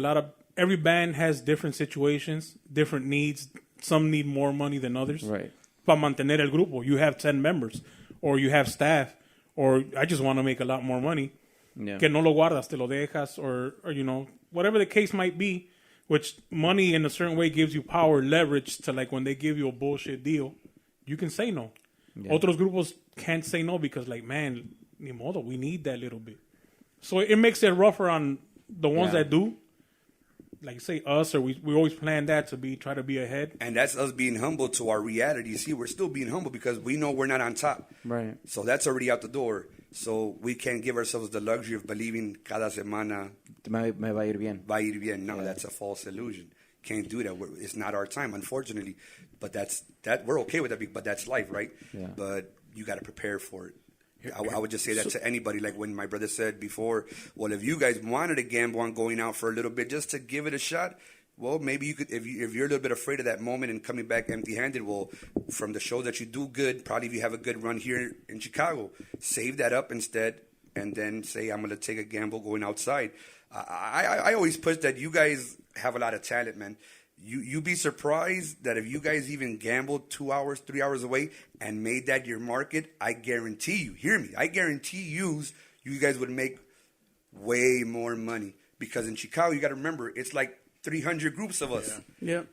every band has different situations, different needs. Some need more money than others. Right. Para mantener el grupo, you have 10 members, or you have staff, or I just want to make a lot more money. Que no lo guardas, te lo dejas, or whatever the case might be. Which money in a certain way gives you power, leverage to, like, when they give you a bullshit deal, you can say no. Otros grupos can't say no because, like, man, ni modo, we need that little bit. So it makes it rougher on the ones that do. Like, say us, or we always plan that to try to be ahead. And that's us being humble to our reality. See, we're still being humble because we know we're not on top. Right. So that's already out the door. So we can't give ourselves the luxury of believing cada semana me va a ir bien. Va a ir bien. No, that's a false illusion. can't do that. It's not our time, unfortunately. But we're okay with that. But that's life, right? Yeah. But you got to prepare for it. I would just say that to anybody. Like when my brother said before, well, if you guys wanted to gamble on going out for a little bit just to give it a shot, well, maybe you could. If you're a little bit afraid of that moment and coming back empty-handed, well, from the show that you do good, probably if you have a good run here in Chicago, save that up instead, and then say I'm going to take a gamble going outside. I always push that you guys have a lot of talent, man. You'd be surprised that if you guys even gambled 2 hours, 3 hours away and made that your market, I guarantee you, hear me, I guarantee you guys would make way more money. Because in Chicago, you got to remember, it's like 300 groups of us. Yeah.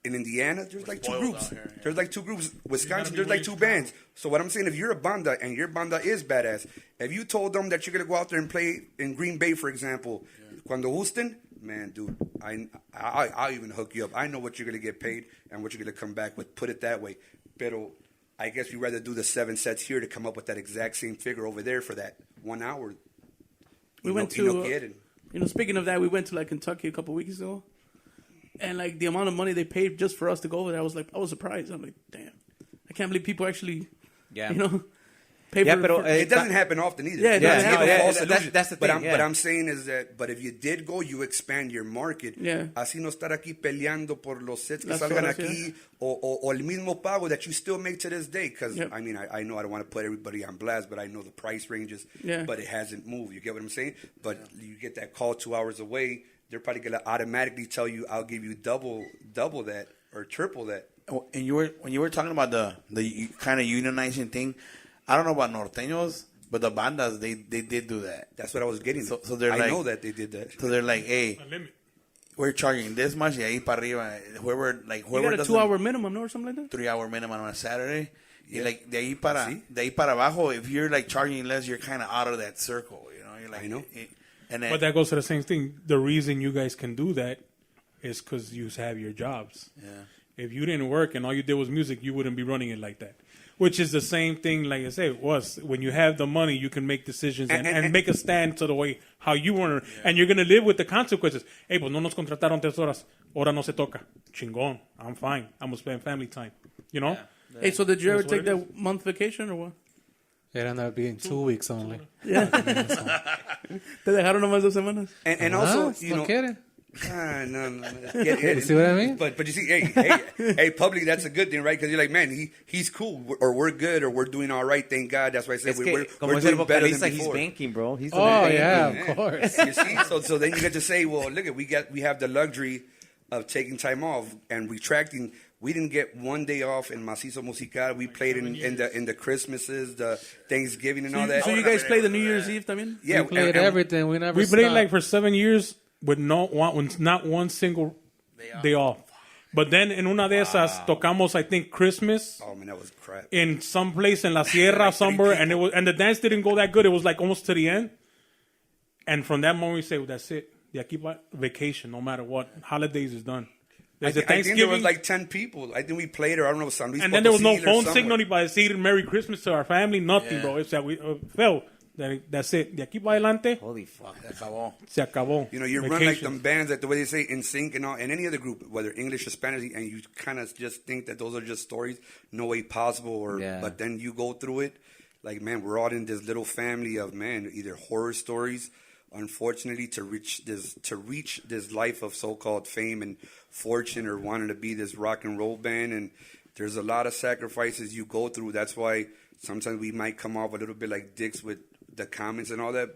In Indiana, there's like 2 groups. Here, yeah. There's like 2 groups. Wisconsin, there's like 2 bands. So what I'm saying, if you're a banda and your banda is badass, if you told them that you're going to go out there and play in Green Bay, for example, Cuando Houston, man, dude, I'll even hook you up. I know what you're going to get paid and what you're going to come back with. Put it that way. Pero I guess we'd rather do the 7 sets here to come up with that exact same figure over there for that 1 hour. We went to, speaking of that, we went to like Kentucky a couple weeks ago. And like the amount of money they paid just for us to go over there, I was surprised. I'm like, damn, I can't believe people actually, pay for it. It doesn't happen often either. Yeah, it doesn't happen. That's the thing. But I'm saying is that, but if you did go, you expand your market. Yeah. Así no estar aquí peleando por los sets que Las salgan horas, aquí o el mismo pago that you still make to this day. Because, I mean, I know I don't want to put everybody on blast, but I know the price ranges. Yeah. But it hasn't moved. You get what I'm saying? But you get that call 2 hours away, they're probably going to automatically tell you, I'll give you double that or triple that. Oh, and when you were talking about the kind of unionizing thing, I don't know about norteños, but the bandas they did do that. That's what I was getting. So they're I like, know that they did that. So they're like, hey, we're charging this much, y ahí para arriba. Whoever you got a 2 hour minimum, no, or something like that. 3 hour minimum on a Saturday. Yeah. Like de ahí para abajo, if you're like charging less, you're kind of out of that circle. You're like, I know. And then, But that goes to the same thing. The reason you guys can do that is because you have your jobs. Yeah. If you didn't work and all you did was music, you wouldn't be running it like that. Which is the same thing, like I said, was when you have the money, you can make decisions and make a stand to the way how you want to. And you're going to live with the consequences. Hey, pues no nos contrataron 3 horas. Ahora no se toca. Chingón. I'm fine. I'm going to spend family time. You know? Yeah. Hey, so did you ever take that month vacation or what? It ended up being 2 weeks only. Yeah. Te dejaron nomás 2 semanas. And also, no quiere. No. You see what I mean? But you see, hey, publicly, that's a good thing, right? Because you're like, man, he's cool, or we're good, or we're doing all right. Thank God. That's why I said we're doing better than he's before. banking, bro. He's of course. You see, so then you get to say, well, look, we have the luxury of taking time off and retracting. We didn't get 1 day off in Mazizo Musical. We played in the Christmases, the Thanksgiving, and all that. So you guys played the New Year's Eve también? Yeah, We played everything. We never We played stopped. like for 7 years with not one single day off. But then in una de esas tocamos, I think, Christmas Oh man, that was crap. in some place in La Sierra somewhere, and the dance didn't go that good. It was like almost to the end. And from that moment we say, well, that's it. De aquí pa vacation, no matter what. Holidays is done. I There's think there was like 10 people. I think we played, or I don't know, San Luis and then there was no Potosí or phone somewhere. signal ni para decir Merry Christmas to our family, nothing, bro. It's that we fell. That's it. De aquí para adelante, Holy fuck. se acabó. You know, you run like them bands, like the way they say in sync and all, and any other group, whether English or Spanish, and you kind of just think that those are just stories, no way possible. But then you go through it, like, man, we're all in this little family of, man, either horror stories, unfortunately, to reach this life of so-called fame and fortune, or wanting to be this rock and roll band. And there's a lot of sacrifices you go through. That's why sometimes we might come off a little bit like dicks with the comments and all that,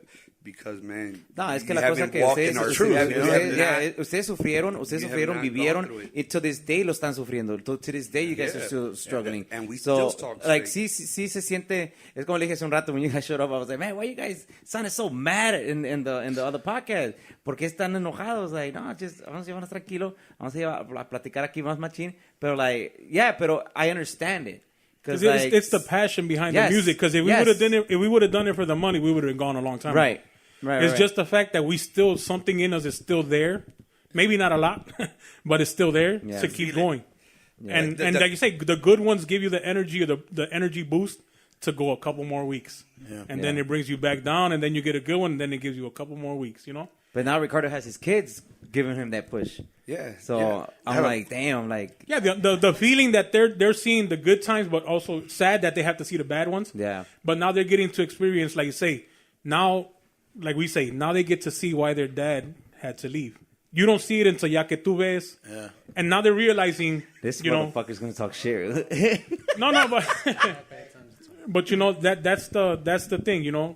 because, man, No, es que you la cosa haven't que walked ustedes, in our truth. ustedes sufrieron, not vivieron, gone through it. y to this day lo están sufriendo. To this day you guys are still struggling. And we so, still talk like, straight. sí se siente, es como le dije hace un rato when you guys showed up, I was like, man, why you guys sounded so mad in the other podcast? ¿Por qué están enojados? Like, no, just, vamos a llevarnos tranquilo, vamos a platicar aquí más machín. Pero like, yeah, pero I understand it. Because like, it's the passion behind yes, the music. Because if we would have done it for the money, we would have gone a long time. Right. ago. It's just the fact that we still, something in us is still there. Maybe not a lot, but it's still there to keep going. Yeah. And like you say, the good ones give you the energy, or the energy boost to go a couple more weeks. Yeah. And then it brings you back down, and then you get a good one, and then it gives you a couple more weeks, you know? But now Ricardo has his kids giving him that push. Yeah. So yeah. I'm like, damn, like. Yeah, the feeling that they're seeing the good times, but also sad that they have to see the bad ones. Yeah. But now they're getting to experience, like you say, now, like we say, now they get to see why their dad had to leave. You don't see it until ya que tú ves. Yeah. And now they're realizing, This you know, motherfucker's gonna talk shit. no, but you know that's the thing, you know.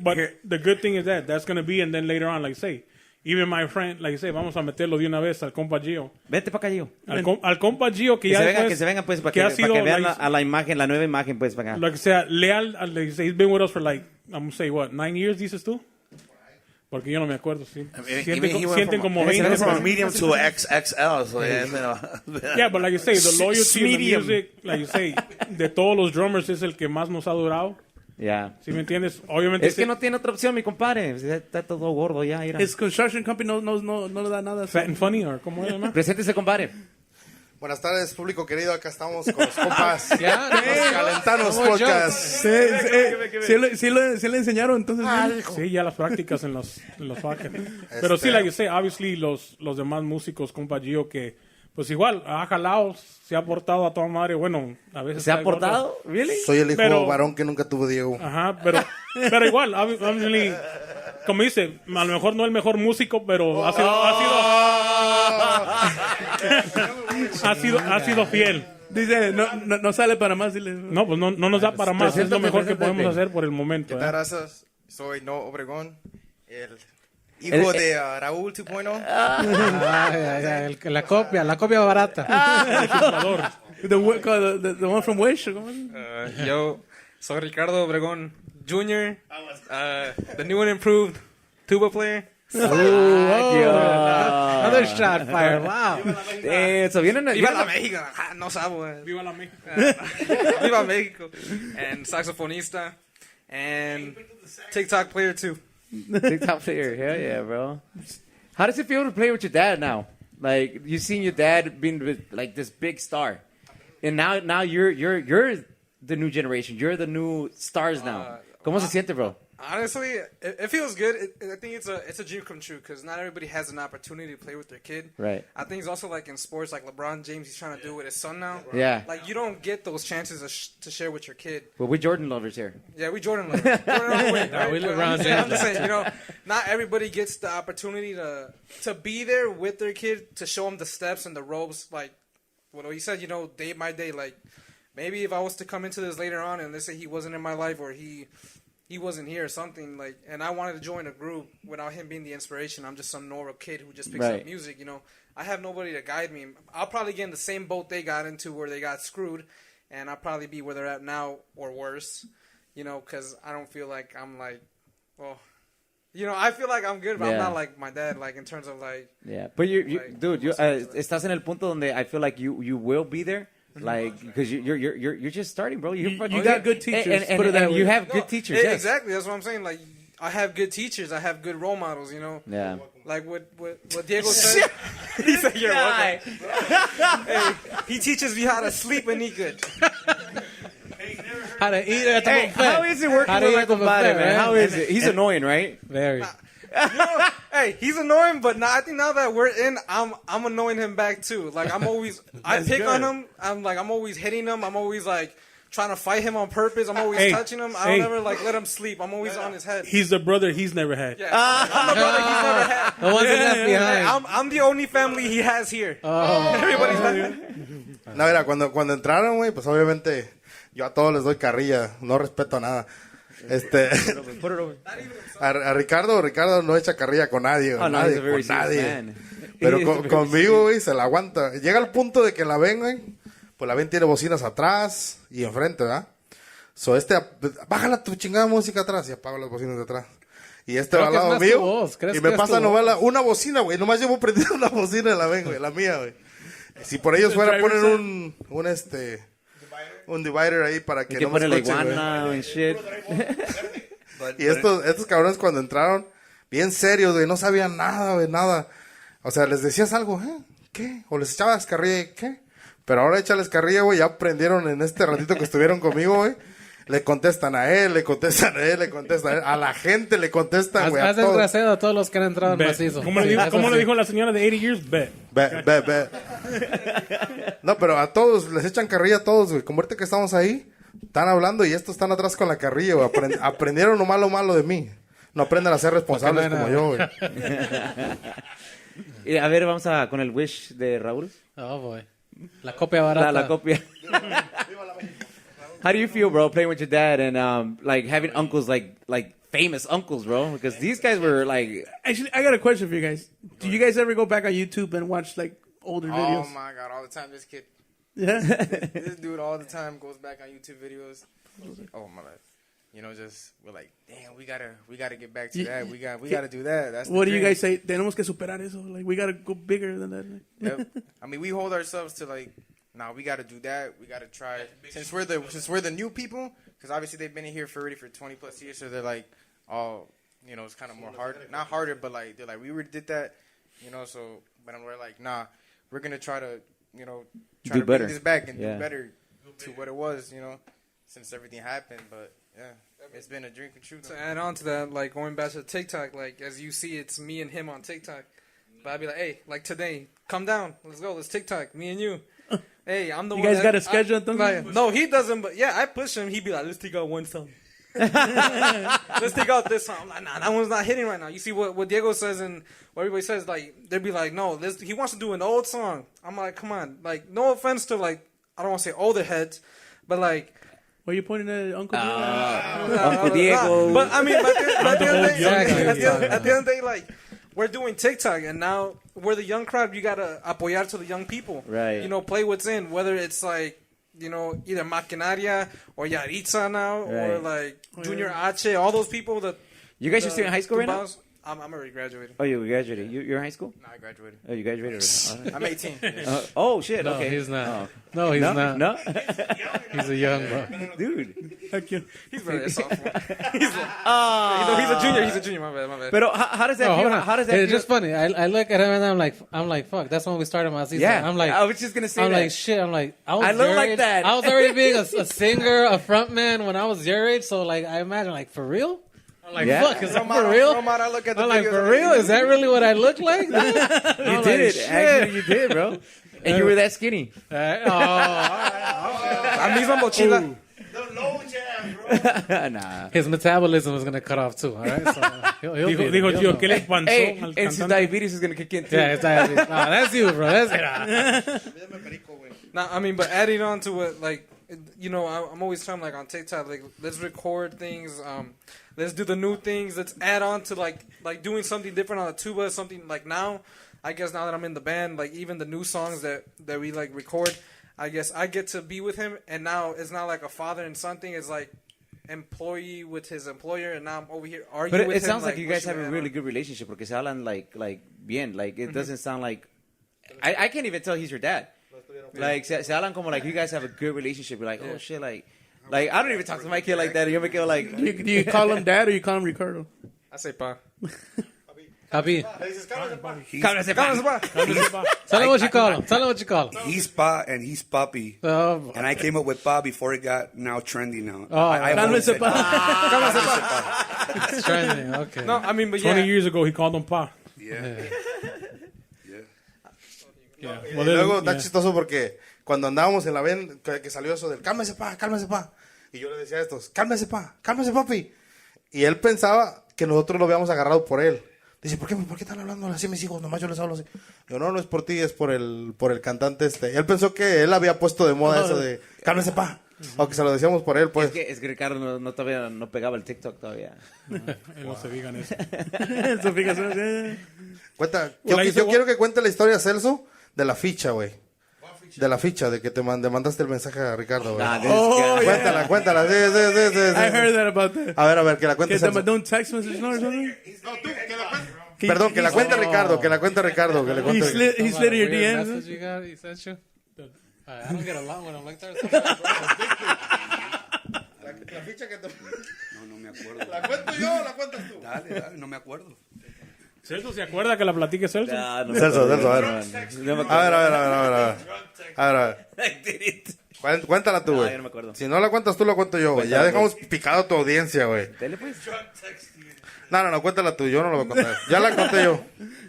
But the good thing is that's gonna be, and then later on, like say, even my friend, like say, vamos a meterlo de una vez al compa Gio. Vete para acá, Gio. Al compa Gio que ya que se venga pues para que vean a la imagen, la nueva imagen pues para acá. Lo que sea, leal, like say, he's been with us for like, I'm gonna say what, 9 years, dices tú? Porque yo no me acuerdo, sí. Sienten como 20. From a medium to a XXL. So yeah, but like you say, the loyalty in the music, like you say, de todos los drummers es el que más nos ha durado. Yeah. ¿Sí me entiendes? Obviamente. Es que no tiene otra opción, mi compadre. Está todo gordo ya. Mira. His construction company no le da nada. Fat and funny, or ¿cómo es, no? Preséntese, compadre. Buenas tardes, público querido. Acá estamos con los compas. Los Calentanos Podcast. Sí le enseñaron, entonces. Sí, ya las prácticas en los podcasts. Pero sí, like you say, obviously, los demás músicos, compa Gio, que pues igual, ha jalado, se ha portado a toda madre. Bueno, a veces. ¿Se ha portado? ¿Really? Soy el hijo varón que nunca tuvo Diego. Ajá, pero igual, obviously, como dice, a lo mejor no el mejor músico, pero ha sido fiel. Dice, no sale para más. Dile. No, pues no nos da para más. Es lo mejor que podemos hacer por el momento. ¿Qué tal, razas? Soy No Obregón, el hijo de Raúl 2.0. La copia barata. The one from Wish. Yo soy Ricardo Obregón Jr., the new and improved tuba player. Another shot fired. Wow. Eso viene. Viva la México. No sabo. Viva la México. Viva México. And saxofonista. And TikTok player too. TikTok player. Hell yeah, bro. How does it feel to play with your dad now? Like, you've seen your dad being like this big star. And now you're the new generation. You're the new stars now. ¿Cómo se siente, bro? Honestly, it feels good. I think it's a dream come true because not everybody has an opportunity to play with their kid. Right. I think it's also like in sports, like LeBron James, he's trying to do it with his son now. Yeah. Like you don't get those chances to share with your kid. Well, we're Jordan lovers here. Yeah, we Jordan lovers. Jordan all the way, right? We LeBron James. I'm just saying, you know, not everybody gets the opportunity to be there with their kid to show them the steps and the ropes. Like, what he said, you know, day by day. Like, maybe if I was to come into this later on and let's say he wasn't in my life or he wasn't here or something, like, and I wanted to join a group without him being the inspiration. I'm just some normal kid who just picks up music, you know. I have nobody to guide me. I'll probably get in the same boat they got into where they got screwed, and I'll probably be where they're at now or worse, you know, because I don't feel like I'm like, well, you know, I feel like I'm good, but I'm not like my dad, like in terms of like. Yeah, but dude, estás en el punto donde I feel like you will be there. Like, because you're just starting, bro. You got good teachers. And you have good teachers. Yes. Exactly, that's what I'm saying. Like, I have good teachers. I have good role models. You know. Yeah. Like what Diego said. He said, "You're welcome." Hey, he teaches me how to sleep and eat good. How to eat at the buffet. How is it working with my compadre, man? How is it? He's annoying, right? Very. You know, hey, he's annoying, but I think now that we're in, I'm annoying him back too. Like I pick on him. I'm always hitting him. I'm always like trying to fight him on purpose. I'm always touching him. I don't ever like let him sleep. I'm always on his head. He's the brother he's never had. Yeah, I'm the brother he's never had. The ones that left behind. I'm the only family he has here. Everybody's No, mira, cuando entraron, güey, pues obviamente yo a todos les doy carrilla. No respeto nada. A Ricardo no echa carrilla con nadie, con nadie. Pero conmigo, güey, se la aguanta. Llega al punto de que la ven, güey, pues la ven tiene bocinas atrás y enfrente, ¿verdad? Bájala tu chingada música atrás y apago las bocinas de atrás. Y va al lado mío y me pasa nomás una bocina, güey. Nomás llevo prendida una bocina y la ven, güey, la mía, güey. Si por ellos fuera a poner un divider ahí para que no me escuchen, güey. Y estos cabrones cuando entraron, bien serios, güey, no sabían nada, güey, nada. O sea, les decías algo, ¿qué? O les echabas carrilla, ¿qué? Pero ahora échales carrilla, güey, ya aprendieron en este ratito que estuvieron conmigo, güey. Le contestan a él, le contestan a él, le contestan a él. A la gente le contestan, güey. Has desgraciado a todos los que han entrado en Mazizo. ¿Cómo le dijo la señora de 80 years? Bet. No, pero a todos, les echan carrilla a todos, güey. Como ahorita que estamos ahí, están hablando y estos están atrás con la carrilla, güey. Aprendieron lo malo de mí. No aprenden a ser responsables como yo, güey. A ver, vamos con el wish de Raúl. Oh, boy. La copia barata. La copia. How do you feel, bro, playing with your dad and like having uncles like famous uncles, bro? Because these guys were like. Actually, I got a question for you guys. Do you guys ever go back on YouTube and watch like older videos? Oh my god, all the time. This kid, Yeah. this dude, all the time goes back on YouTube videos. Oh my life. You know, just we're like, damn, we gotta get back to that. We gotta do that. That's What do you dream. guys say? Tenemos que superar eso. Like we gotta go bigger than that. Yep. I mean, we hold ourselves to like, nah, we gotta do that. We gotta try. Since we're the new people, because obviously they've been in here already for 20 plus years, so they're like, oh, you know, it's kind of more hard, not harder, but like they're like, we already did that, you know. So, but we're like, nah, we're gonna try to, you know, try Do to better. bring this back and Yeah. do better to what it was, you know, since everything happened. But yeah, it's been a dream come true. To add on to that, like going back to TikTok, like as you see, it's me and him on TikTok. But I'd be like, hey, like today, come down, let's go, let's TikTok, me and you. Hey, I'm the You one. guys got a schedule? Like, no, he doesn't. But yeah, I push him. He'd be like, let's take out one song. Let's take out this song. I'm like, nah, that one's not hitting right now. You see what Diego says and what everybody says. Like they'd be like, no, he wants to do an old song. I'm like, come on. Like, no offense to like, I don't want to say older heads, but like. Were you pointing at Uncle Diego? Uncle Diego. But I mean, at the end of the day, Exactly. at the end of the day, like we're doing TikTok, and now we're the young crowd. You gotta apoyar to the young people, Right. You know, play what's in. Whether it's like, you know, either Maquinaria or Yaritza now, or Right. like Junior H, all those people that. You guys are still in high school right now? I'm already graduated. Oh, you graduated. You're in high school? No, I graduated. Oh, you graduated already. I'm 18. Oh, shit. No, Okay. he's not. Oh. No, he's not. No? He's a young bro. Dude. Heck yeah. He's very sophomore. He's a junior. He's a junior. My bad. But how does that Oh, feel? hold on. How does that It's feel? just funny. I look at him and I'm like, fuck. That's when we started Mazizo. Yeah. I'm like, I was just going to say I'm that. like, shit. I'm like, I was I look your like age. that. I was already being a singer, a front man when I was your age. So like, I imagine like, for real? I'm like, Yeah. fuck, is that for real? I look at the I'm like, videos for and real? Is that really what I look like? You I'm did. like, shit. Actually, you did, bro. And you were that skinny. La misma mochila. Nah. His metabolism is gonna cut off too. All right, so he'll be there. Dijo, He'll tío, know. ¿qué le pasó Hey, al and his cantante? diabetes is going to kick in too. Yeah, it's diabetes. Nah, that's you, bro. That's Nah, I mean, but adding on to it, like, you know, I'm always trying, like, on TikTok, like, let's record things, let's do the new things, let's add on to, like doing something different on the tuba, something, like, now, I guess now that I'm in the band, like, even the new songs that we, like, record, I guess I get to be with him, and now it's not like a father and son thing, it's like employee with his employer, and now I'm over here arguing But with it him. sounds like you what guys should have we a add really on? good relationship porque se hablan like bien. Like, it doesn't sound like... I can't even tell he's your dad. Like, se hablan como like you guys have a good relationship. You're like, oh, shit, like, I don't even talk to my kid like that. Yo me quedo like... Do you call him dad or you call him Ricardo? I say pa. Happy. Cámbiase, pa. Tell him what you call him. Tell him what you call him. He's Pa and he's Papi. Oh, And I came up with Pa before it got now trendy now. Oh, I've always Cálmese, said pa. it's trending. Okay. No, I mean, but 20 yeah. years ago, he called him Pa. Yeah. Yeah. Y luego está chistoso porque cuando andábamos en la ven que salió eso del cálmese pa. Y yo le decía a estos, cálmese papi. Y él pensaba que nosotros lo habíamos agarrado por él. Dice, ¿por qué están hablando así mis hijos? Nomás yo les hablo así. Yo, no es por ti, es por el cantante este. Y él pensó que él había puesto de moda eso de cálmese pa. Aunque se lo decíamos por él, pues. Es que Ricardo no todavía no pegaba el TikTok todavía. Él no se digan eso. Eso, fíjate. Cuenta, Well, yo quiero que cuente la historia, Celso, de la ficha, güey. De la ficha, de que te mandaste el mensaje a Ricardo, güey. Nah, this guy. Cuéntala. Sí. I heard that about that. A ver, que la Que cuente te Celso. mandó un text message, ¿no? Or something? Perdón, que la cuente Ricardo, que le He cuente. slid your Weird DMs. message you got? He sent you? I don't get along with him like that. La ficha que te... No me acuerdo. ¿La cuento yo o la cuentas tú? Dale, no me acuerdo. ¿Celso se acuerda que la platique Celso? Nah, no Celso, me a ver. acuerdo, no me acuerdo. A ver. I did it. Cuéntala tú, güey. yo no me acuerdo. Si no la cuentas tú, la cuento yo, güey. Ya dejamos picado a tu audiencia, güey. Dele, pues. No, cuéntala tú. Yo no la voy a contar. Ya la conté yo.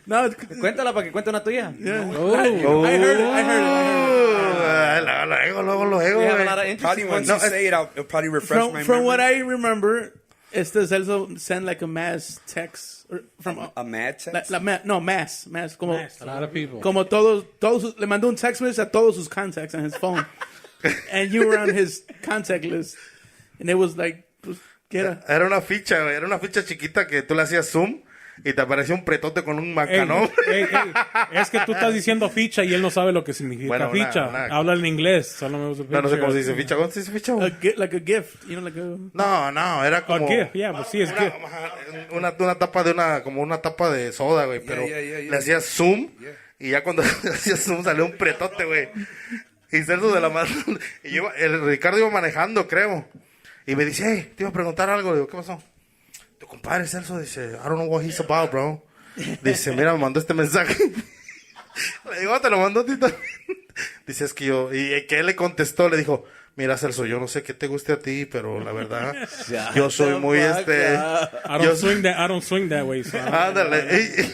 No, Cuéntala para que cuente una tuya. yeah. Oh. I heard it. Luego, We have a güey. lot of Probably interesting once ones. you say it, it'll probably refresh my From memory. what I remember, Celso send like a mass text from A mad text? mass, como A lot of people. como todos le mandó un text message a todos sus contacts on his phone, and you were on his contact list, and it was like, pues, ¿qué era? Era una ficha, güey. Era una ficha chiquita que tú le hacías zoom y te aparecía un pretote con un Ey, macanón. ey, es que tú estás diciendo ficha y él no sabe lo que significa Bueno, ficha. Habla en inglés, solo me usa No sé cómo se ficha. dice ficha. ¿Cómo se dice ficha, güey? Like a gift, you know, like a. No, era como... gift, yeah, pues sí, es gift. Una tapa de como una tapa de soda, güey, pero yeah. le hacías zoom y ya cuando le hacías zoom salió un pretote, güey. Y Celso de la mano, y el Ricardo iba manejando, creo, y me dice, hey, te iba a preguntar algo. Le digo, ¿qué pasó? Tu compadre Celso dice, I don't know what he's about, bro. Dice, mira, me mandó este mensaje. Le digo, te lo mandó a ti también. Dice, es que y que él le contestó, le dijo, mira, Celso, yo no sé qué te guste a ti, pero la verdad, yo soy muy I don't swing that way, so. Ándale.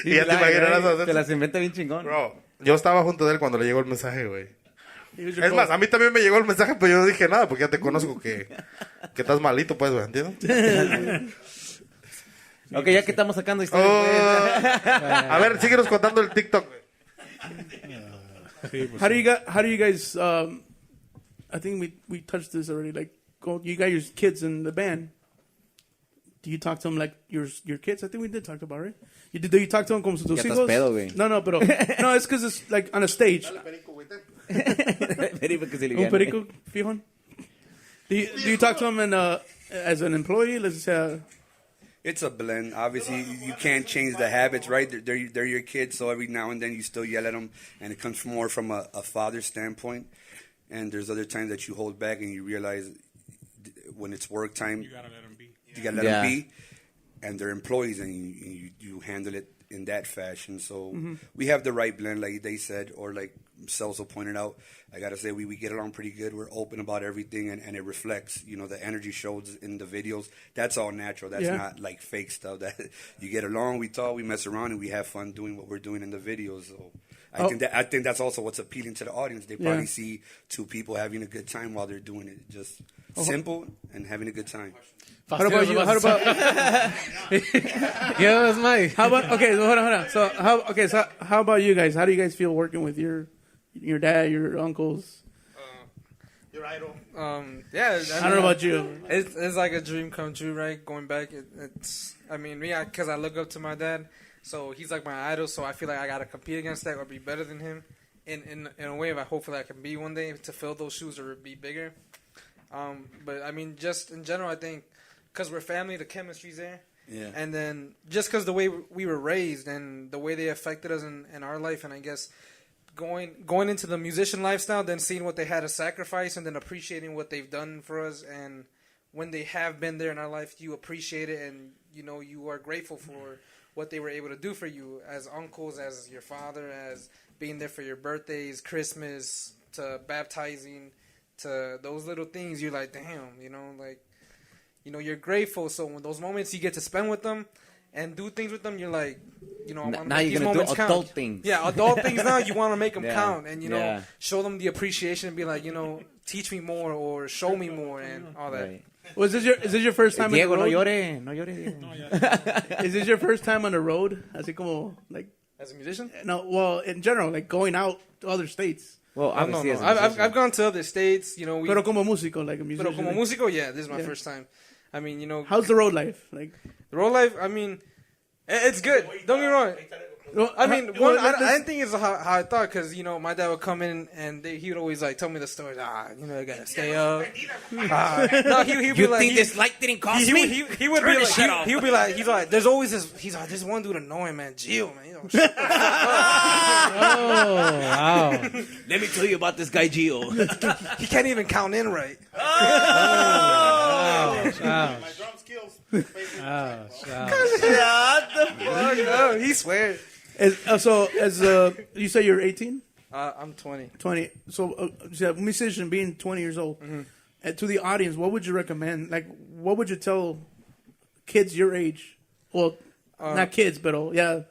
Y ya te imaginarás. Te las inventa bien chingón. Bro, yo estaba junto de él cuando le llegó el mensaje, güey. He was your Es más, a mí también me llegó el mensaje, pero yo no dije nada, porque ya te conozco que estás malito, pues, güey, ¿entiendes? Ok, ya que estamos sacando historias. A ver, síguenos contando el TikTok, güey. How do you guys? I think we touched this already. Like, you got your kids in the band. Do you talk to them like your kids? I think we did talk about it, right? Do you talk to them como tus Ya estás hijos? pedo, güey. No, pero no, it's because it's like on a stage. Perico que se Un liviane. perico, fijón. Do you talk to them as an employee? Let's say. It's a blend. Obviously, you can't change the habits, right? They're your kids, so every now and then you still yell at them, and it comes more from a father's standpoint. And there's other times that you hold back and you realize when it's work time, you gotta let them be. You gotta let them be, and they're employees, and you handle it in that fashion. So we have the right blend, like they said, or like Celso pointed out. I gotta say, we get along pretty good. We're open about everything, and it reflects. You know, the energy shows in the videos. That's all natural. That's not like fake stuff. That you get along, we talk, we mess around, and we have fun doing what we're doing in the videos. So I think that's also what's appealing to the audience. They probably see two people having a good time while they're doing it. Just simple and having a good time. How about you? How about? Yeah, that's Mike. How about? Okay, so hold on. So how about you guys? How do you guys feel working with your dad, your uncles? Your idol. Yeah, I don't know about you. It's like a dream come true, right? Going back, it's. I mean, me, because I look up to my dad, so he's like my idol. So I feel like I gotta compete against that or be better than him. In a way, but hopefully I can be one day to fill those shoes or be bigger. But I mean, just in general, I think because we're family, the chemistry's there. Yeah. And then just because the way we were raised and the way they affected us in our life, and I guess going into the musician lifestyle, then seeing what they had to sacrifice, and then appreciating what they've done for us, and when they have been there in our life, you appreciate it, and you know you are grateful for what they were able to do for you as uncles, as your father, as being there for your birthdays, Christmas, to baptizing, to those little things. You're like, damn, you know, like, you know, you're grateful. So when those moments you get to spend with them and do things with them, you're like, you know, I want to Now make you're these gonna do moments count. adult things. Yeah, adult things now. You want to make them Yeah. count, and you know, Yeah. show them the appreciation and be like, you know, teach me more or show me more and all that. Right. Was this your first time Diego, on no the road? llore, no llore, Diego. Is this your first time on the road? Así como like As a musician? no, well, in general, like going out to other states. Well, No, obviously, no. as a musician. I've gone to other states, you know. Pero como músico, like a musician. Pero como like- músico, yeah, this is my Yeah. first time. I mean, you know, How's the road life? Like, the road life. I mean, it's good. Don't get me wrong. I mean, I didn't think it's how I thought, because, you know, my dad would come in and he would always, like, tell me the stories. You know, I gotta stay up. No, he'd be You like... think this light didn't cost me? He would Turn be this shit off. like... He would be like... He's like, there's always this... He's like, this one dude annoying, man. Gio, man. You know, shut the fuck up. Oh, wow. Let me tell you about this guy, Gio. He can't even count in right. Ouch, ouch. My drum skills. Ouch, ouch. Oh, he swears. as you say, you're 18. I'm 20. 20. So, a musician being 20 years old. And to the audience, what would you recommend? Like, what would you tell kids your age? Well, not kids, but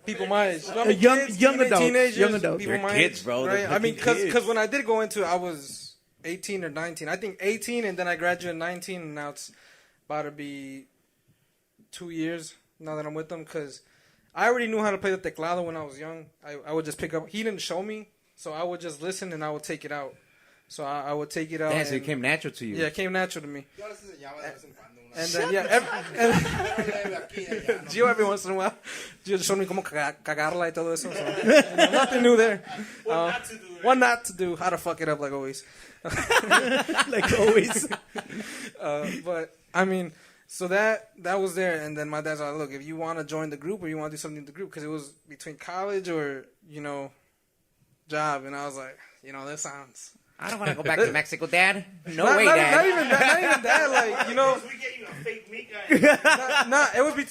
people my age. young adults. Teenagers, young adults. people my kids, age, bro. Right? I mean, because when I did go into it, I was 18 or 19. I think 18, and then I graduated 19, and now it's about to be 2 years now that I'm with them. Because I already knew how to play the teclado when I was young. I would just pick up. He didn't show me, so I would just listen and I would take it out. So I would take it out. Yeah, so it came natural to you. Yeah, it came natural to me. And then, Gio every once in a while, Gio just showed me cómo cagarla y todo eso. So, nothing new there. What not to do, how to fuck it up like always. Like always. But, I mean, so that was there. And then my dad's like, look, if you want to join the group or you want to do something in the group, because it was between college or, job. And I was like, this sounds... I don't want to go back to Mexico, Dad. No way, Dad. Dad. Not even that. Like, We get you a fake meat guy.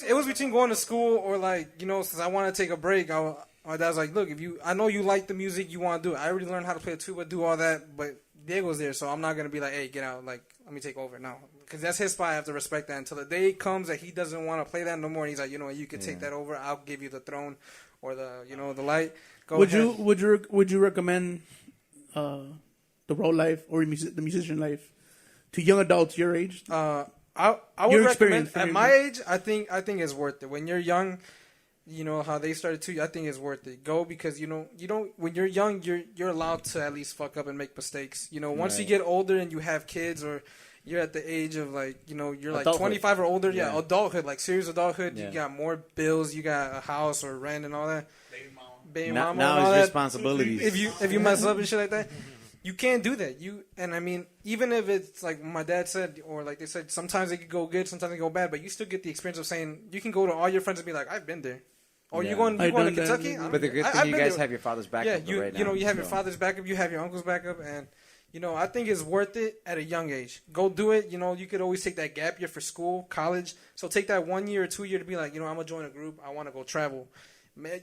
it was between going to school or like, since I want to take a break. My dad's like, look, I know you like the music, you want to do it. I already learned how to play a tuba, do all that, but Diego's there, so I'm not gonna be like, hey, get out, like, let me take over. No, because that's his spot. I have to respect that until the day comes that he doesn't want to play that no more. And he's like, you can take that over. I'll give you the throne or the the light. Would you recommend the road life or the musician life to young adults your age? I would recommend at my age. I think it's worth it. When you're young, how they started too. I think it's worth it. Go because you don't. When you're young, you're allowed to at least fuck up and make mistakes. Once you get older and you have kids or you're at the age of like you're like adulthood. 25 or older. Yeah, adulthood, like serious adulthood. Yeah. You got more bills. You got a house or rent and all that. Baby mama. Now it's responsibilities. If you mess up and shit like that. You can't do that. And I mean, even if it's like my dad said, or like they said, sometimes it could go good, sometimes it go bad, but you still get the experience of saying, you can go to all your friends and be like, I've been there. Or you going to Kentucky? But the good thing, you guys have your father's backup right now. You have your father's backup, you have your uncle's backup, and, I think it's worth it at a young age. Go do it. You could always take that gap year for school, college. So take that 1 year or 2 year to be like, I'm going to join a group. I want to go travel. Man,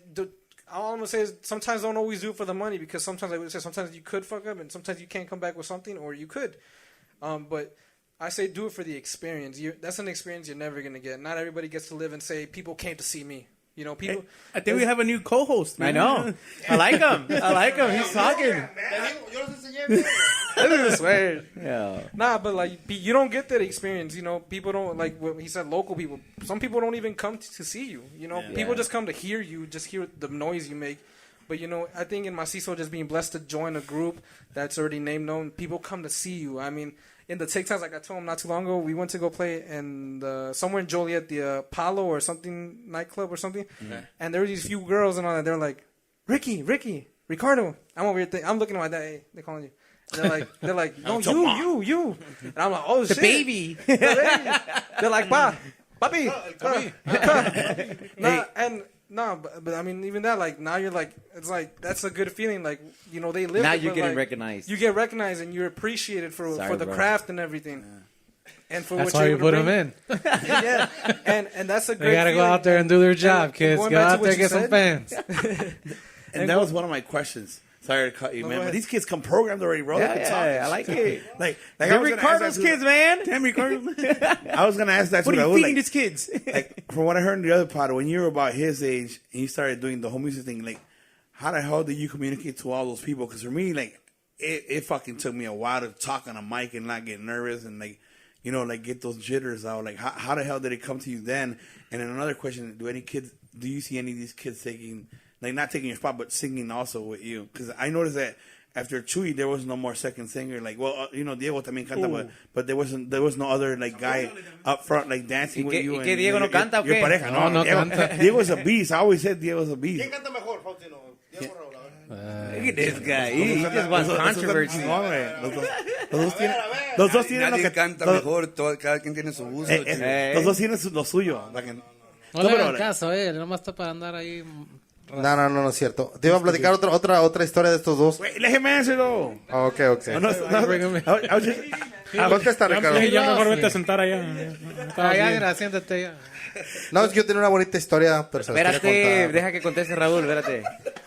all I'm going to say is sometimes don't always do it for the money because sometimes, like I said, sometimes you could fuck up and sometimes you can't come back with something or you could. But I say do it for the experience. That's an experience you're never going to get. Not everybody gets to live and say, people came to see me. People. I think we have a new co-host. Man. I know. I like him. He's talking. I swear. Yeah. Nah, but like you don't get that experience. People don't like what he said. Local people. Some people don't even come to see you. People just come to hear you, just hear the noise you make. But I think in Mazizo, just being blessed to join a group that's already name known, people come to see you. I mean, in the TikToks, like I told him not too long ago, we went to go play in somewhere in Joliet, the Apollo or something nightclub or something, and there were these few girls and all that. They're like, Ricky, Ricardo. I'm over here. I'm looking at my dad. Hey, they're calling you. They're like, no, you. And I'm like, oh, shit. The baby. They're like, papi. But I mean, even that, like, now you're like, it's like, that's a good feeling. Like, they live. Now you're getting recognized. You get recognized and you're appreciated for the craft and everything. Yeah. And for that's what why you put them in. Yeah. And that's a great They got to go out there and do their job, kids. Go out there and get some fans. And that was one of my questions. Sorry to cut you, man. But these kids come programmed already, bro. Yeah, I like it. Like they're Ricardo's kids, man. Damn, Ricardo. I was going to ask that. What are you feeding these kids? Like, from what I heard in the other pod, when you were about his age and you started doing the whole music thing, like, how the hell did you communicate to all those people? Because for me, like, it fucking took me a while to talk on a mic and not get nervous and, like, like get those jitters out. Like, how the hell did it come to you then? And then another question, do you see any of these kids taking... Like, not taking your spot, but singing also with you. Because I noticed that after Chuy, there was no more second singer. Like, well, Diego también canta, but there was no other, like, guy up front, like, dancing with you. ¿Y Diego no canta o qué? Your pareja. No canta. Diego's a beast. I always said Diego's a beast. ¿Quién canta mejor, Faustino? Diego o Raúl? Look at this guy. He just wants controversy. Los dos tienen lo Nadie que... canta mejor, cada quien tiene su gusto. Los dos tienen lo suyo. No le hagan caso, él nomás está para andar ahí... No es cierto. Te iba a platicar otra historia de estos dos. Déjeme decirlo. Ok. Contesta, Ricardo. Ya mejor vete a sentar allá. Allá, siéntate ya. No, es que yo tenía una bonita historia, pero se la quiero Espérate, contar. deja que conteste Raúl, espérate.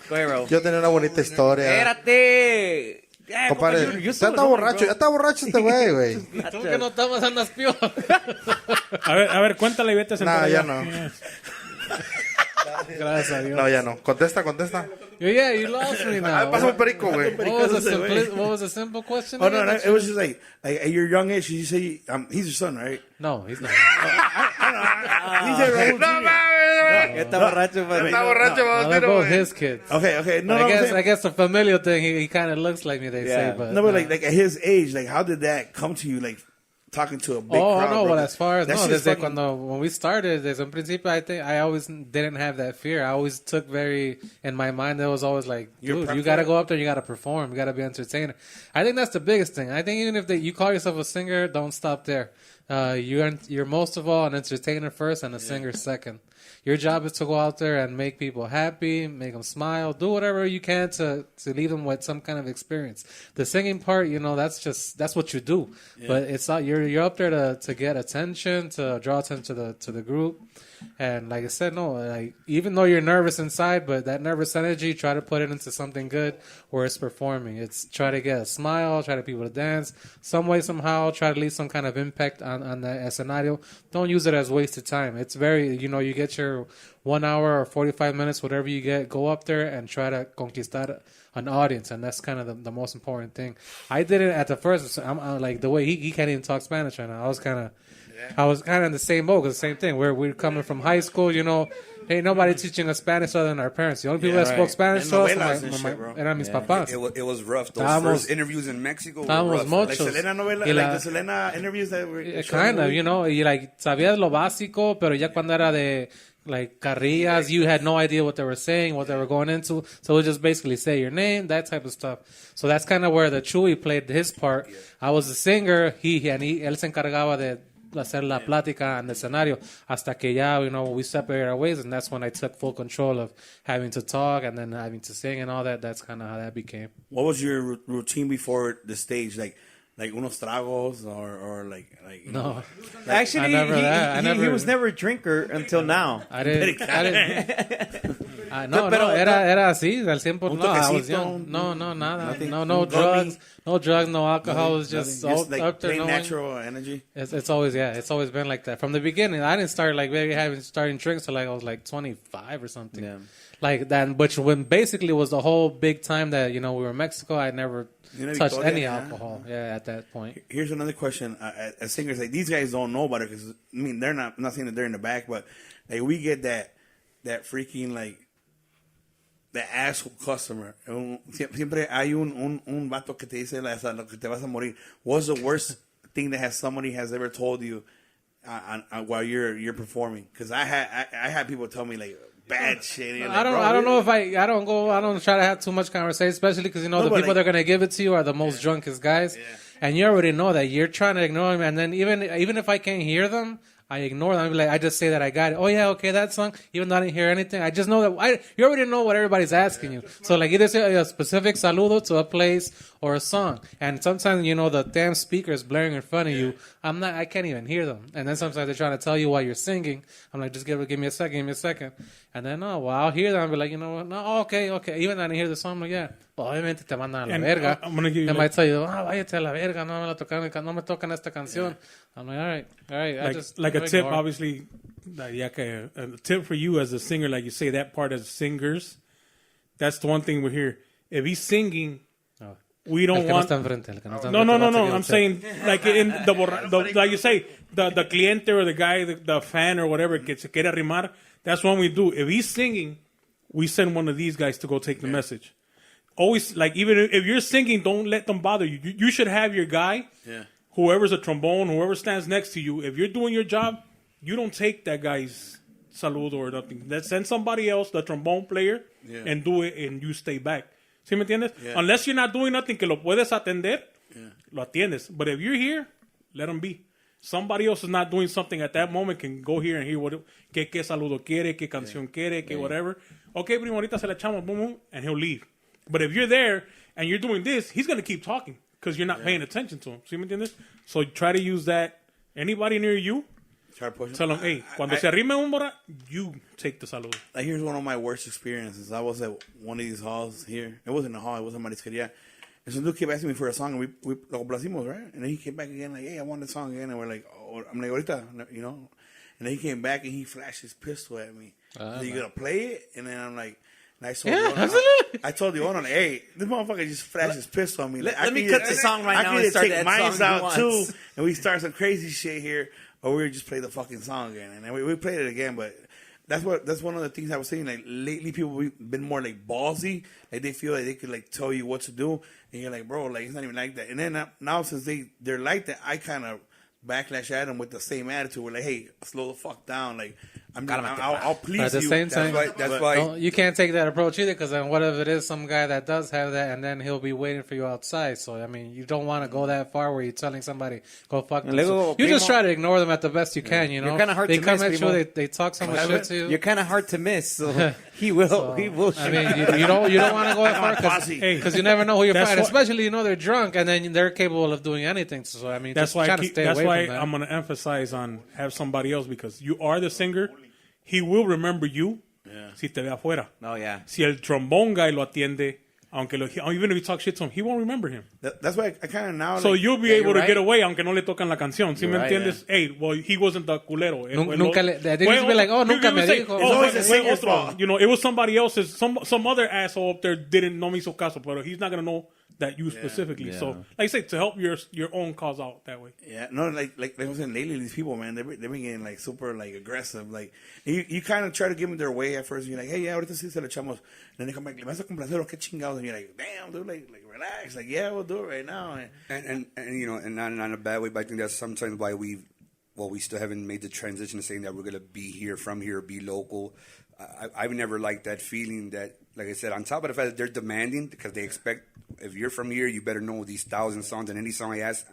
Go ahead, bro. Yo tenía una bonita historia. Espérate. Compadre, ya está borracho este güey. Tú que no estamos andas piola. A ver, cuéntale y vete a sentar. No, ya allá. no. Gracias a Dios. No, ya no. Contesta. Yeah, you lost me now. Pásame el perico, güey. What was the simple question? Oh, no, it was just like at your young age, you say, he's your son, right? No, he's not. He said Raúl Jr. Está borracho, but Está borracho, No, they're both his kids. Okay. No, I guess the familial thing, he kind of looks like me, they say. But, no, but like at his age, like how did that come to you? Like talking to a big crowd. No, bro? well, as far as, That no, shit's desde fucking- when we started, desde un principio, I think I always didn't have that fear. I always took in my mind, it was always like, dude, you got to go up there, you got to perform, you got to be entertainer. I think that's the biggest thing. I think even if you call yourself a singer, don't stop there. You're most of all an entertainer first and a singer second. Your job is to go out there and make people happy, make them smile, do whatever you can to leave them with some kind of experience. The singing part, that's what you do. Yeah. But it's not you're up there to get attention, to draw attention to the group. And like I said, even though you're nervous inside, but that nervous energy, try to put it into something good where it's performing. It's try to get a smile, try to people to dance, some way, somehow, try to leave some kind of impact on the escenario. Don't use it as wasted time. It's very, you get your 1 hour or 45 minutes, whatever you get, go up there and try to conquistar an audience, and that's kind of the most important thing. I did it at the first. I'm like the way he can't even talk Spanish right now. I was kind of in the same boat, 'cause the same thing. We're coming from high school, ain't nobody teaching us Spanish other than our parents. The only people that spoke Spanish to us eran mis papás. It was rough. Those first interviews in Mexico were rough. Like Selena novela, like the Selena interviews that were kind of, y like sabías lo básico, pero ya cuando era de like carrillas, you had no idea what they were saying, what they were going into. So it just basically say your name, that type of stuff. So that's kind of where the Chuy played his part. I was the singer, él se encargaba de hacer la plática en el escenario hasta que ya, we separated our ways, and that's when I took full control of having to talk and then having to sing and all that. That's kind of how that became. What was your routine before the stage? Like unos tragos or like no. Actually, he was never a drinker until now. I didn't. Era así, al 100%. No, I was young. No, nada. Nothing, no drugs. No drugs, no alcohol. It's just all like up there. Plain natural energy. It's always been like that from the beginning. I didn't start starting drinks till I was like 25 or something. Yeah. Like that, which when basically was the whole big time that we were in Mexico. I never touched any alcohol. Yeah, at that point. Here's another question. As singers, like these guys don't know about it because they're not saying that they're in the back, but like we get that freaking like the asshole customer. Siempre hay un vato que te dice lo que te vas a morir. What's the worst thing that somebody has ever told you while you're performing? Because I had people tell me like bad shit. Like, I don't know if I don't try to have too much conversation, especially because the people that are gonna give it to you are the most drunkest guys, and you already know that you're trying to ignore them, and then even if I can't hear them, I ignore them. I just say that I got it. Oh yeah, okay, that song. Even though I didn't hear anything, I just know that you already know what everybody's asking you. So like either say a specific saludo to a place or a song, and sometimes the damn speaker is blaring in front of you. I can't even hear them. And then sometimes they're trying to tell you while you're singing. I'm like, just give me a second. And then I'll hear them. I'll be like, you know what? No, okay. Even though I didn't hear the song, I'm like, yeah. Well, obviamente te mandan a la verga. They might tell you, váyate a la verga, no me tocan esta canción. I'm like, all right. Like a tip, obviously, a tip for you as a singer, like you say, that part as singers, that's the one thing we're here. If he's singing, we don't want... No. I'm saying, like in like you say, the cliente or the guy, the fan or whatever, que se quiere arrimar, that's what we do. If he's singing, we send one of these guys to go take the message. Always, like, even if you're singing, don't let them bother you. You should have your guy, whoever's a trombone, whoever stands next to you. If you're doing your job, you don't take that guy's saludo or nothing. Send somebody else, the trombone player, and do it, and you stay back. ¿Sí me entiendes? Yeah. Unless you're not doing nothing que lo puedes atender, lo atiendes. But if you're here, let them be. Somebody else is not doing something at that moment can go here and hear qué saludo quiere, qué canción quiere, qué whatever. Okay, primo, ahorita se la echamos, boom, boom, and he'll leave. But if you're there and you're doing this, he's going to keep talking because you're not paying attention to him. ¿Sí me entiendes? So try to use that. Anybody near you, Start pushing. Tell them, hey, cuando se arrime un borra, you take the salud. Like, here's one of my worst experiences. I was at one of these halls here. It wasn't a hall. It was a marisqueria. And some dude kept asking me for a song, and we lo complacimos, right? And then he came back again, like, hey, I want the song again. And we're like, oh, I'm like, ahorita, you know? And then he came back, and he flashed his pistol at me. So you gonna play it? And then I'm like, and I told the owner, hey, this motherfucker just flashed his pistol on me. Like, let me cut the song right now and start that mine song out too, and we start some crazy shit here, or we just play the fucking song again. And then we played it again, but that's one of the things I was saying. Like, lately, people have been more like ballsy. Like, they feel like they could like tell you what to do, and you're like, bro, like, it's not even like that. And then now since they're like that, I kind of backlash at them with the same attitude. We're like, hey, slow the fuck down. Like, I'll please you. At the same time, that's why you can't take that approach either, because then what if it is some guy that does have that, and then he'll be waiting for you outside. So I mean, you don't want to go that far where you're telling somebody go fuck them. So you just try to ignore them at the best you can. You know, you're kind of hard they to come miss, at you, they talk so much shit to you. You're kind of hard to miss. So he will. I mean, you don't want to go that far because you never know who you're fighting. Especially they're drunk and then they're capable of doing anything. So I mean, that's just try to stay away from that. I'm going to emphasize on have somebody else, because you are the singer. He will remember you si te ve afuera. Oh, yeah. Si el trombón guy lo atiende, even if you talk shit to him, he won't remember him. That's why I kind of now. So like, you'll be able to get away aunque no le tocan la canción. ¿Sí me entiendes? Yeah. Hey, well, he wasn't the culero. Nunca they didn't be like, oh, nunca me dijo. always the singer's fault. You know, it was somebody else's, some other asshole up there didn't know me so caso, but he's not going to know that you specifically. Yeah. So, like I say, to help your own cause out that way. Yeah, no, like I was saying lately, these people, man, they've been getting like super like aggressive. Like, you kind of try to give them their way at first. And you're like, hey, yeah, ahorita sí se lo echamos. And then they come back, le vas a complacerlo, qué chingados. And you're like, damn, dude, like relax. Like, yeah, we'll do it right now. and you know, and not in a bad way, but I think that's sometimes why we still haven't made the transition to saying that we're gonna be here, from here, be local. I've never liked that feeling that, like I said, on top of the fact that they're demanding, because they expect, if you're from here, you better know these 1,000 songs, and any song I ask.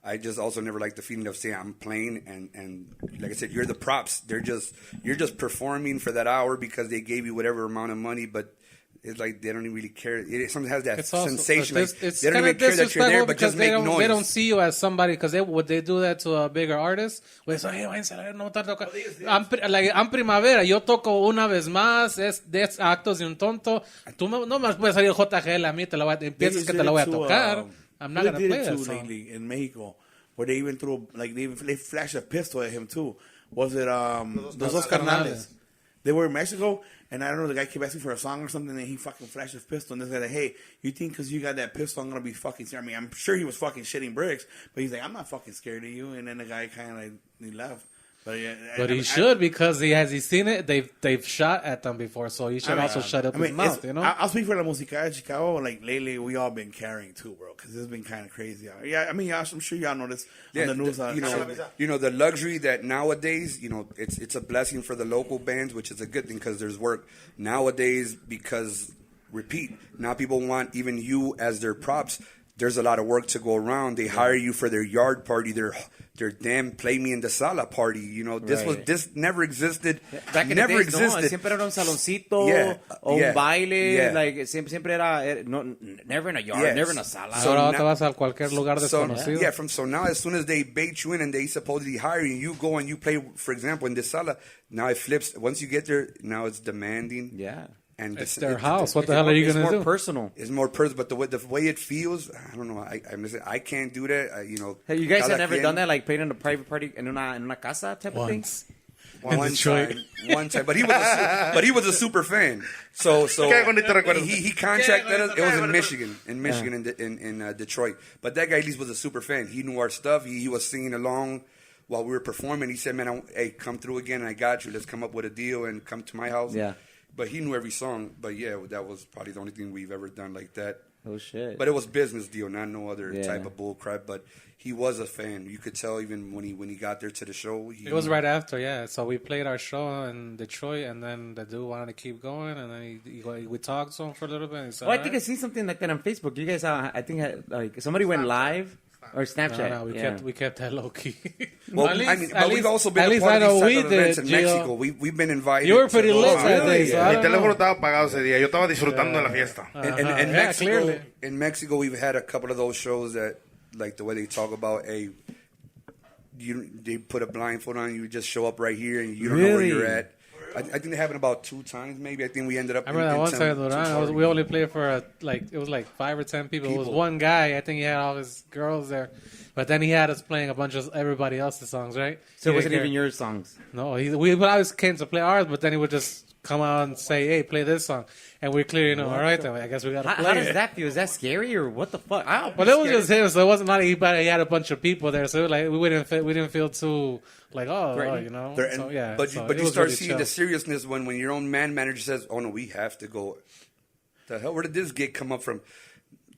I just also never liked the feeling of saying I'm playing and like I said, you're the props. You're just performing for that hour because they gave you whatever amount of money, but it's like they don't even really care. It sometimes has that sensation. Like, they don't even care that you're there, but just make noise. They don't see you as somebody, because would they do that to a bigger artist? Pues, hey, I'm Primavera, yo toco una vez más, es 10 actos y un tonto. Tú no me puedes salir JGL a mí, piensas que te la voy a tocar. I'm not gonna play that song. Lately in Mexico, where they even threw they flashed a pistol at him too. Was it Los Dos Carnales? They were in Mexico, and I don't know, the guy kept asking for a song or something, and he fucking flashed his pistol, and they said, hey, you think because you got that pistol, I'm going to be fucking scared? I mean, I'm sure he was fucking shitting bricks, but he's like, I'm not fucking scared of you, and then the guy kind of like, he left. But he should, because has he seen it? They've shot at them before, so he should also shut up his mouth, you know? I'll speak for La Música de Chicago. Like, lately, we all been carrying too, bro, because it's been kind of crazy. Yeah, I mean, I'm sure y'all know this on the news. You know, the luxury that nowadays, you know, it's a blessing for the local bands, which is a good thing because there's work. Nowadays, because, repeat, now people want even you as their props. There's a lot of work to go around. They hire you for their yard party, their damn play me in the sala party. You know, this never existed. Back in never the days, existed. No, siempre era un saloncito o un baile. Like siempre era never in a yard, never in a sala. So ahora te vas a cualquier lugar desconocido. So now as soon as they bait you in and they supposedly hire you, you go and you play, for example, in the sala. Now it flips. Once you get there, now it's demanding. Yeah. And it's their house. What the hell are you going to do? It's more personal. It's more personal, but the way it feels, I don't know. I can't do that. You know. Hey, you guys have never done that, like playing in a private party in una casa type of thing? One time, but he was a super fan. So he contracted us. It was in Michigan, in Detroit. But that guy at least was a super fan. He knew our stuff. He was singing along while we were performing. He said, "Man, hey, come through again. I got you. Let's come up with a deal and come to my house." Yeah. But he knew every song. But yeah, that was probably the only thing we've ever done like that. Oh shit! But it was business deal, not no other type of bull crap. But he was a fan. You could tell even when he got there to the show. It was right after, yeah. So we played our show in Detroit, and then the dude wanted to keep going, and then we talked to him for a little bit. And said, I think I seen something like that on Facebook. You guys, I think like somebody went live. Or Snapchat. No, we kept that low key. Well, but we've also been a part of these type of events in Mexico. We've been invited. You were pretty lit that day. So Mi teléfono estaba apagado ese día. Yo estaba disfrutando de la fiesta. In Mexico, we've had a couple of those shows that, like the way they talk about, they put a blindfold on you, just show up right here, and you don't know where you're at. I think they happened about 2 times, maybe. I think we ended up. I remember that one time, Duran, we only played for it was like 5 or 10 people. It was one guy. I think he had all his girls there, but then he had us playing a bunch of everybody else's songs, right? So it wasn't even your songs. No, we always came to play ours, but then he would just come out and say, "Hey, play this song," and we're clearly all right. Then I guess we got to play. How does that feel? Is that scary or what the fuck? Well, it was just him, so it wasn't like he had a bunch of people there, so like we didn't feel too like you know. So, yeah, but so you start really seeing chill. the seriousness when your own manager says, "Oh no, we have to go." The hell, where did this gig come up from?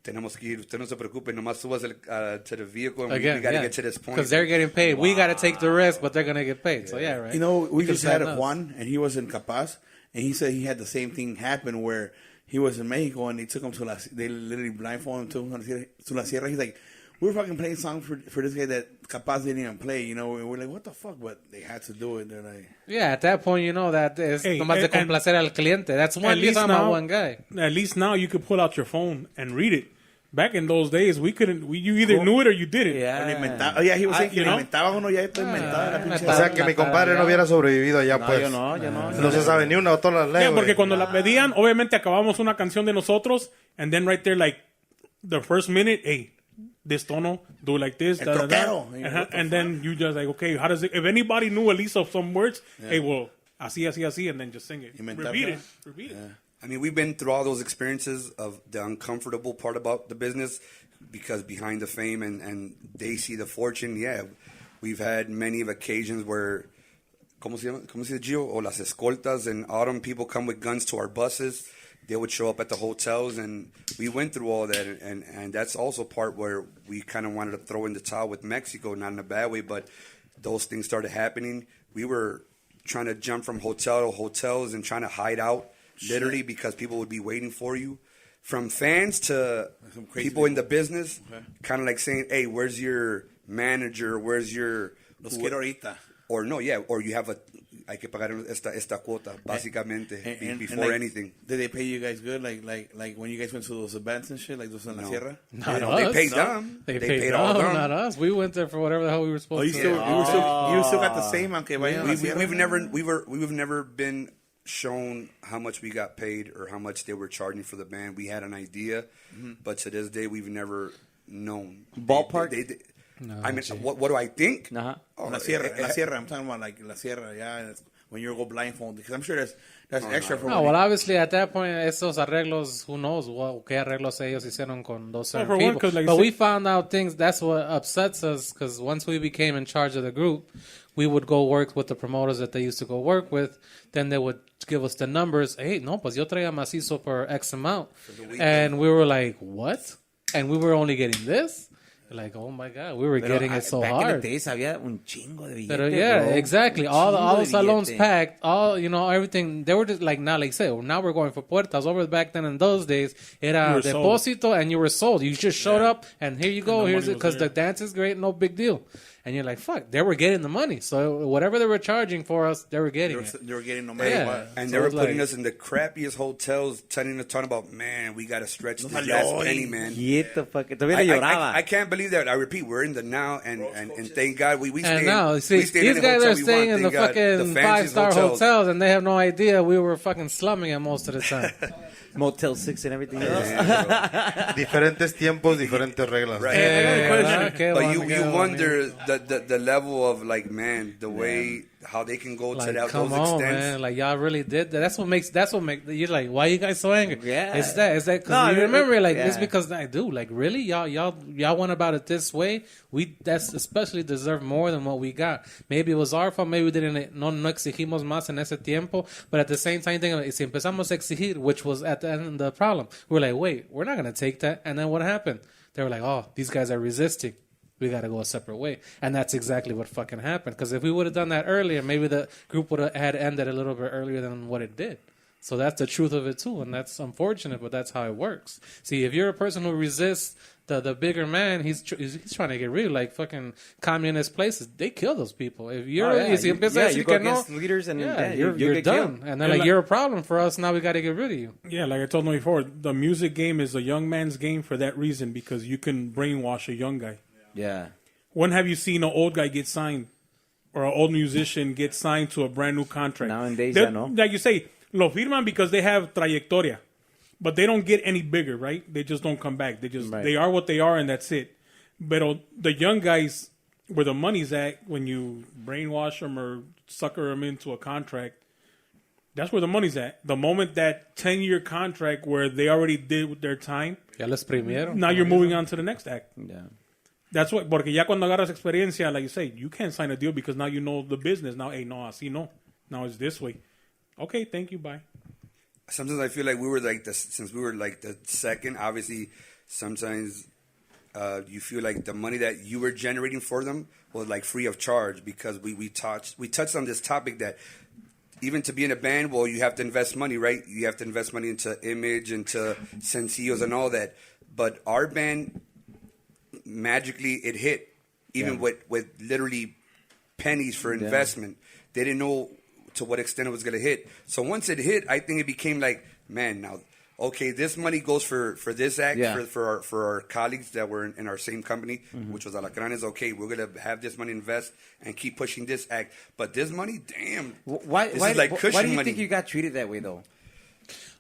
Tenemos que ir. Usted no se preocupe. Nomás subas to the vehicle and we got to get to this point. Because they're getting paid. Wow. We got to take the risk, but they're going to get paid. So, yeah, right. You know, we just had Juan, and he was in Capaz, and he said he had the same thing happen where he was in Mexico, and they took him they literally blindfolded him to La Sierra. He's like, we were fucking playing songs for this guy that Capaz didn't even play, you know, and we're like, what the fuck? But they had to do it. They're like... Yeah, at that point, you know, that es nomás de complacer al cliente. That's one. You're talking about one guy. At least now you could pull out your phone and read it. Back in those days, we couldn't. You either knew it or you didn't. Yeah, he was saying que inventaba uno ya esto inventada. O sea, que mi compadre no hubiera sobrevivido allá, pues. Yo no. No se sabe ni una o todas las leyes. Porque cuando la pedían, obviamente acabamos una canción de nosotros, and then right there, like, the first minute, hey, this tono, do like this, da, da, da. And then you just like, okay, how does it, if anybody knew at least of some words, hey, well, así, and then just sing it. Repeat it. Yeah. I mean, we've been through all those experiences of the uncomfortable part about the business because behind the fame and they see the fortune. Yeah, we've had many of occasions where, ¿cómo se llama, Gio? O las escoltas and autumn people come with guns to our buses. They would show up at the hotels, and we went through all that. And that's also part where we kind of wanted to throw in the towel with Mexico, not in a bad way, but those things started happening. We were trying to jump from hotel to hotels and trying to hide out. Literally, because people would be waiting for you. From fans to people in the business, kind of like saying, hey, where's your manager? Where's your... Los quiero ahorita. Or no, yeah, or you have hay que pagar esta cuota, básicamente, before like, anything. Did they pay you guys good? Like when you guys went to those events and shit, like those in La Sierra? No, they paid them. They paid all them. Not us. We went there for whatever the hell we were supposed to. You still got the same, aunque We've never been shown how much we got paid or how much they were charging for the band. We had an idea, but to this day we've never known. Ballpark? I mean, what do I think? La Sierra. I'm talking about like La Sierra, yeah. When you go blindfolded, because I'm sure that's extra for. No, well, obviously at that point, esos arreglos, who knows qué arreglos ellos hicieron con those certain people. But we found out things. That's what upsets us, because once we became in charge of the group, we would go work with the promoters that they used to go work with. Then they would give us the numbers. Hey, no, pues yo traía Mazizo for X amount. And we were like, what? And we were only getting this? Like, oh my God, we were getting it so back hard. Back in the days, había un chingo de billetes, Pero yeah, bro. exactly. All the salons packed, everything. They were just like, now, like I said, now we're going for puertas. Over back then in those days, era depósito and you were sold. You just showed up and here you go. Here's it, because the dance is great, no big deal. And you're like, fuck, they were getting the money. So whatever they were charging for us, they were getting it. They were getting no matter what. And so they were putting us in the crappiest hotels, telling a ton about, man, we got to stretch this last penny, man. I can't believe that. I repeat, we're in the now, and thank God we stay. And now, see, these guys are staying in the fucking 5-star hotels, and they have no idea we were fucking slumming it most of the time. Motel 6 and everything else. Diferentes tiempos, diferentes reglas. Right. But you wonder the level of, like, man, the way how they can go to those extents. Man. Like, y'all really did that. That's what makes you're like, why are you guys so angry? Yeah. It's that because you remember, like, it's because I do. Like, really? Y'all went about it this way? That's especially deserve more than what we got. Maybe it was our fault. Maybe we didn't, no exigimos más en ese tiempo. But at the same time, si empezamos a exigir, which was at the end of the problem, we're like, wait, we're not going to take that. And then what happened? They were like, oh, these guys are resisting. We got to go a separate way. And that's exactly what fucking happened. Because if we would have done that earlier, maybe the group would have had ended a little bit earlier than what it did. So that's the truth of it, too. And that's unfortunate, but that's how it works. See, if you're a person who resists the bigger man, he's trying to get rid of, like, fucking communist places. They kill those people. If you're you go against leaders and you're done. And they're like, you're a problem for us. Now we got to get rid of you. Yeah, like I told them before, the music game is a young man's game for that reason, because you can brainwash a young guy. Yeah. When have you seen an old guy get signed or an old musician get signed to a brand new contract? Nowadays, no. Like you say, lo firman because they have trayectoria, but they don't get any bigger, right? They just don't come back. They are what they are, and that's it. But the young guys, where the money's at, when you brainwash them or sucker them into a contract, that's where the money's at. The moment that 10-year contract where they already did their time, ya les primieron. Now you're moving on to the next act. Yeah. That's what, porque ya cuando agarras experiencia, like you say, you can't sign a deal because now you know the business. Now, hey, no, así no. Now it's this way. Okay, thank you, bye. Sometimes I feel like since we were like the second, obviously, sometimes you feel like the money that you were generating for them was like free of charge because we touched on this topic that even to be in a band, well, you have to invest money, right? You have to invest money into image, into sencillos and all that. But our band, magically, it hit, even with literally pennies for investment. They didn't know to what extent it was going to hit. So once it hit, I think it became like, man, now, okay, this money goes for this act, for our colleagues that were in our same company, which was Alacranes. Okay, we're going to have this money invest and keep pushing this act. But this money, damn. Why do you think you got treated that way, though?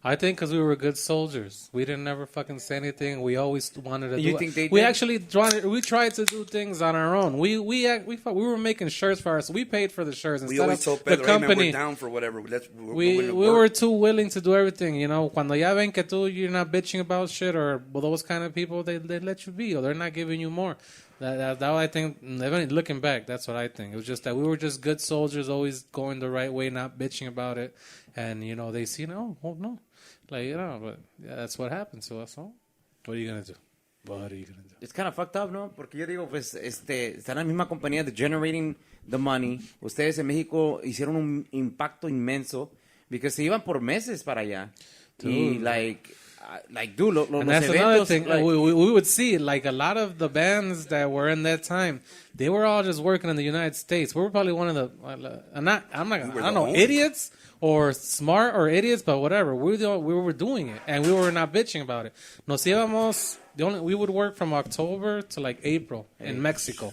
I think because we were good soldiers. We didn't never fucking say anything. We always wanted to do think they We did? actually tried to do things on our own. We were making shirts for us. We paid for the shirts instead we always of told the Pedro, company. hey, man, we're down for whatever. We were too willing to do everything, you know. Cuando ya ven que you're not bitching about shit or those kind of people, they let you be or they're not giving you more. That I think, looking back, that's what I think. It was just that we were just good soldiers, always going the right way, not bitching about it. And, you know, they see, no. Like, you know, but yeah, that's what happened to us. So, what are you going to do? It's kind of fucked up, ¿no? Porque yo digo, pues, está en la misma compañía de generating the money. Ustedes en México hicieron un impacto inmenso porque se iban por meses para allá. Dude. Y, dude, los and that's eventos, another thing. like, We would see, like, a lot of the bands that were in that time, they were all just working in the United States. We were probably one of the, I don't know, idiots or smart or idiots, but whatever. We were doing it, and we were not bitching about it. Nos íbamos, we would work from October to, like, April in Mexico.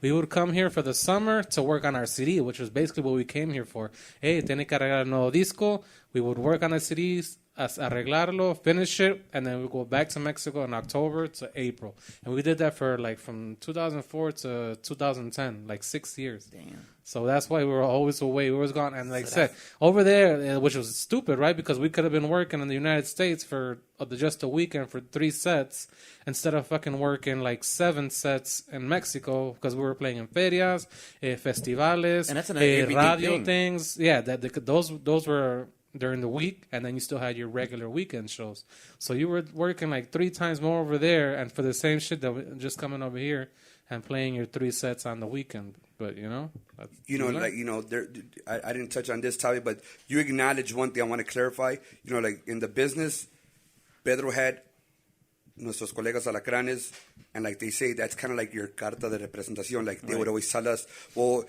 We would come here for the summer to work on our CD, which was basically what we came here for. Hey, tiene que arreglar el nuevo disco. We would work on the CDs, arreglarlo, finish it, and then we go back to Mexico in October to April. And we did that for like from 2004 to 2010, like 6 years. Damn. So that's why we were always away. We was gone. And like I said, over there, which was stupid, right? Because we could have been working in the United States for just a weekend for 3 sets instead of fucking working like 7 sets in Mexico because we were playing in ferias, festivales, and that's an everyday radio thing. things. Yeah, those were during the week, and then you still had your regular weekend shows. So you were working like 3 times more over there, and for the same shit that just coming over here and playing your 3 sets on the weekend. But you know, I didn't touch on this topic, but you acknowledge one thing I want to clarify. You know, like in the business, Pedro had nuestros colegas alacranes, and like they say, that's kind of like your carta de representación. Like they would always tell us, well,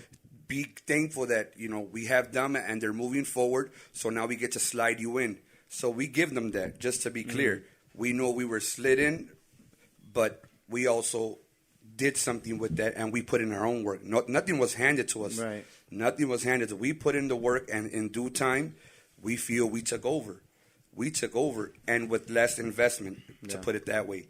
be thankful that, you know, we have them and they're moving forward, so now we get to slide you in. So we give them that, just to be clear. We know we were slid in, but we also did something with that, and we put in our own work. Nothing was handed to us. Right. Nothing was handed. We put in the work, and in due time, we feel we took over. We took over, and with less investment, to put it that way.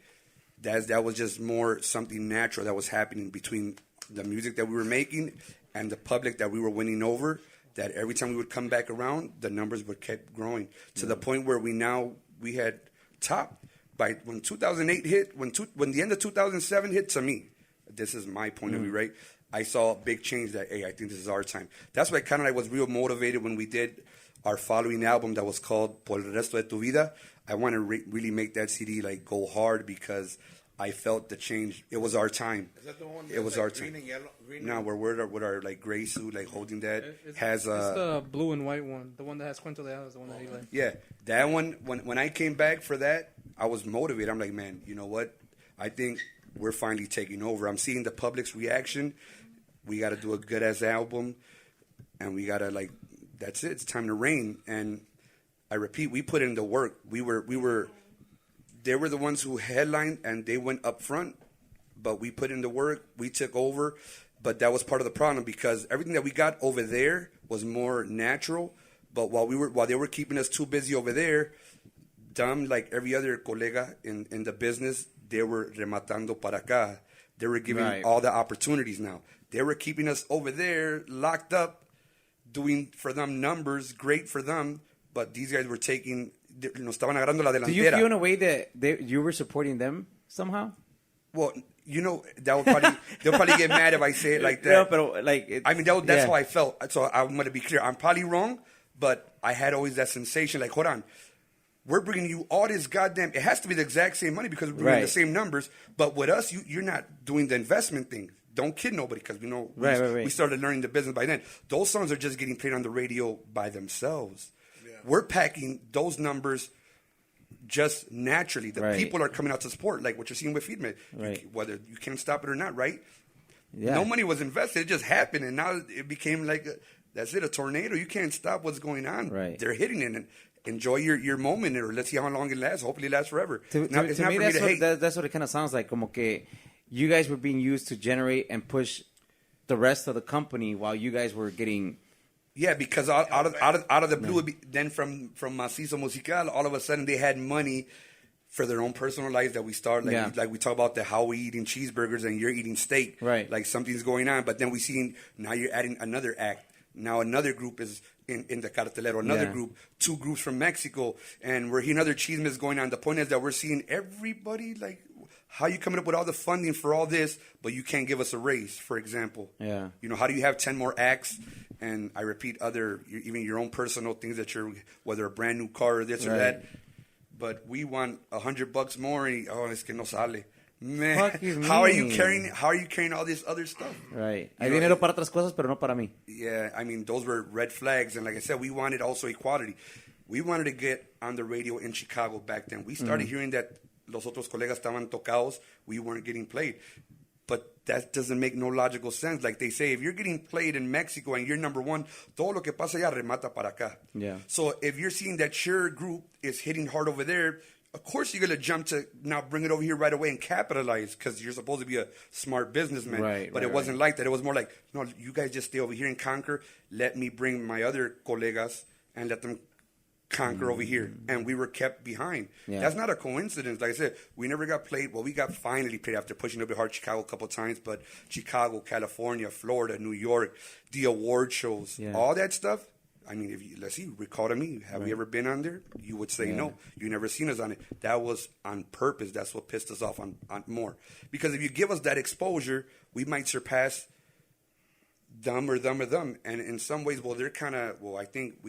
That was just more something natural that was happening between the music that we were making and the public that we were winning over, that every time we would come back around, the numbers would keep growing to the point where we had topped. By when 2008 hit, when the end of 2007 hit, to me, this is my point of view, right? I saw a big change that, hey, I think this is our time. That's why kind of I was real motivated when we did our following album that was called Por el Resto de Tu Vida. I want to really make that CD like go hard because I felt the change. It was our time. Is that the one? It was like our green time. And yellow, green Now we're with our like gray suit, like holding that. It's the blue and white one. The one that has Cuento de Hadas, the one that he likes. Yeah, that one. When I came back for that, I was motivated. I'm like, man, you know what? I think we're finally taking over. I'm seeing the public's reaction. We got to do a good ass album, and we got to like. That's it. It's time to reign. And I repeat, we put in the work. We were. They were the ones who headlined, and they went up front. but we put in the work. We took over, but that was part of the problem because everything that we got over there was more natural. But while they were keeping us too busy over there, dumb like every other colega in the business, they were rematando para acá. They were giving all the opportunities now. They were keeping us over there locked up, doing for them numbers, great for them. But these guys were nos estaban agarrando la delantera. Do you feel in a way that you were supporting them somehow? Well, they'll probably get mad if I say it like that. No, but that's how I felt. So I'm going to be clear. I'm probably wrong, but I had always that sensation. Like, hold on, we're bringing you all this goddamn. It has to be the exact same money because we're bringing the same numbers. But with us, you're not doing the investment thing. Don't kid nobody because we started learning the business by then. Those songs are just getting played on the radio by themselves. Yeah. We're packing those numbers just naturally. The people are coming out to support, like what you're seeing with Feedman. Whether you can stop it or not, right? Yeah. No money was invested. It just happened. And now it became like, that's it, a tornado. You can't stop what's going on. Right. They're hitting it. And enjoy your moment, or let's see how long it lasts. Hopefully it lasts forever. To me, that's what it kind of sounds like. Como que you guys were being used to generate and push the rest of the company while you guys were getting... Yeah, because out of the blue, then from Mazizo Musical, all of a sudden they had money for their own personal lives that we started. Like we talk about how we eating cheeseburgers and you're eating steak. Right. Like something's going on. But then we see now you're adding another act. Now another group is in the cartelero, another group, 2 groups from Mexico, and we're hearing other chismes going on. The point is that we're seeing everybody, like, how you coming up with all the funding for all this, but you can't give us a raise, for example. Yeah. How do you have 10 more acts? And I repeat, even your own personal things that whether a brand new car or this or that, but we want $100 more, and es que no sale. Man, how are you carrying all this other stuff? Right. Hay dinero para otras cosas, pero no para mí. Yeah, I mean, those were red flags. And like I said, we wanted also equality. We wanted to get on the radio in Chicago back then. We started hearing that los otros colegas estaban tocados. We weren't getting played. But that doesn't make no logical sense. Like they say, if you're getting played in Mexico and you're number one, todo lo que pasa allá remata para acá. Yeah. So if you're seeing that your group is hitting hard over there, of course you're going to jump to now bring it over here right away and capitalize because you're supposed to be a smart businessman. But it wasn't like that. It was more like, no, you guys just stay over here and conquer. Let me bring my other colegas and let them conquer over here. And we were kept behind. Yeah. That's not a coincidence. Like I said, we never got played. Well, we got finally played after pushing a bit hard Chicago a couple of times. But Chicago, California, Florida, New York, the award shows, all that stuff. I mean, let's see, recall to me, have we ever been on there? You would say no. You never seen us on it. That was on purpose. That's what pissed us off on more. Because if you give us that exposure, we might surpass them. And in some ways, well, they're kind of, I think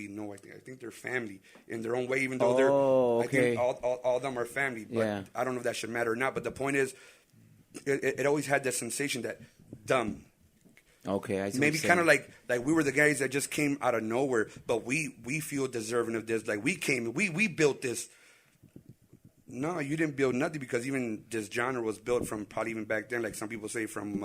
they're family in their own way, even though I think all of them are family. But I don't know if that should matter or not. But the point is, it always had that sensation that dumb. Okay, I see. Maybe kind of like we were the guys that just came out of nowhere, but we feel deserving of this. Like we built this. No, you didn't build nothing because even this genre was built from probably even back then, like some people say, from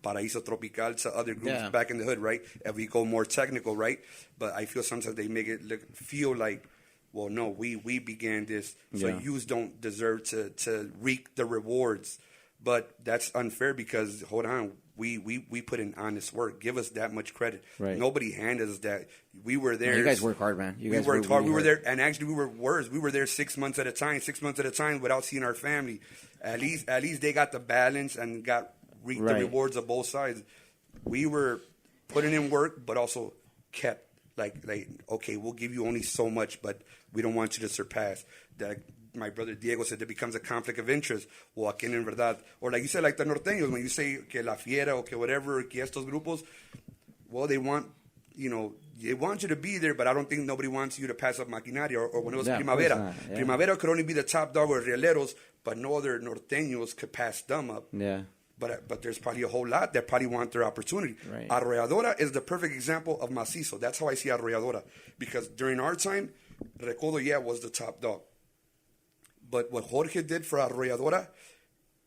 Paraíso Tropical to other groups back in the hood, right? If we go more technical, right? But I feel sometimes they make it feel like, well, no, we began this, so yous don't deserve to reap the rewards. But that's unfair because, hold on, we put in honest work. Give us that much credit. Right. Nobody handed us that. We were there. You guys work hard, man. We worked hard. We were there, and actually we were worse. We were there 6 months at a time without seeing our family. At least they got the balance and reaped the rewards of both sides. We were putting in work, but also kept like okay, we'll give you only so much, but we don't want you to surpass that. My brother Diego said there becomes a conflict of interest. O aquí en verdad, or like you said, like the norteños, when you say que la fiera or que whatever, que estos grupos, well, they want you to be there, but I don't think nobody wants you to pass up Maquinaria or when it was Primavera. Primavera could only be the top dog or Rieleros, but no other norteños could pass them up. Yeah. But there's probably a whole lot that probably want their opportunity. Right. Arrolladora is the perfect example of Mazizo. That's how I see Arrolladora. Because during our time, Recodo, was the top dog. But what Jorge did for Arrolladora,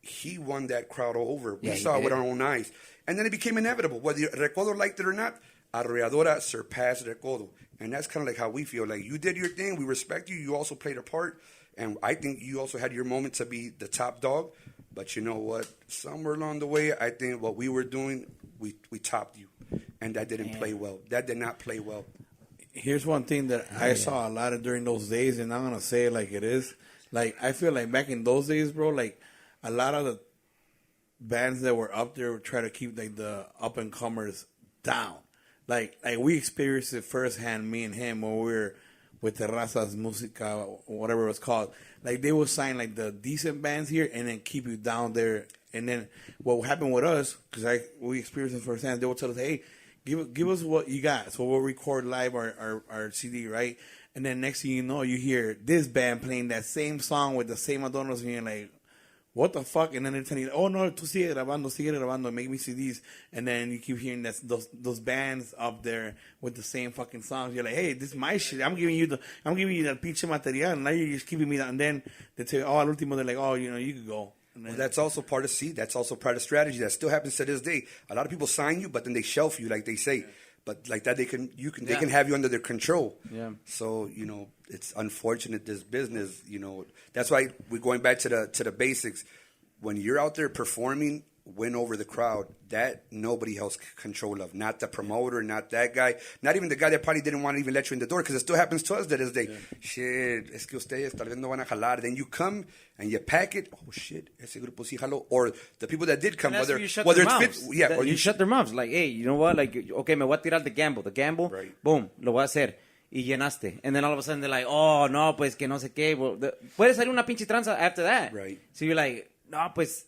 he won that crowd over. We saw it with our own eyes. And then it became inevitable. Whether Recodo liked it or not, Arrolladora surpassed Recodo. And that's kind of like how we feel. Like, you did your thing. We respect you. You also played a part. And I think you also had your moment to be the top dog. But you know what? Somewhere along the way, I think what we were doing, we topped you. And that didn't play well. That did not play well. Here's one thing that I saw a lot of during those days, and I'm going to say it like it is. Like, I feel like back in those days, bro, like, a lot of the bands that were up there would try to keep, like, the up-and-comers down. Like we experienced it firsthand, me and him, when we were with Mazizo Musical, whatever it was called. Like, they would sign, like, the decent bands here and then keep you down there. And then what happened with us, because we experienced it firsthand, they would tell us, hey, give us what you got. So we'll record live our CD, right? And then next thing you know, you hear this band playing that same song with the same adornos, and you're like, what the fuck? And then they're telling you, oh, no, tú sigue grabando, make me CDs. And then you keep hearing those bands up there with the same fucking songs. You're like, hey, this is my shit. I'm giving you the pinche material. Now you're just keeping me that. And then they tell you, oh, al último, they're like, oh, you could go. Well, that's also part of that's also part of strategy. That still happens to this day. A lot of people sign you, but then they shelf you, like they say. But like that, they can have you under their control. Yeah. So it's unfortunate, this business. That's why we're going back to the basics. When you're out there performing, win over the crowd. That nobody has control of. Not the promoter, not that guy, not even the guy that probably didn't want to even let you in the door, because it still happens to us to this day. Yeah. Shit, es que ustedes tal vez no van a jalar. Then you come and you pack it. Oh shit, ese grupo sí jaló. Or the people that did come, whether it's fit, or you shut their mouths. Like, hey, you know what? Like, okay, me voy a tirar the gamble. Right. Boom, lo voy a hacer. Y llenaste. And then all of a sudden they're like, oh, no, pues que no sé qué. Well, puede salir una pinche tranza after that. Right. So you're like, no, pues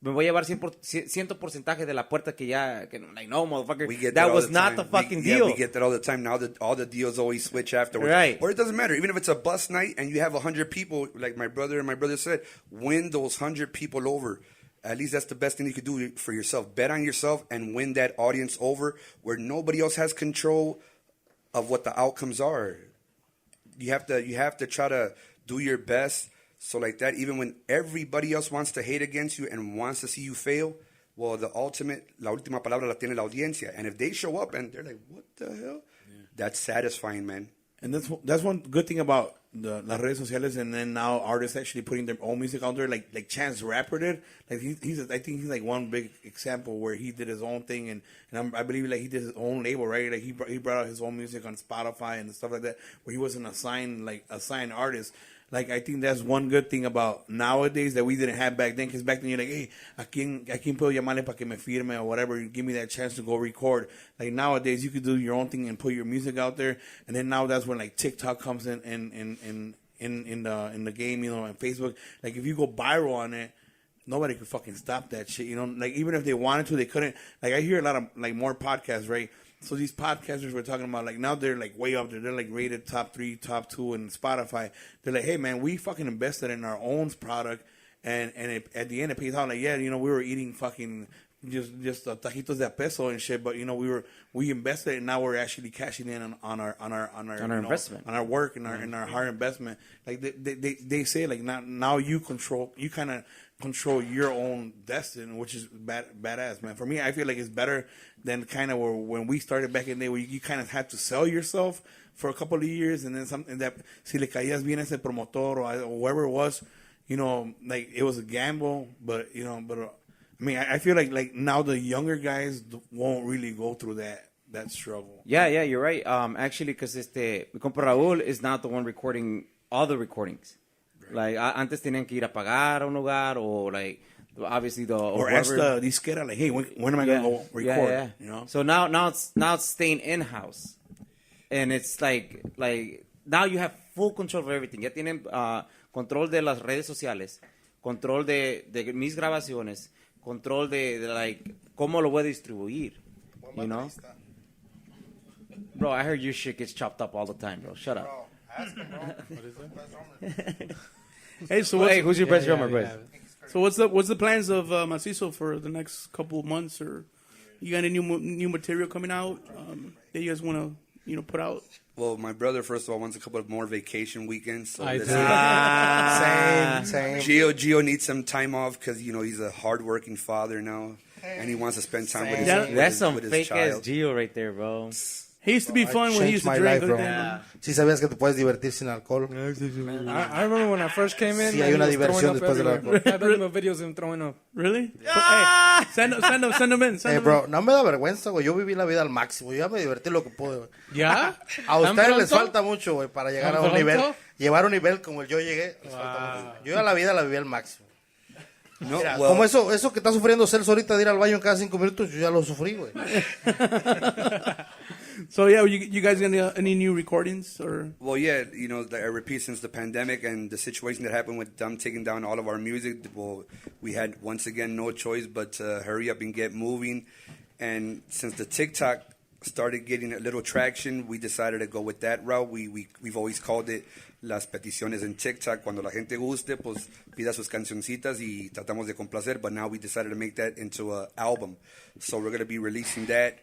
me voy a llevar 100% de la puerta que like, no, motherfucker, that was not the fucking deal. We get that all the time. Now that all the deals always switch afterwards. Right. Or it doesn't matter. Even if it's a bus night and you have 100 people, like my brother said, win those 100 people over. At least that's the best thing you could do for yourself. Bet on yourself and win that audience over where nobody else has control of what the outcomes are. You have to try to do your best. So like that, even when everybody else wants to hate against you and wants to see you fail, well, la última palabra la tiene la audiencia. And if they show up and they're like, what the hell? Yeah. That's satisfying, man. And that's one good thing about las redes sociales, and then now artists actually putting their own music out there, like Chance the Rapper did. Like I think he's like one big example where he did his own thing, and I believe like he did his own label, right? Like he brought out his own music on Spotify and stuff like that, where he wasn't a signed artist. Like, I think that's one good thing about nowadays that we didn't have back then. Because back then you're like, hey, ¿a quién puedo llamarle para que me firme or whatever? Give me that chance to go record. Like, nowadays you could do your own thing and put your music out there. And then now that's when, like, TikTok comes in the game, and Facebook. Like, if you go viral on it, nobody could fucking stop that shit, Like, even if they wanted to, they couldn't. Like, I hear a lot of, like, more podcasts, right? So these podcasters we're talking about, like, now they're, like, way up there. They're, like, rated top 3, top 2 in Spotify. They're like, hey, man, we fucking invested in our own product, and at the end it pays out. Like, yeah, we were eating fucking just tajitos de a peso and shit, but, we invested, and now we're actually cashing in on our investment, on our work, and our hard investment. Like, they say, like, now you kind of control your own destiny, which is badass, man. For me, I feel like it's better than kind of when we started back in the day, where you kind of had to sell yourself for a couple of years, and then something that si le caías bien ese promotor or whoever it was, like it was a gamble, but I mean, I feel like now the younger guys won't really go through that struggle. Yeah, you're right. Actually, because mi compa Raúl is not the one recording all the recordings. Like, antes tenían que ir a pagar a un lugar, or like, obviously or ask the disquera, like, hey, when am I gonna go record? Yeah. So now it's staying in house, and it's like now you have full control of everything. Ya tienen control de las redes sociales, control de mis grabaciones, control de like cómo lo voy a distribuir, Bro, I heard your shit gets chopped up all the time, bro. Shut up. Bro, ask him, bro. What is it? Hey, so who's your best drummer, bro? So what's the plans of Mazizo for the next couple of months, or you got any new material coming out that you guys want to put out? Well, my brother, first of all, wants a couple of more vacation weekends. So Same. Gio needs some time off because he's a hardworking father now, and he wants to spend time with his That's some with his fake child. ass Gio right there, bro. He used to be fun when he used to drink. Sí sabías que te puedes divertir sin alcohol. I remember when I first came in. Sí, hay una diversión después del alcohol. I done videos of him throwing up. Really? Hey, send them in. Bro, no me da vergüenza, güey. Yo viví la vida al máximo. Yo ya me divertí lo que pude, güey. ¿Ya? A ustedes les falta mucho, güey, para llegar a un nivel. Llevar un nivel como el yo llegué. Les falta mucho. Yo ya la vida la viví al máximo. No, mira, como eso que está sufriendo Celso ahorita de ir al baño en cada 5 minutos, yo ya lo sufrí, güey. So yeah, you guys got any new recordings or? Well, yeah, you know, I repeat, since the pandemic and the situation that happened with them taking down all of our music, well, we had once again no choice but to hurry up and get moving. And since the TikTok started getting a little traction, we decided to go with that route. We've always called it las peticiones en TikTok. Cuando la gente guste, pues pida sus cancioncitas y tratamos de complacer. But now we decided to make that into an album. So we're going to be releasing that,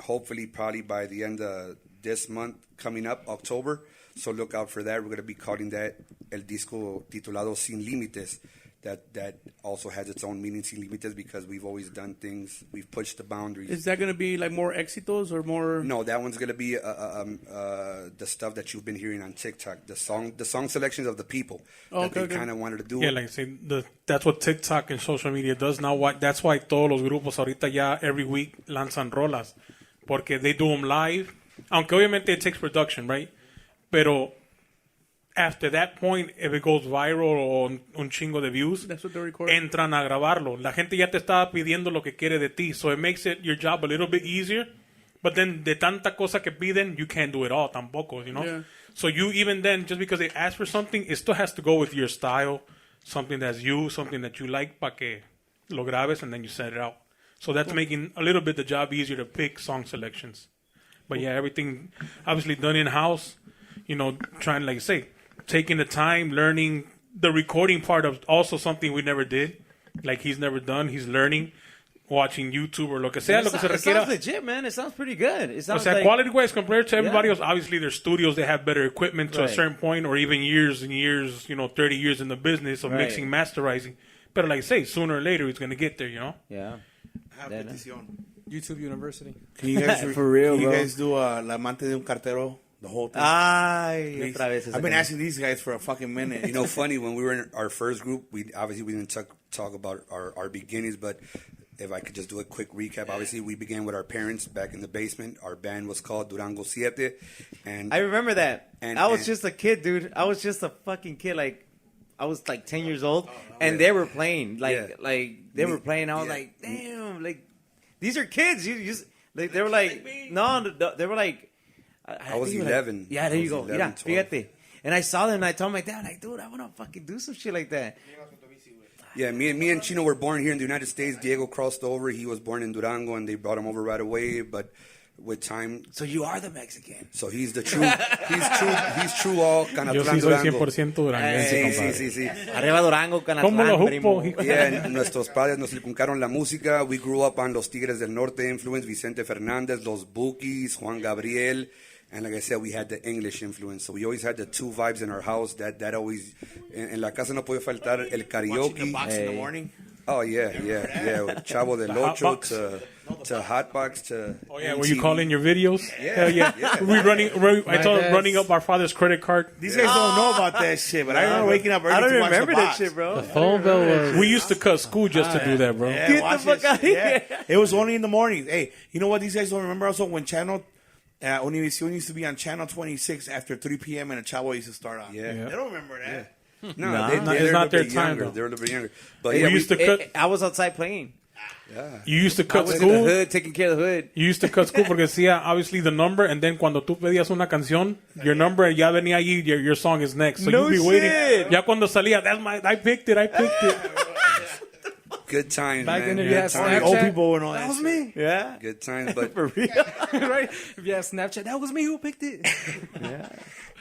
hopefully probably by the end of this month coming up, October. So look out for that. We're going to be calling that el disco titulado Sin Límites. That also has its own meaning, Sin Límites, because we've always done things, we've pushed the boundaries. Is that going to be like more éxitos or more? No, that one's going to be the stuff that you've been hearing on TikTok, the song selections of the people that they kind of wanted to do. Yeah, like say that's what TikTok and social media does now. That's why todos los grupos ahorita ya every week lanzan rolas, porque they do them live. Aunque obviamente it takes production, right? Pero after that point, if it goes viral o un chingo de views, that's what they record. Entran a grabarlo. La gente ya te está pidiendo lo que quiere de ti. So it makes your job a little bit easier. But then de tanta cosa que piden, you can't do it all tampoco, you know? Yeah. So you even then, just because they ask for something, it still has to go with your style, something that's you, something that you like, pa que lo grabes and then you send it out. So that's making a little bit the job easier to pick song selections. But yeah, everything obviously done in-house, you know, trying, like I say, taking the time, learning the recording part of also something we never did. Like he's never done. He's learning, watching YouTube or lo que sea, lo que se requiera. It sounds legit, man. It sounds pretty good. It sounds like quality-wise compared to everybody else, obviously their studios, they have better equipment to a certain point, or even years and years, 30 years in the business of mixing, masterizing. But like I say, sooner or later, it's going to get there, you know? Yeah. YouTube University. Can you guys, for real, can you bro. guys do La Amante de un Cartero? The whole thing. Ay, otra vez. I've been asking these guys for a fucking minute. You know, funny, when we were in our first group, we didn't talk about our beginnings, but if I could just do a quick recap. Obviously, we began with our parents back in the basement. Our band was called Durango Siete. And I remember that. And I was just a kid, dude. I was just a fucking kid. Like, I was like 10 years old, and they were playing. Like they were playing. I was like, damn, like, these are kids. You just, like, they were like, no, they were like, I was 11. Yeah, there you go. 11, Yeah, 12. fíjate. And I saw them, and I told my dad, like, dude, I want to fucking do some shit like that. Yeah, me and Chino were born here in the United States. Diego crossed over. He was born in Durango, and they brought him over right away. But with time, so you are the Mexican. So he's the true. He's true all Canatlán Yo sí soy Durango. 100% duranguense, compadre. Sí. Arriba Durango, ¿Cómo lo Canatlán, primo. jupo? Yeah, nuestros padres nos inculcaron la música. We grew up on Los Tigres del Norte influence, Vicente Fernández, Los Bukis, Juan Gabriel. And like I said, we had the English influence. So we always had the two vibes in our house. That always... En la casa no podía faltar el karaoke. Watching the box in the morning. Oh, yeah. Chavo del Ocho to Hotbox to... Oh, yeah, were you calling your videos? Yeah. Hell yeah. We running up our father's credit card. These guys don't know about that shit, but I remember waking up early I don't to watch remember the that box. shit, bro. The phone bill was... We used to cut school just to do that, bro. Yeah, Get the watch fuck this out of shit. here. Yeah. It was only in the mornings. Hey, you know what these guys don't remember also? When Channel... Univision used to be on Channel 26 after 3 p.m. and a Chavo used to start on. Yeah. They don't remember that. No, it's not their time, though. They're a little bit younger. But We yeah, used to cut... I was outside playing. You used to I cut was in the school. hood, taking care of the hood. You used to cut school porque decía, obviously, the number, and then cuando tú pedías una canción, your number ya venía ahí, your song is next. So No you'd be waiting. shit. Ya cuando salía, I picked it. good times, Back man. then, if Good you had times. Old Snapchat, people and all that that was shit. me. Yeah. Good times, but For real. Right? If you had Snapchat, that was me who picked it.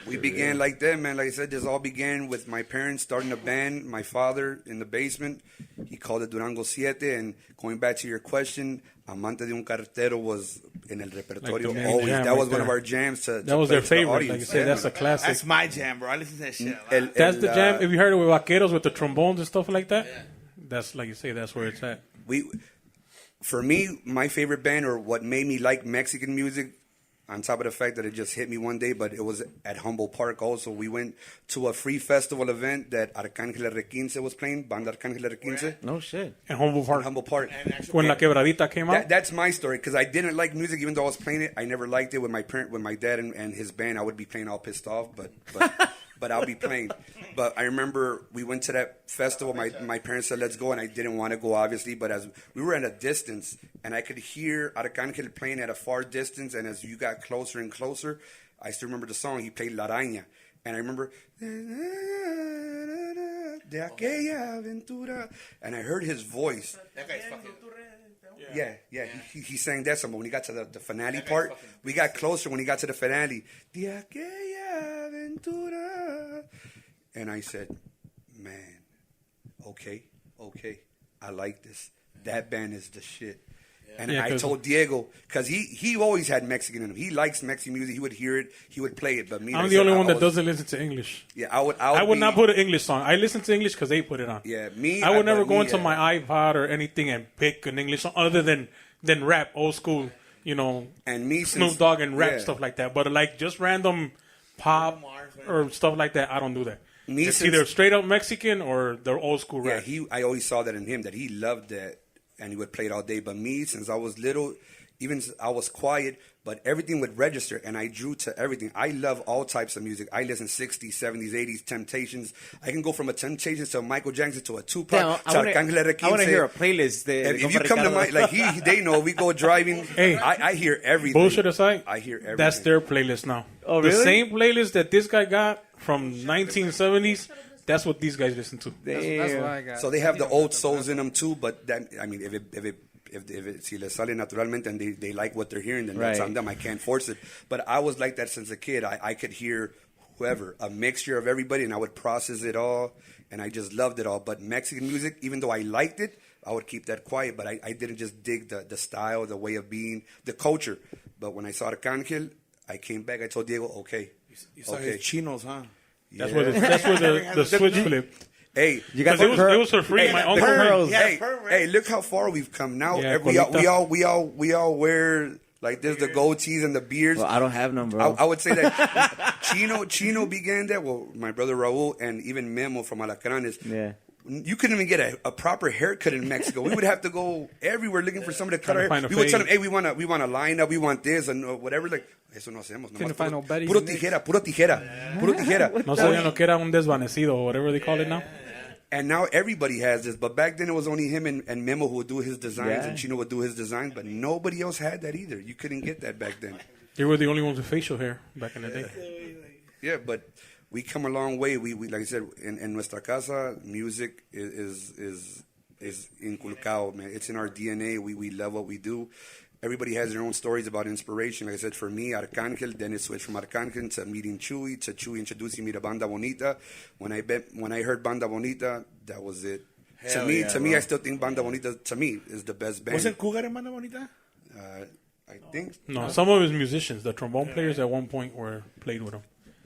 we began like that, man. Like I said, this all began with my parents starting a band, my father in the basement. He called it Durango Siete. And going back to your question, Amante de un Cartero was in el repertorio main always. jam That was right one of there. our jams. That was their favorite. Like you said, that's a classic. That's my jam, bro. I listen to that shit. That's the jam. If you heard it with vaqueros with the trombones and stuff like that, that's like you say, that's where it's at. For me, my favorite band, or what made me like Mexican music, on top of the fact that it just hit me one day, but it was at Humboldt Park also. We went to a free festival event that Arcángel R15 was playing, Banda Arcángel R15. No shit. In Humboldt Park. In Humboldt Park. When La Quebradita came out? That's my story, because I didn't like music, even though I was playing it. I never liked it with my dad and his band. I would be playing all pissed off, but I'll be playing. But I remember we went to that festival. My parents said, let's go, and I didn't want to go, obviously. But as we were at a distance, and I could hear Arcángel playing at a far distance, and as you got closer and closer, I still remember the song. He played La Araña. And I remember, de aquella aventura. And I heard his voice. That guy's fucking... Yeah. He sang that song. But when he got to the finale part, we got closer when he got to the finale. De aquella aventura. And I said, man, okay, I like this. That band is the shit. And I told Diego, because he always had Mexican in him. He likes Mexican music. He would hear it. He would play it. But me, I'm the only one that doesn't listen to English. Yeah, I would not put an English song. I listen to English because they put it on. Yeah, me. I would never go into my iPod or anything and pick an English song other than rap, old school, and me, Snoop Dogg and rap stuff like that. But like just random pop or stuff like that, I don't do that. It's either straight up Mexican or the old school rap. Yeah, I always saw that in him, that he loved that, and he would play it all day. But me, since I was little, even I was quiet, but everything would register, and I drew to everything. I love all types of music. I listen 60s, 70s, 80s, Temptations. I can go from a Temptations to a Michael Jackson to a Tupac to Arcángel R15. I want to hear a playlist. If you come to my, like they know, we go driving. Hey, I hear everything. Bullshit aside, I hear everything. That's their playlist now. Oh, really? The same playlist that this guy got from 1970s. That's what these guys listen to. That's what I got. So they have the old souls in them too, but that, I mean, if it si les sale naturalmente and they like what they're hearing, then that's on them. I can't force it. But I was like that since a kid. I could hear whoever, a mixture of everybody, and I would process it all, and I just loved it all. But Mexican music, even though I liked it, I would keep that quiet. But I didn't just dig the style, the way of being, the culture. But when I saw Arcángel, I came back. I told Diego, okay. You saw his chinos, huh? That's where the switch flipped. Hey, you got it was for free. Hey, my uncle. pearls. Hey, look how far we've come now. Yeah, we all wear like there's the goatees and the beards. Well, I don't have none, bro. I would say that Chino began that. Well, my brother Raul and even Memo from Alacranes. Yeah. You couldn't even get a proper haircut in Mexico. We would have to go everywhere looking for somebody to cut our hair. We would tell them, hey, we want to line up, we want this and whatever. Like, eso no hacemos. Couldn't find no Betty's puro tijera. No sabían lo que era un desvanecido or whatever they call it now. And now everybody has this. But back then it was only him and Memo who would do his designs and Chino would do his designs. But nobody else had that either. You couldn't get that back then. They were the only ones with facial hair back in the day. Yeah, but we come a long way. We like I said, in nuestra casa, music is inculcado, man. It's in our DNA. We love what we do. Everybody has their own stories about inspiration. Like I said, for me, Arcángel, then it switched from Arcángel to meeting Chuy, to Chuy introducing me to Banda Bonita. When I heard Banda Bonita, that was it. To me, I still think Banda Bonita, to me, is the best band. Wasn't Cougar in Banda Bonita? I think. No, some of his musicians, the trombone players at one point played with him.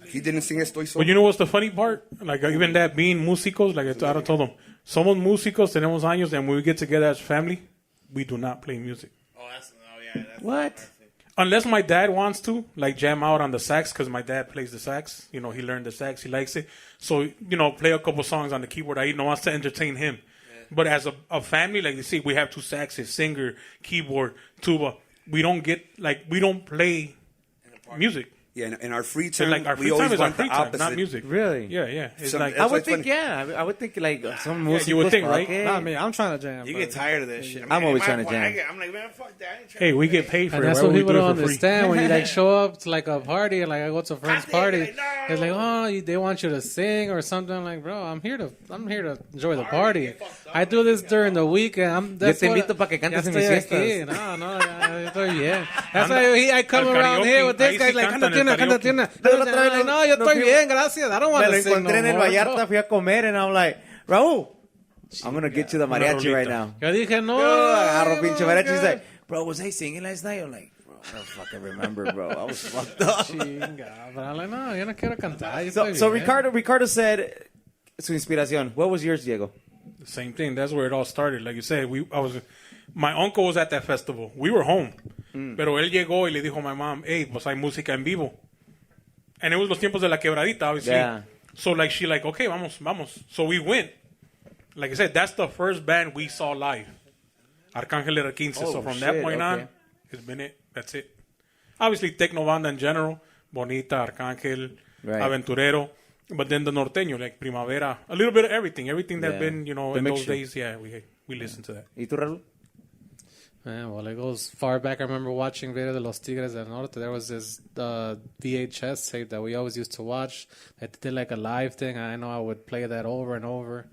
He didn't sing Estoy Solo. But you know what's the funny part? Like, even that being músicos, like I told them, somos músicos, tenemos años, and when we get together as family, we do not play music. What? Unless my dad wants to, like, jam out on the sax, because my dad plays the sax. You know, he learned the sax. He likes it. So, play a couple songs on the keyboard. I wants to entertain him. Yeah. But as a family, like you see, we have two saxes, singer, keyboard, tuba. We don't play music. Yeah, in our free time, like our free we time always is our want free the time, opposite. not music. Really? Yeah. It's like I would think, I would think like some music. you would think, right? Not me. I'm trying to jam. You get tired of that shit. I'm always trying to jam. I'm like, man, fuck that. Hey, we get paid for And it. that's Why what would we people do it don't for free? understand when you like show up to like a party and like I go to a friend's party. It's like, oh, they want you to sing or something. Like, bro, I'm here to enjoy the party. I do this during the week, and Yo te invito para que cantes en mis fiestas. No, ya estoy bien. That's why I come around here with this guy like, canta tiene. No, yo estoy bien, gracias. I don't want to sing no more. Me lo encontré en el Vallarta, fui a comer, and I'm like, Raúl, I'm going to get you the mariachi right now. Yo dije, no. Agarro pinche mariachi. He's like, bro, was I singing last night? I'm like, bro, I don't fucking remember, bro. I was fucked up. Chinga, but I'm like, no, yo no quiero cantar. So Ricardo said, su inspiración. What was yours, Diego? The same thing. That's where it all started. Like you said, my uncle was at that festival. We were home. Pero él llegó y le dijo a my mom, hey, pues hay música en vivo. And it was los tiempos de la quebradita, obviously. Yeah. So like she like, okay, vamos. So we went. Like I said, that's the first band we saw live. Arcángel era 15. So from that point on, it's been it. That's it. Obviously, Tecno Banda in general. Bonita, Arcángel, Aventurero. But then the norteño, like Primavera. A little bit of everything. Everything that been, you know, in those days, we listened to that. ¿Y tú, Raúl? Well, it goes far back. I remember watching Video de los Tigres del Norte. There was this VHS tape that we always used to watch. That did like a live thing. I know I would play that over and over.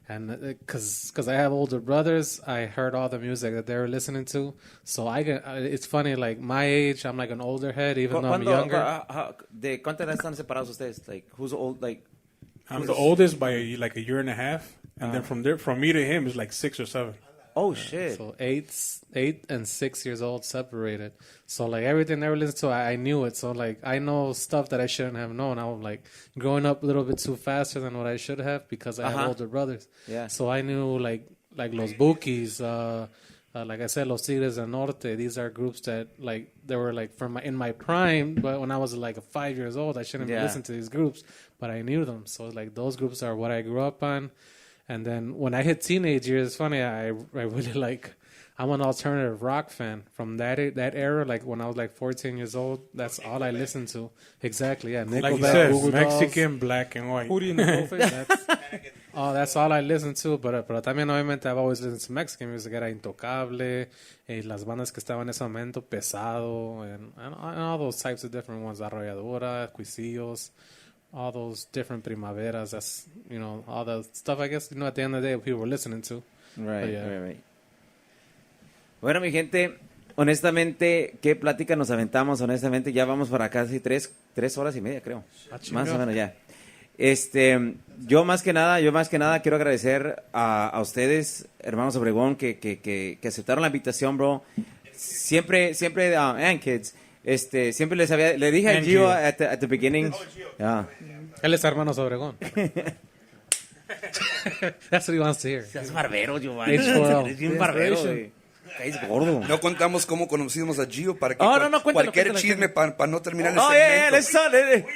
And because I have older brothers, I heard all the music that they were listening to. So it's funny, like my age, I'm like an older head, even though I'm younger. ¿De cuánta edad están separados ustedes? Like, who's old? Like, I'm the oldest by like a year and a half. And then from me to him is like 6 or 7. Oh, shit. So 8 and 6 years old separated. So like everything they were listening to, I knew it. So like I know stuff that I shouldn't have known. I was like growing up a little bit too faster than what I should have because I have older brothers. Yeah. So I knew like Los Bukis, like I said, Los Tigres del Norte. These are groups that like they were like in my prime, but when I was like 5 years old, I shouldn't have listened to these groups, but I knew them. So like those groups are what I grew up on. And then when I hit teenage years, it's funny, I really like, I'm an alternative rock fan from that era. Like when I was like 14 years old, that's all I listened to. Exactly, yeah. Nickelback, like you said, Mexican, black and white. Hootie and the Blowfish. That's all I listened to. Pero también obviamente I've always listened to Mexican music. Era Intocable, las bandas que estaban en ese momento, Pesado, and all those types of different ones. Arrolladora, Cuisillos. All those different primaveras, that's, you know, all the stuff, I guess, you know, at the end of the day, people were listening to. Right. Bueno, mi gente, honestamente, ¿qué plática nos aventamos? Honestamente, ya vamos para casi 3 horas y media, creo. Más o menos ya. Yo más que nada quiero agradecer a ustedes, hermanos Obregón, que aceptaron la invitación, bro. Siempre, and kids, siempre le dije a Gio at the beginning. Él es hermano Obregón. That's what he wants to hear. Es barbero, Giovanni. Es bien barbero, güey. Es gordo. No contamos cómo conocimos a Gio para que cuéntalo, cualquier chisme para no terminar el segmento.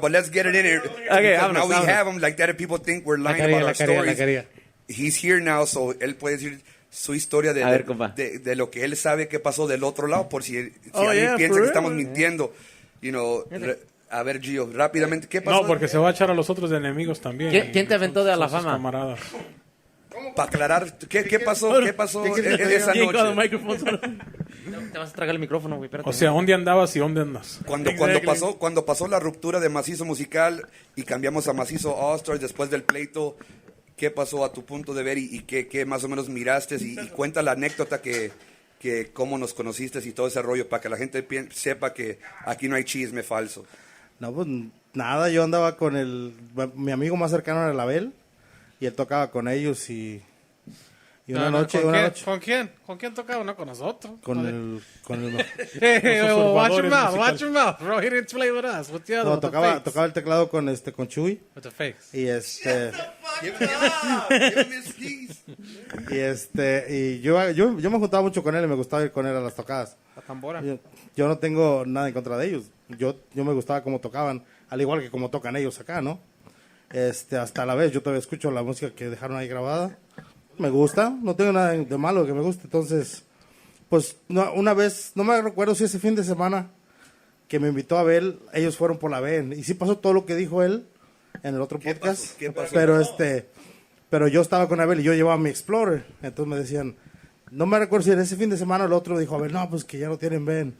But let's get it in here. Okay, now we have him like that. If people think we're lying about our stories. He's here now, so él puede decir su historia de lo que él sabe que pasó del otro lado, por si alguien piensa que estamos mintiendo. You know, a ver, Gio, rápidamente, ¿qué pasó? No, porque se va a echar a los otros enemigos también. ¿Quién te aventó de la fama? Camaradas. Para aclarar, ¿qué pasó esa noche? Te vas a tragar el micrófono, güey. O sea, ¿dónde andabas y dónde andas? Cuando pasó la ruptura de Mazizo Musical y cambiamos a Mazizo All Stars después del pleito, ¿qué pasó a tu punto de ver y qué más o menos miraste? Y cuenta la anécdota que cómo nos conociste y todo ese rollo para que la gente sepa que aquí no hay chisme falso. No, pues nada, yo andaba con mi amigo más cercano era el Abel y él tocaba con ellos y una noche... ¿Con quién? ¿Con quién tocaba? No, con nosotros. Con el watch your mouth, bro. He didn't play with us. With the other, no, tocaba el teclado con Chuy. With the fakes. Y yo me juntaba mucho con él y me gustaba ir con él a las tocadas. La tambora. Yo no tengo nada en contra de ellos. Yo me gustaba cómo tocaban, al igual que cómo tocan ellos acá, ¿no? Hasta la vez yo todavía escucho la música que dejaron ahí grabada. Me gusta, no tengo nada de malo que me guste. Entonces, pues una vez, no me recuerdo si ese fin de semana que me invitó a ver, ellos fueron por la VEN. Y sí pasó todo lo que dijo él en el otro podcast. ¿Qué pasó? Pero yo estaba con Abel y yo llevaba mi Explorer. Entonces me decían, no me recuerdo si en ese fin de semana el otro dijo, a ver, no, pues que ya no tienen VEN,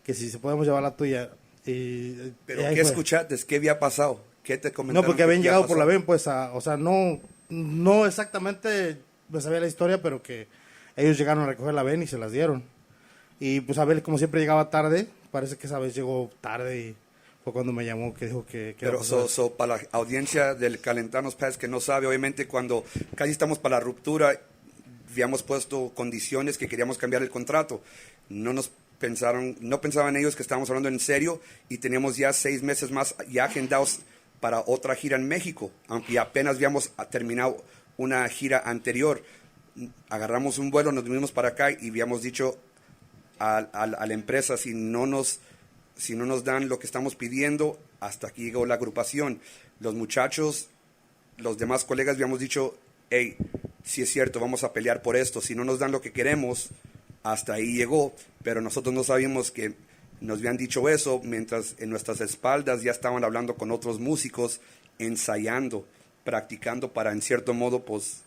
que si se podemos llevar la tuya. ¿Pero qué escuchaste? ¿Qué había pasado? ¿Qué te comentaron? No, porque habían llegado por la VEN, pues, o sea, no exactamente me sabía la historia, pero que ellos llegaron a recoger la VEN y se las dieron. Y pues Abel, como siempre, llegaba tarde. Parece que esa vez llegó tarde y fue cuando me llamó que dijo que pero para la audiencia del Calentanos Pass que no sabe, obviamente cuando casi estamos para la ruptura, habíamos puesto condiciones que queríamos cambiar el contrato. No pensaban ellos que estábamos hablando en serio y teníamos ya 6 meses más ya agendados para otra gira en México, aunque apenas habíamos terminado una gira anterior. Agarramos un vuelo, nos vinimos para acá y habíamos dicho a la empresa si no nos dan lo que estamos pidiendo. Hasta aquí llegó la agrupación. Los muchachos, los demás colegas habíamos dicho, hey, si es cierto, vamos a pelear por esto. Si no nos dan lo que queremos, hasta ahí llegó. Pero nosotros no sabíamos que nos habían dicho eso, mientras en nuestras espaldas ya estaban hablando con otros músicos, ensayando, practicando para en cierto modo, pues,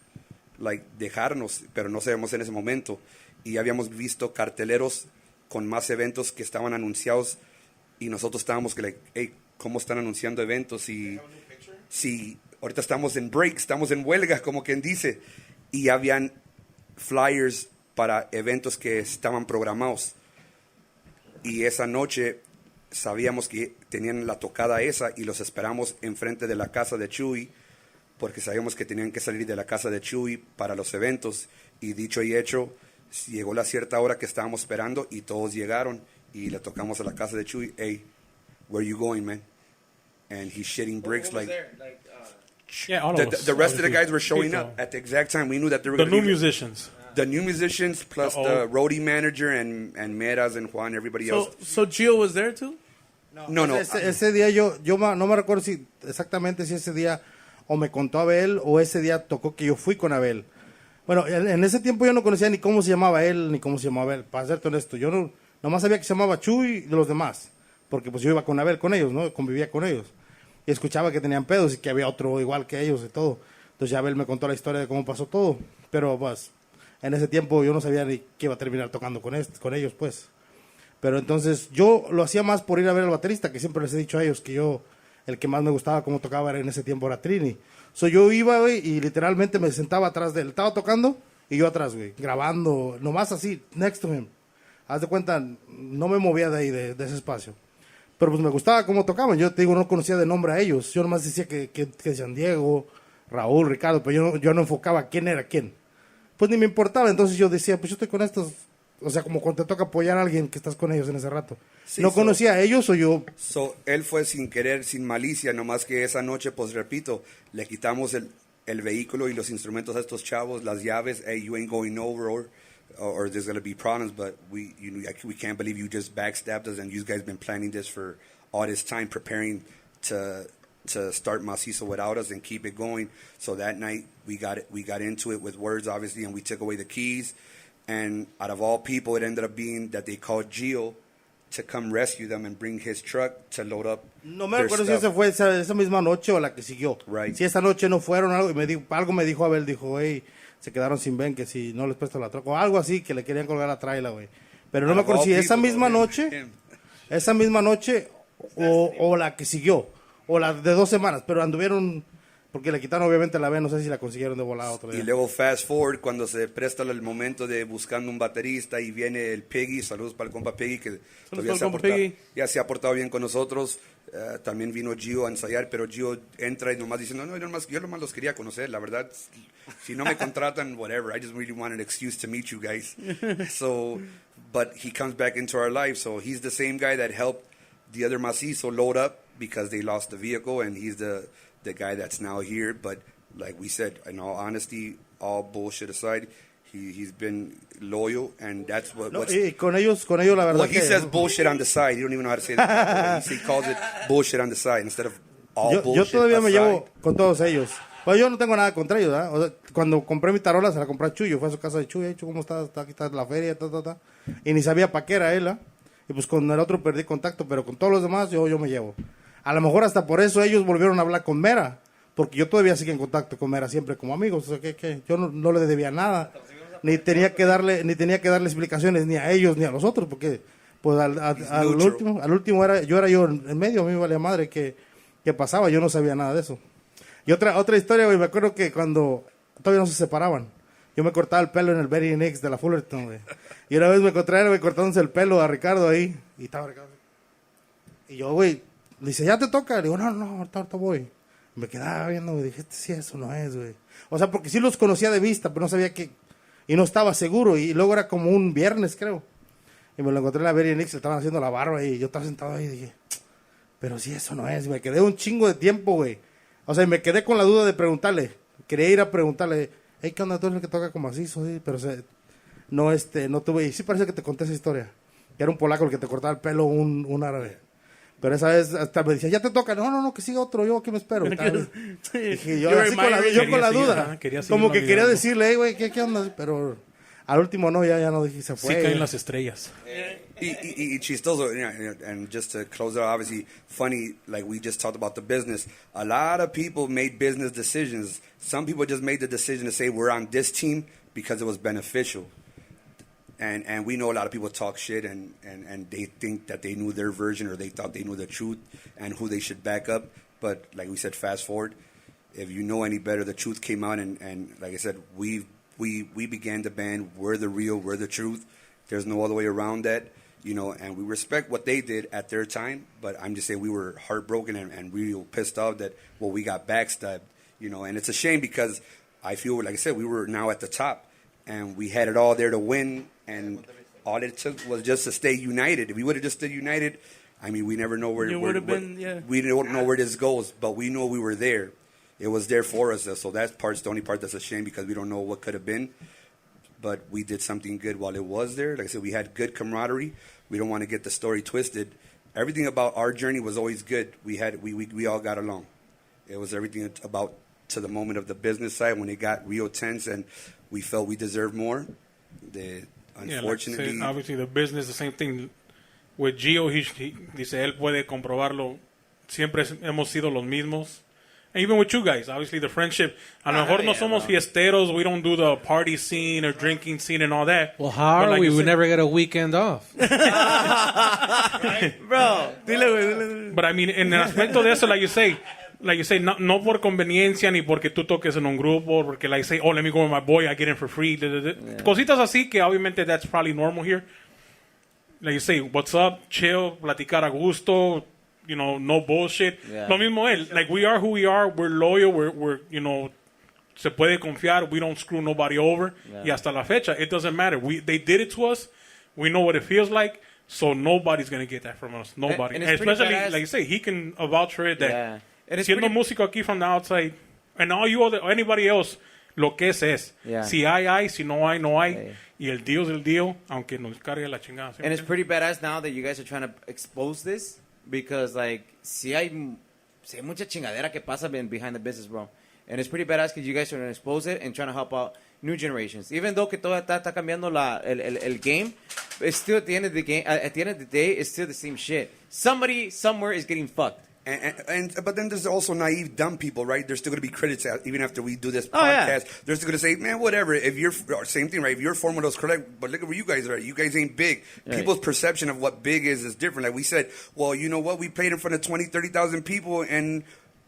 dejarnos, pero no sabemos en ese momento. Y habíamos visto carteleros con más eventos que estaban anunciados y nosotros estábamos que, hey, ¿cómo están anunciando eventos? Si ahorita estamos en break, estamos en huelga, como quien dice, y habían flyers para eventos que estaban programados. Y esa noche sabíamos que tenían la tocada esa y los esperamos enfrente de la casa de Chuy, porque sabíamos que tenían que salir de la casa de Chuy para los eventos. Y dicho y hecho, llegó la cierta hora que estábamos esperando y todos llegaron y le tocamos a la casa de Chuy. Hey, where you going, man? And he's shitting bricks yeah, all of us. The rest of the guys were showing up at the exact time. We knew that they were the going to new musicians. The new musicians plus the roadie manager and Meras and Juan, everybody else. So Gio was there too? No. Ese día yo no me recuerdo si exactamente si ese día o me contó Abel o ese día tocó que yo fui con Abel. Bueno, en ese tiempo yo no conocía ni cómo se llamaba él ni cómo se llamaba Abel. Para serte honesto, yo nomás sabía que se llamaba Chuy y de los demás. Porque pues yo iba con Abel con ellos, ¿no? Convivía con ellos. Y escuchaba que tenían pedos y que había otro igual que ellos y todo. Entonces ya Abel me contó la historia de cómo pasó todo. Pero pues en ese tiempo yo no sabía ni que iba a terminar tocando con ellos, pues. Pero entonces yo lo hacía más por ir a ver al baterista, que siempre les he dicho a ellos que yo, el que más me gustaba cómo tocaba en ese tiempo era Trini. Yo iba, güey, y literalmente me sentaba atrás de él. Estaba tocando y yo atrás, güey, grabando, nomás así, next to him. Haz de cuenta, no me movía de ahí, de ese espacio. Pero pues me gustaba cómo tocaban. Yo te digo, no conocía de nombre a ellos. Yo nomás decía que San Diego, Raúl, Ricardo, pero yo no enfocaba quién era quién. Pues ni me importaba. Entonces yo decía, pues yo estoy con estos. O sea, como cuando te toca apoyar a alguien que estás con ellos en ese rato. Sí, no conocía a ellos o yo. Él fue sin querer, sin malicia, nomás que esa noche, pues repito, le quitamos el vehículo y los instrumentos a estos chavos, las llaves. Hey, you ain't going over or there's going to be problems, but we can't believe you just backstabbed us and you guys been planning this for all this time, preparing to start Mazizo without us and keep it going. So that night we got into it with words, obviously, and we took away the keys. And out of all people, it ended up being that they called Gio to come rescue them and bring his truck to load up. No me acuerdo si esa fue esa misma noche o la que siguió. Right. Si esa noche no fueron, algo me dijo Abel, dijo, hey, se quedaron sin Ben, que si no les presto la troca, o algo así, que le querían colgar la traila, güey. Pero no me acuerdo si esa misma noche o la que siguió, o la de 2 semanas, pero anduvieron, porque le quitaron obviamente la Ben, no sé si la consiguieron de volada otro día. Y luego fast forward, cuando se presta el momento de buscando un baterista y viene el Piggy, saludos para el compa Piggy, que todavía se ha portado bien con nosotros. También vino Gio a ensayar, pero Gio entra y nomás diciendo, no, yo nomás los quería conocer, la verdad, si no me contratan, whatever, I just really want an excuse to meet you guys. But he comes back into our life, so he's the same guy that helped the other Mazizo load up because they lost the vehicle, and he's the guy that's now here. But like we said, in all honesty, all bullshit aside, he's been loyal, and that's what. Y con ellos la verdad. Well, he says bullshit on the side. He don't even know how to say that. He calls it bullshit on the side instead of all bullshit. Yo todavía aside. me llevo con todos ellos. Pues yo no tengo nada contra ellos, ¿verdad? O sea, cuando compré mi tarola se la compré a Chuyo, fue a su casa de Chuyo, ¿cómo está? Aquí está la feria, y ni sabía para qué era él, ¿eh? Y pues con el otro perdí contacto, pero con todos los demás yo me llevo. A lo mejor hasta por eso ellos volvieron a hablar con Mera, porque yo todavía sigo en contacto con Mera siempre como amigos, o sea que yo no le debía nada, ni tenía que darle explicaciones ni a ellos ni a los otros, porque pues al último era yo en medio, a mí me valía madre que pasaba, yo no sabía nada de eso. Y otra historia, güey, me acuerdo que cuando todavía no se separaban, yo me cortaba el pelo en el Very Next de la Fullerton, güey. Y una vez me encontré, güey, cortándose el pelo a Ricardo ahí. Y estaba Ricardo. Y yo, güey, le dice, ¿ya te toca? Le digo, no, ahorita voy. Y me quedaba viendo, güey, dije, sí, eso no es, güey. O sea, porque sí los conocía de vista, pero no sabía que... Y no estaba seguro. Y luego era como un viernes, creo. Y me lo encontré en la Very Next, le estaban haciendo la barba y yo estaba sentado ahí y dije, pero sí, eso no es. Y me quedé un chingo de tiempo, güey. O sea, y me quedé con la duda de preguntarle. Quería ir a preguntarle, hey, ¿qué onda? Tú eres el que toca con Mazizo, sí, pero no tuve, y sí parece que te conté esa historia. que era un polaco el que te cortaba el pelo, un árabe. Pero esa vez hasta me decía, ya te toca. No, que siga otro, yo aquí me espero. Dije, yo así con la duda. Como que quería decirle, hey, güey, ¿qué onda? Pero al último no, ya no dije, se fue. Sí caen las estrellas. Y chistoso, and just to close out, obviously, funny, like we just talked about the business. A lot of people made business decisions. Some people just made the decision to say, we're on this team because it was beneficial. And we know a lot of people talk shit and they think that they knew their version or they thought they knew the truth and who they should back up. But like we said, fast forward, if you know any better, the truth came out and like I said, we began the band. We're the real, we're the truth. There's no other way around that, and we respect what they did at their time. But I'm just saying we were heartbroken and real pissed off that, we got backstabbed, and it's a shame because I feel, like I said, we were now at the top and we had it all there to win. And all it took was just to stay united. If we would have just stayed united, I mean, we never know where we don't know where this goes, but we know we were there. It was there for us. So that part's the only part that's a shame because we don't know what could have been. But we did something good while it was there. Like I said, we had good camaraderie. We don't want to get the story twisted. Everything about our journey was always good. We all got along. It was everything about to the moment of the business side when it got real tense and we felt we deserved more. Unfortunately, obviously the business, the same thing with Gio. He dice, él puede comprobarlo. Siempre hemos sido los mismos. And even with you guys, obviously the friendship. A lo mejor no somos fiesteros. We don't do the party scene or drinking scene and all that. Well, how are we? We never get a weekend off. Bro, dile. But I mean, en el aspecto de eso, like you say, no por conveniencia ni porque tú toques en un grupo, porque like say, oh, let me go with my boy, I get in for free. Cositas así que obviamente that's probably normal here. Like you say, what's up, chill, platicar a gusto, no bullshit. Yeah. Lo mismo él, like we are who we are, we're loyal, we're se puede confiar, we don't screw nobody over. Yeah. Y hasta la fecha, it doesn't matter. They did it to us, we know what it feels like, so nobody's going to get that from us. Nobody. And especially, like you say, he can vouch for it that... Yeah. Siendo músico aquí from the outside, and all you other, anybody else, lo que es. Yeah. Si hay, si no hay, no hay. Yeah. Y el deal es el deal, aunque nos cargue la chingada. And it's pretty badass now that you guys are trying to expose this because, like, si hay mucha chingadera que pasa behind the business, bro. And it's pretty badass because you guys are trying to expose it and trying to help out new generations. Even though que todo está cambiando el game, it's still at the end of the game. At the end of the day, it's still the same shit. Somebody somewhere is getting fucked. But then there's also naive, dumb people, right? There's still going to be critics even after we do this podcast. Yeah. They're still going to say, man, whatever. If you're same thing, right? If your formula is correct, but look at where you guys are. You guys ain't big. Right. People's perception of what big is different. Like we said, well, you know what? We played in front of 20, 30,000 people, and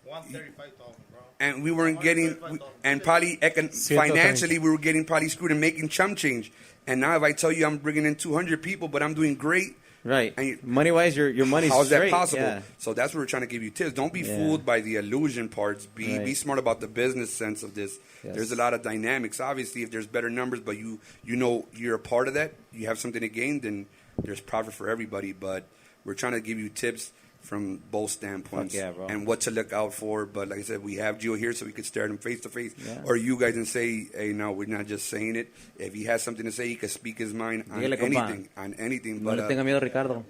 135,000, bro. And we weren't getting, and probably financially we were getting probably screwed and making chump change. And now if I tell you I'm bringing in 200 people, but I'm doing great. Right. Money-wise, your money's how's straight. that possible? Yeah. So that's what we're trying to give you tips. Don't be fooled by the illusion parts. Be smart about the business sense of this. Yes. There's a lot of dynamics. Obviously, if there's better numbers, but you know you're a part of that, you have something to gain, then there's profit for everybody. But we're trying to give you tips from both standpoints and what to look out for. But like I said, we have Gio here so we could stare at him face to face, or you guys and say, hey, no, we're not just saying it. If he has something to say, he can speak his mind on anything. On anything. No le tenga miedo, Ricardo.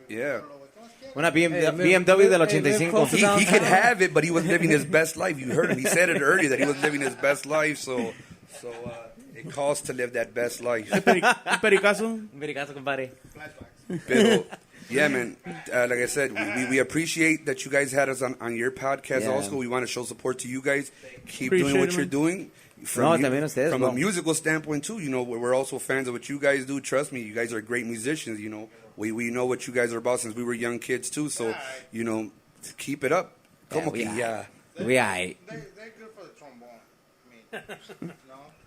Yeah. Una BMW del 85. He could have it, but he was living his best life. You heard him. He said it earlier that he was living his best life. So it costs to live that best life. Pericazo, compadre. Pero, yeah, man. Like I said, we appreciate that you guys had us on your podcast. Yeah. Also, we want to show support to you guys. Keep doing what you're doing. From a musical standpoint too, we're also fans of what you guys do. Trust me, you guys are great musicians. We know what you guys are about since we were young kids too. So keep it up. We aight. They're good for the trombone.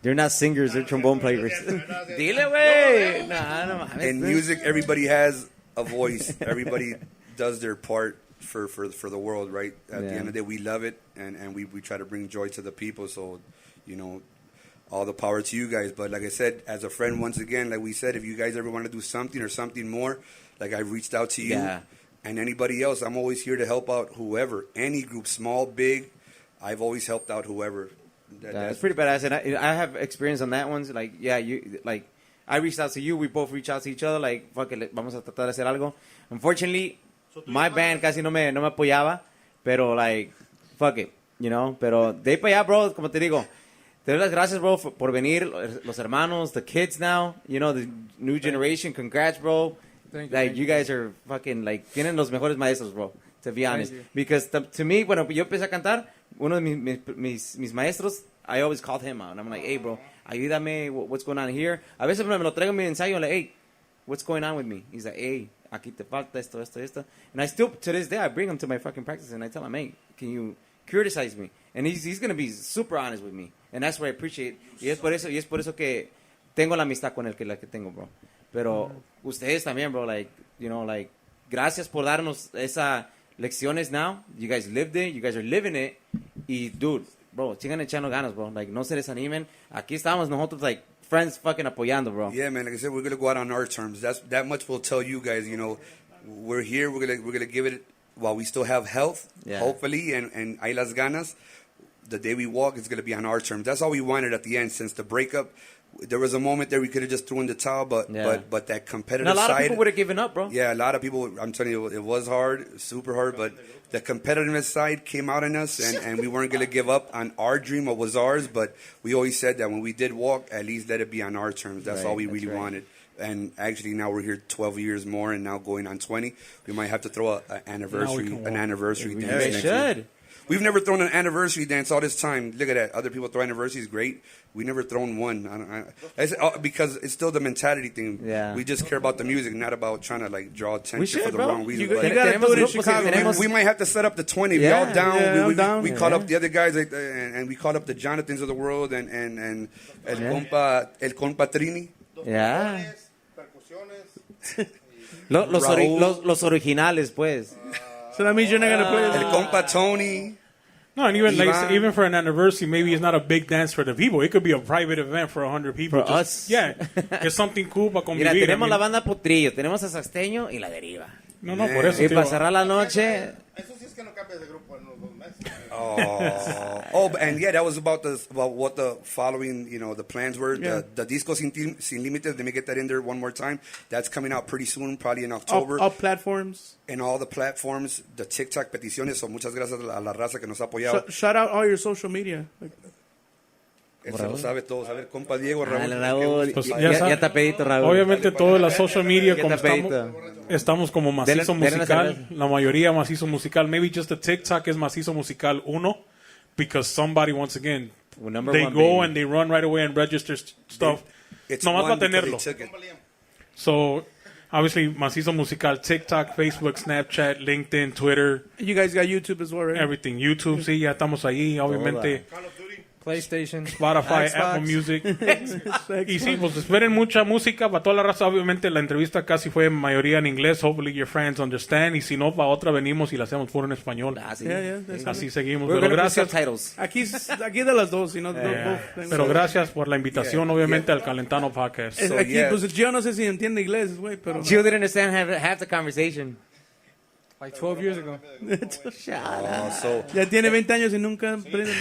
They're not singers, they're trombone players. Dile, wey. No, in music, everybody has a voice. Everybody does their part for the world, right? At the end of the day, we love it, and we try to bring joy to the people. So, all the power to you guys. But like I said, as a friend, once again, like we said, if you guys ever want to do something or something more, like I've reached out to you and anybody else, I'm always here to help out whoever. Any group, small, big, I've always helped out whoever. That's pretty badass, and I have experience on that one. Like, I reached out to you. We both reached out to each other. Like, fuck it, vamos a tratar de hacer algo. Unfortunately, my band casi no me apoyaba. Pero, like, fuck it, you know. Pero de ahí para allá, bro, como te digo, te doy las gracias, bro, por venir. Los hermanos, the kids now, you know, the new generation. Congrats, bro. Like, you guys are fucking, like, tienen los mejores maestros, bro, to be honest. Because to me, bueno, yo empecé a cantar, uno de mis maestros, I always called him out. And I'm like, hey, bro, ayúdame, what's going on here? A veces me lo traigo en mi ensayo, I'm like, hey, what's going on with me? He's like, hey, aquí te falta esto. And I still, to this day, I bring him to my fucking practice and I tell him, hey, can you criticize me? And he's going to be super honest with me. And that's what I appreciate. Y es por eso que tengo la amistad con él la que tengo, bro. Pero ustedes también, bro, like, you know, like, gracias por darnos esas lecciones now. You guys lived it. You guys are living it. Y, dude, bro, sigan echando ganas, bro. Like, no se desanimen. Aquí estamos nosotros, like, friends fucking apoyando, bro. Yeah, man, like I said, we're going to go out on our terms. That much we'll tell you guys, you know, we're here. We're gonna give it while we still have health, hopefully, and hay las ganas. The day we walk, it's going to be on our terms. That's all we wanted at the end. Since the breakup, there was a moment there we could have just thrown in the towel, but that competitive side. And a lot of people would have given up, bro. Yeah, a lot of people. I'm telling you, it was hard, super hard, but the competitiveness side came out in us, and we weren't going to give up on our dream, what was ours. But we always said that when we did walk, at least let it be on our terms. That's all we really wanted. And actually, now we're here 12 years more, and now going on 20. We might have to throw an anniversary dance. We should. We've never thrown an anniversary dance all this time. Look at that. Other people throw anniversaries, great. We never thrown one. Because it's still the mentality thing. Yeah. We just care about the music, not about trying to like draw attention for the bro. wrong reason. You gotta do it in Chicago. We might have to set up the 20. We all down. We called up the other guys, and we called up the Jonathans of the world, and el compa Trini. Yeah. Los originales, pues. So that means you're not gonna play El compa Tony. No, and even for an anniversary, maybe it's not a big dance for the people. It could be a private event for 100 people. For us. Yeah, it's something cool para convivir. Mira, tenemos la banda Potrillo, tenemos a Sasteño y la Deriva. No, por eso. Y para cerrar la noche. Eso sí es que no cambias de grupo en unos 2 meses. And yeah, that was about what the following, you know, the plans were. Yeah. The Disco Sin Límites, let me get that in there one more time. That's coming out pretty soon, probably in October. All platforms. In all the platforms, the TikTok peticiones. So muchas gracias a la raza que nos ha apoyado. Shout out all your social media. Él se lo sabe todo. A ver, compa Diego, Raúl. Raúl. Pues Ya está pedito, Raúl. Obviamente toda la social media, como pedito. estamos como Mazizo Denle Musical, la mayoría Mazizo Musical. Maybe just the TikTok is Mazizo Musical 1, because somebody, once again, they go and they run right away and register stuff. Nomás para tenerlo. So, obviously, Mazizo Musical, TikTok, Facebook, Snapchat, LinkedIn, Twitter. You guys got YouTube as well, right? Everything. YouTube, sí, ya estamos ahí, obviamente. PlayStation, Spotify, Xbox. Apple Music. Y sí, pues esperen mucha música para toda la raza. Obviamente la entrevista casi fue mayoría en inglés. Hopefully your fans understand. Y si no, para otra venimos y la hacemos puro en español. Así seguimos. Pero gracias. Aquí de las dos, you know, pero gracias por la invitación, obviamente, al Calentano Podcast. Aquí, pues yo no sé si entiende inglés, güey, pero... Gio didn't understand half the conversation. Like 12 years ago. Ya tiene 20 años y nunca aprende.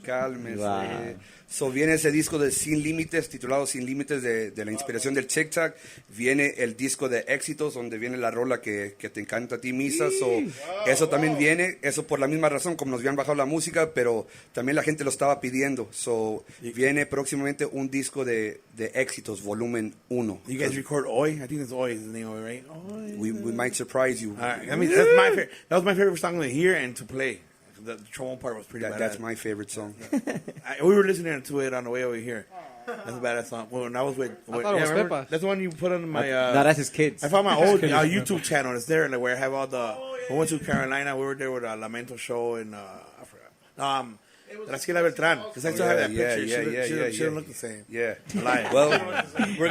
Cálmese. Wow. So viene ese disco de Sin Límites, titulado Sin Límites, de la inspiración del TikTok. Viene el disco de éxitos, donde viene la rola que te encanta a ti, Misa. So, eso también viene, eso por la misma razón, como nos habían bajado la música, pero también la gente lo estaba pidiendo. So, viene próximamente un disco de éxitos, volumen 1. You guys record Hoy? I think that's Hoy is the name of it, right? We might surprise you. I mean, that's my favorite. That was my favorite song to hear and to play. The trombone part was pretty badass. That's my favorite song. We were listening to it on the way over here. That's a badass song. When I was with I thought it was Pepa. That's the one you put on my... no, that's his kids. I found my old YouTube channel. It's there, like, where I have all the... We went to Carolina. We were there with a Lamento show in... I forgot. Graciela Beltran, because I still have that picture. She didn't look the same. Yeah. Alive. Well, we're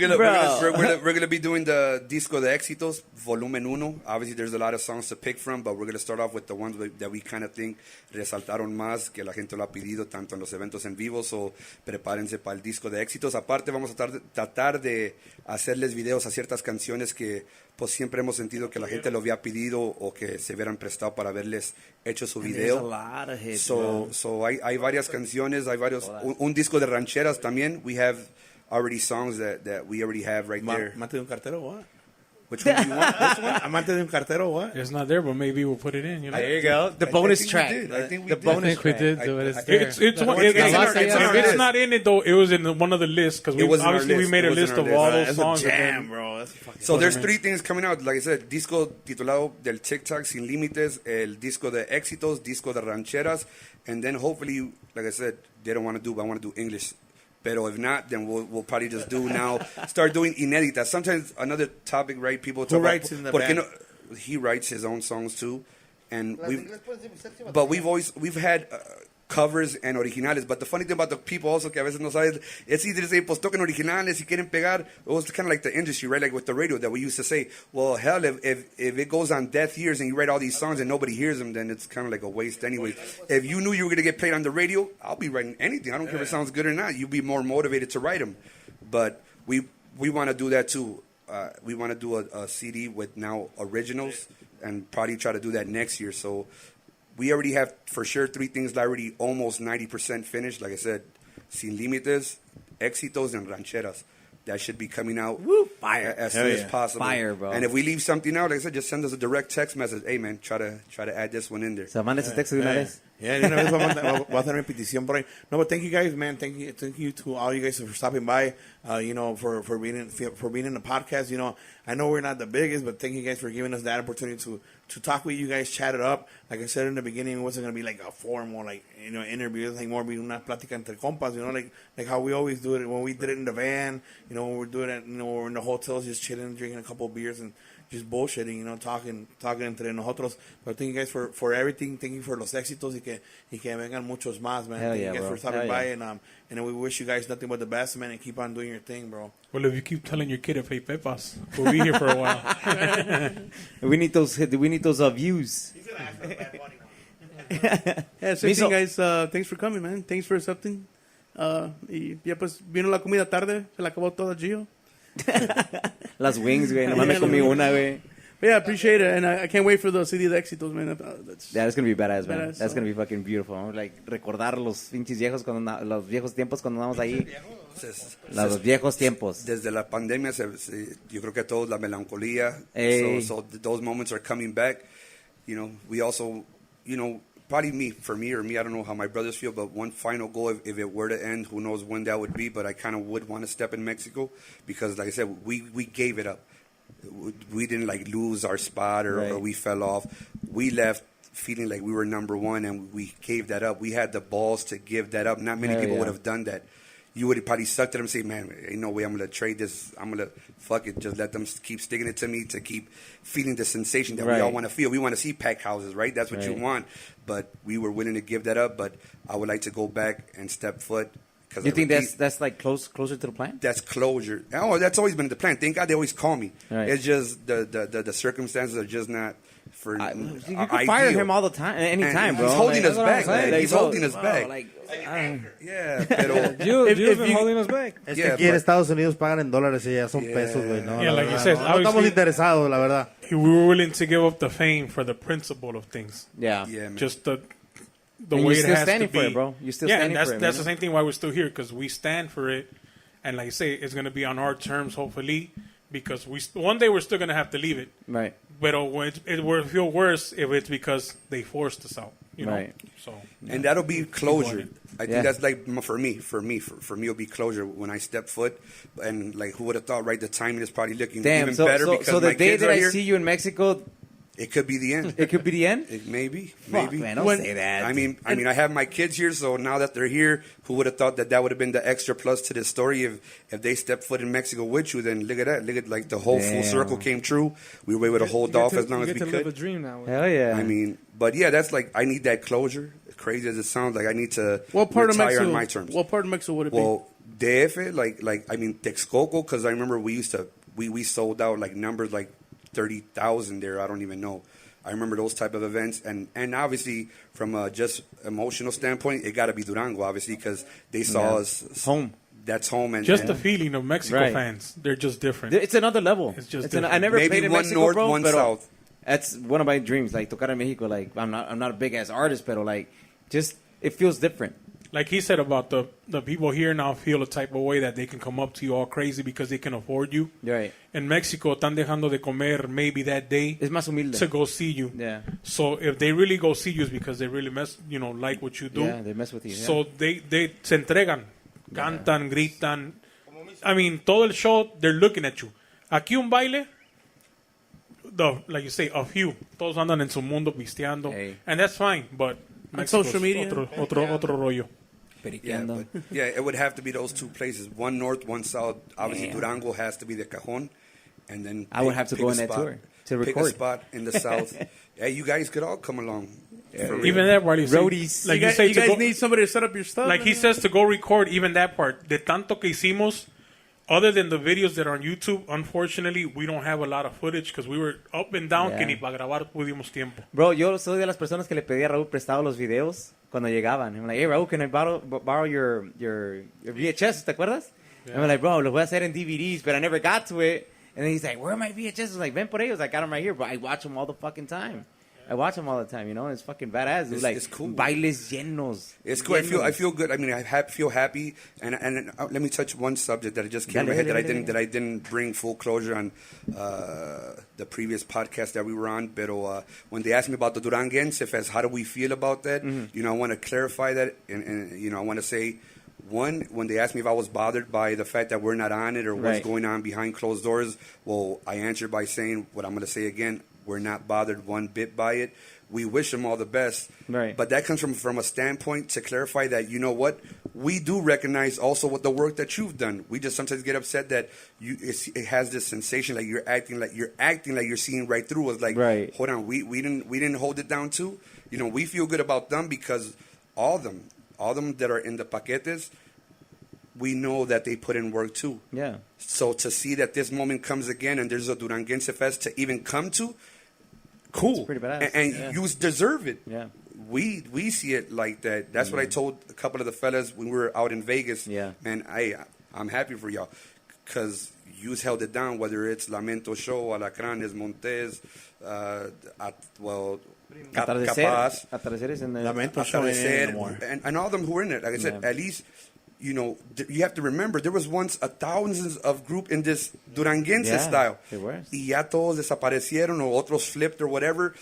gonna be doing the Disco de Éxitos, Volumen 1. Obviously, there's a lot of songs to pick from, but we're gonna start off with the ones that we kind of think resaltaron más, que la gente lo ha pedido tanto en los eventos en vivo. So, prepárense para el Disco de Éxitos. Aparte, vamos a tratar de hacerles videos a ciertas canciones que pues siempre hemos sentido que la gente lo había pedido o que se hubieran prestado para haberles hecho su video. So hay varias canciones, hay varios, un disco de rancheras también. We have already songs that we already have right there. Amante de un cartero, what? Which one do you want? Which one? Amante de un cartero, what? It's not there, but maybe we'll put it in. You know? There you go. The bonus track. I think we The did. bonus I think we track. did do it. It's there. It's one. It's in our- If it's in our it's list. not in it though, it was in one of the lists because we It was in our obviously we list. made It a was in list our of list. all those That's songs. a and then- jam, bro. That's fucking So there's 3 things coming out. Like I said, disco titulado del TikTok Sin Límites, el disco de éxitos, disco de rancheras, and then hopefully, like I said, they don't want to do, but I want to do English. Pero if not, then we'll probably just do now. Start doing inéditas. Sometimes another topic, right? People talk writes about, in the ¿por qué band? no? He writes his own songs too, and we've had covers and originales. But the funny thing about the people also que a veces no sabes, it's easy to say, pues toquen originales si quieren pegar. It was kind of like the industry, right? Like with the radio that we used to say, well, hell, if it goes on deaf ears and you write all these songs and nobody hears them, then it's kind of like a waste anyway. If you knew you were going to get played on the radio, I'll be writing anything. I don't care if it sounds good or not. You'll be more motivated to write them. But we want to do that too. We want to do a CD with now originals and probably try to do that next year. So we already have for sure 3 things that are already almost 90% finished. Like I said, Sin Límites, Éxitos, and Rancheras. That should be coming out Fire. as soon as possible. Fire, bro. And if we leave something out, like I said, just send us a direct text message. Hey, man, try to add this one in there. So, manda ese texto de una vez. Yeah, de una vez voy a hacer una petición por ahí. No, but thank you guys, man. Thank you to all you guys for stopping by. You know, for being in the podcast. You know, I know we're not the biggest, but thank you guys for giving us that opportunity to talk with you guys, chat it up. Like I said in the beginning, it wasn't gonna be like a formal, like, you know, interview. It was like more be una plática entre compas. You know, like how we always do it when we did it in the van. You know, when we're doing it, you know, we're in the hotels, just chilling, drinking a couple of beers and just bullshitting, you know, talking entre nosotros. But thank you guys for everything. Thank you for los éxitos y que vengan muchos más, man. Hell Thank yeah, you guys bro. for stopping Hell by, yeah. and we wish you guys nothing but the best, man, and keep on doing your thing, bro. Well, if you keep telling your kid to play pepas, we'll be here for a while. We need those views. Yeah, same Miso. thing, guys. Thanks for coming, man. Thanks for accepting. Y ya pues vino la comida tarde, se la acabó toda Gio. Las wings, güey. Nomás me comí una, güey. But yeah, I appreciate it, and I can't wait for the CD de éxitos, man. That's Yeah, that's gonna be badass, man. Badass, That's so. gonna be fucking beautiful. ¿No? Like, recordar los pinches viejos los viejos tiempos cuando andamos ahí. Los viejos tiempos. Desde la pandemia, yo creo que todos la melancolía. Hey. So those moments are coming back. You know, we also, you know, probably for me, I don't know how my brothers feel, but one final goal, if it were to end, who knows when that would be, but I kind of would want to step in Mexico because, like I said, we gave it up. We didn't like lose our spot or we fell off. We left feeling like we were number one and we gave that up. We had the balls to give that up. Not many people would have done that. You would have probably sucked at them and say, man, ain't no way I'm going to trade this. I'm going to fuck it. Just let them keep sticking it to me to keep feeling the sensation that we all want to feel. We want to see packed houses, right? That's what you want. But we were willing to give that up. But I would like to go back and step foot. You think that's like closer to the plan? That's closure. Oh, that's always been the plan. Thank God they always call me. Right. It's just the circumstances are just not for You can fire him all the time, anytime, bro. He's holding Like, us back. like, He's bro, holding us bro, back. Like, Yeah, pero You've been holding us back. Es que aquí en Estados Unidos pagan en dólares y ya son pesos, güey. No, Yeah, la like you verdad, said, no estamos obviously- interesados, la verdad. We were willing to give up the fame for the principle of things. yeah. yeah, man. Just the And way you're it still has standing to be. for it, bro. You're still yeah, standing and for it, that's man. the same thing why we're still here, because we stand for it. And like I say, it's going to be on our terms, hopefully, because one day we're still going to have to leave it. Right. But it will feel worse if it's because they forced us out. You know? Right. So and that'll be closure. I Yeah. think that's like for me, it'll be closure when I step foot. And like, who would have thought? Right, the timing is probably looking Damn. even So, better so, because so my the day kids that are I here. see you in Mexico, It could be the end. it could be the end. Maybe. Fuck, man, don't say that. I mean, I have my kids here, so now that they're here, who would have thought that would have been the extra plus to this story? If they stepped foot in Mexico with you, then look at that. Look at like the whole full Damn. circle came true. We were able to hold off as long as we to live a could. dream now. Hell yeah. I mean, but yeah, that's like I need that closure. As crazy as it sounds, like I need to what part of retire Mexico? on my terms. What part of Mexico would it Well, DF, like I mean Texcoco, because I remember we sold out like numbers like 30,000 there. I don't even know. I remember those type of events, and obviously from a just emotional standpoint, it got to be Durango, obviously, because they saw us home. That's home, and just the feeling of Mexico Right. fans, they're just different. It's another level. It's just I different. never Maybe played in one Mexico, north, bro, one pero south. That's one of my dreams, like tocar en Mexico. Like I'm not a big ass artist, but like just it feels different. like he said about the people here now feel a type of way that they can come up to you all crazy because they can afford you. Right. In Mexico, están dejando de comer maybe that day Es más humilde. to go see you. Yeah. So if they really go see you, it's because they really like what you do. Yeah, they mess with you. So they se entregan, cantan, gritan. I mean, todo el show, they're looking at you. Aquí un baile, like you say, a few. Todos andan en su mundo pisteando. Hey. And that's fine, but On social media. Otro rollo. Yeah, but, yeah, it would have to be those two places. One north, one south. Obviously, Damn. Durango has to be the cajon. And then I would have to pick go a on that spot. tour to Pick record. a spot in the south. Hey, you guys could all come along. For real. Even that part, you say, Roadies. like You say, guys to go, need somebody to set up your stuff. like he says, to go record even that part. De tanto que hicimos, other than the videos that are on YouTube, unfortunately, we don't have a lot of footage because we were up and down que Yeah. ni para grabar pudimos tiempo. Bro, yo soy de las personas que le pedía a Raúl prestado los videos cuando llegaban. I'm like, hey, Raúl, can I borrow your VHS? ¿Te acuerdas? Yeah. I'm like, bro, los voy a hacer en DVDs, but I never got to it. And then he's like, where are my VHS? I was like, ven por ellos. I got them right here, but I watch them all the fucking time. I watch them all the time, and it's fucking badass. It's like it's cool. bailes llenos. It's cool. I feel good. I mean, feel happy. And let me touch one subject that I just came to my head that I didn't bring full closure on the previous podcast that we were on. But when they asked me about the Duranguense Fest, how do we feel about that? Mm-hmm. I want to clarify that, and I want to say. One, when they asked me if I was bothered by the fact that we're not on it or what's going on behind closed doors, well, I answered by saying what I'm going to say again. We're not bothered one bit by it. We wish them all the best. Right. But that comes from a standpoint to clarify that, you know what, we do recognize also what the work that you've done. We just sometimes get upset that it has this sensation like you're acting like you're seeing right through us. Like, hold on, we didn't hold it down too. We feel good about them because all of them that are in the paquetes, we know that they put in work too. Yeah. So to see that this moment comes again and there's a Duranguense Fest to even come to, cool. It's pretty badass. And you deserve it. Yeah. We see it like that. That's what I told a couple of the fellas when we were out in Vegas. Yeah. And I'm happy for y'all because you held it down, whether it's Lamento Show, Alacranes, Montes, Capaz, Atardeceres en el Lamento Show and all of them who were in it. Like I said, at least, you have to remember, there was once thousands of group in this Duranguense style. Y ya todos desaparecieron or otros flipped or whatever.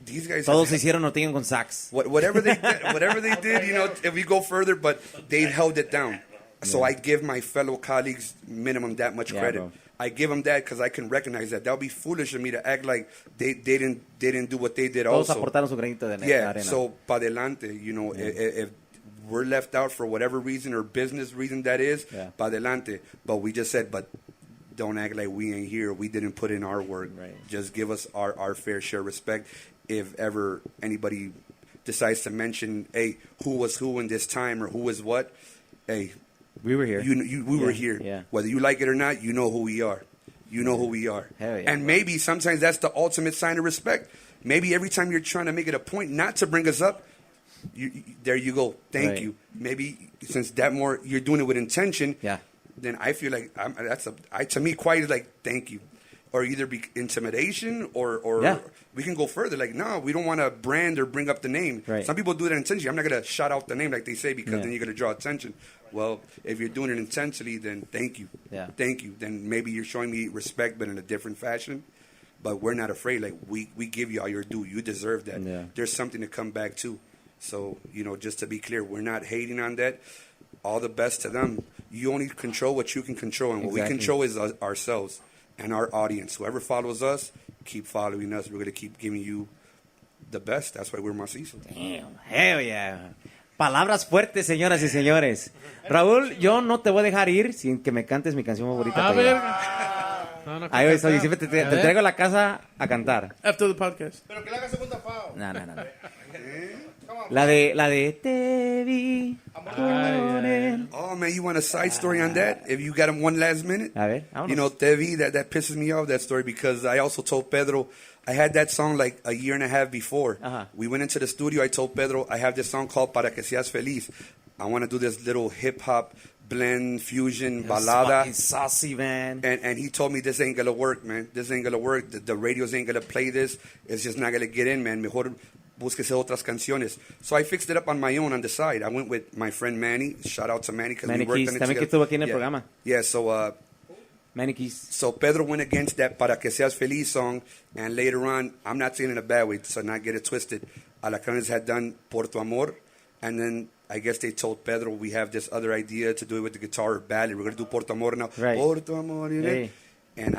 These guys todos se hicieron norteño con sax. Whatever they did, if we go further, but they held it down. So I give my fellow colleagues minimum that much credit. Bro. I give them that because I can recognize that. That would be foolish of me to act like they didn't do what they did. Todos also. aportaron su granito de arena. So pa adelante, if we're left out for whatever reason or business reason that is, pa adelante. But we just said, but don't act like we ain't here. We didn't put in our work. Right. Just give us our fair share of respect. If ever anybody decides to mention, hey, who was who in this time or who was what, hey, we were here. We were here. Yeah. Whether you like it or not, you know who we are. You know who we are. Hell yeah, and maybe sometimes that's the ultimate sign of respect. Maybe every time you're trying to make it a point not to bring us up, there you go. Thank you. Maybe since you're doing it with intention. Yeah. Then I feel like to me quiet is like thank you, or either be intimidation or we can go further. Like no, we don't want to brand or bring up the name. Right. Some people do that intentionally. I'm not gonna shout out the name like they say because then you're gonna draw attention. Well, if you're doing it intentionally, then thank you. Yeah. Thank you. Then maybe you're showing me respect, but in a different fashion. But we're not afraid. Like we give you all your due. You deserve that. Yeah. There's something to come back to. So just to be clear, we're not hating on that. All the best to them. You only control what you can control, and what we control is ourselves and our audience. Whoever follows us, keep following us. We're going to keep giving you the best. That's why we're Mazizo. Damn, hell yeah. Palabras fuertes, señoras y señores. Raúl, yo no te voy a dejar ir sin que me cantes mi canción favorita. A ver. Ahí voy, siempre te traigo a la casa a cantar. After the podcast. Pero que le haga segunda FAO. No. La de Te vi con él. Oh, man, you want a side story on that? If you got one last minute? A ver, vámonos. Te vi, that pisses me off, that story, because I also told Pedro, I had that song like a year and a half before. We went into the studio, I told Pedro, I have this song called Para que seas feliz. I want to do this little hip-hop blend, fusion, balada. Fucking saucy, man. And he told me, this ain't going to work, man. This ain't going to work. The radios ain't going to play this. It's just not going to get in, man. Mejor búsquese otras canciones. So I fixed it up on my own on the side. I went with my friend Manny. Shout out to Manny because we worked on it también que estuvo aquí en el programa. Yeah, so so Pedro went against that Para que seas feliz song, and later on, I'm not saying it in a bad way, so not get it twisted. Alacranes had done Por tu Amor, and then I guess they told Pedro we have this other idea to do it with the guitar badly. We're gonna do Por tu Amor now. Right. Por tu Amor, you know? Hey. And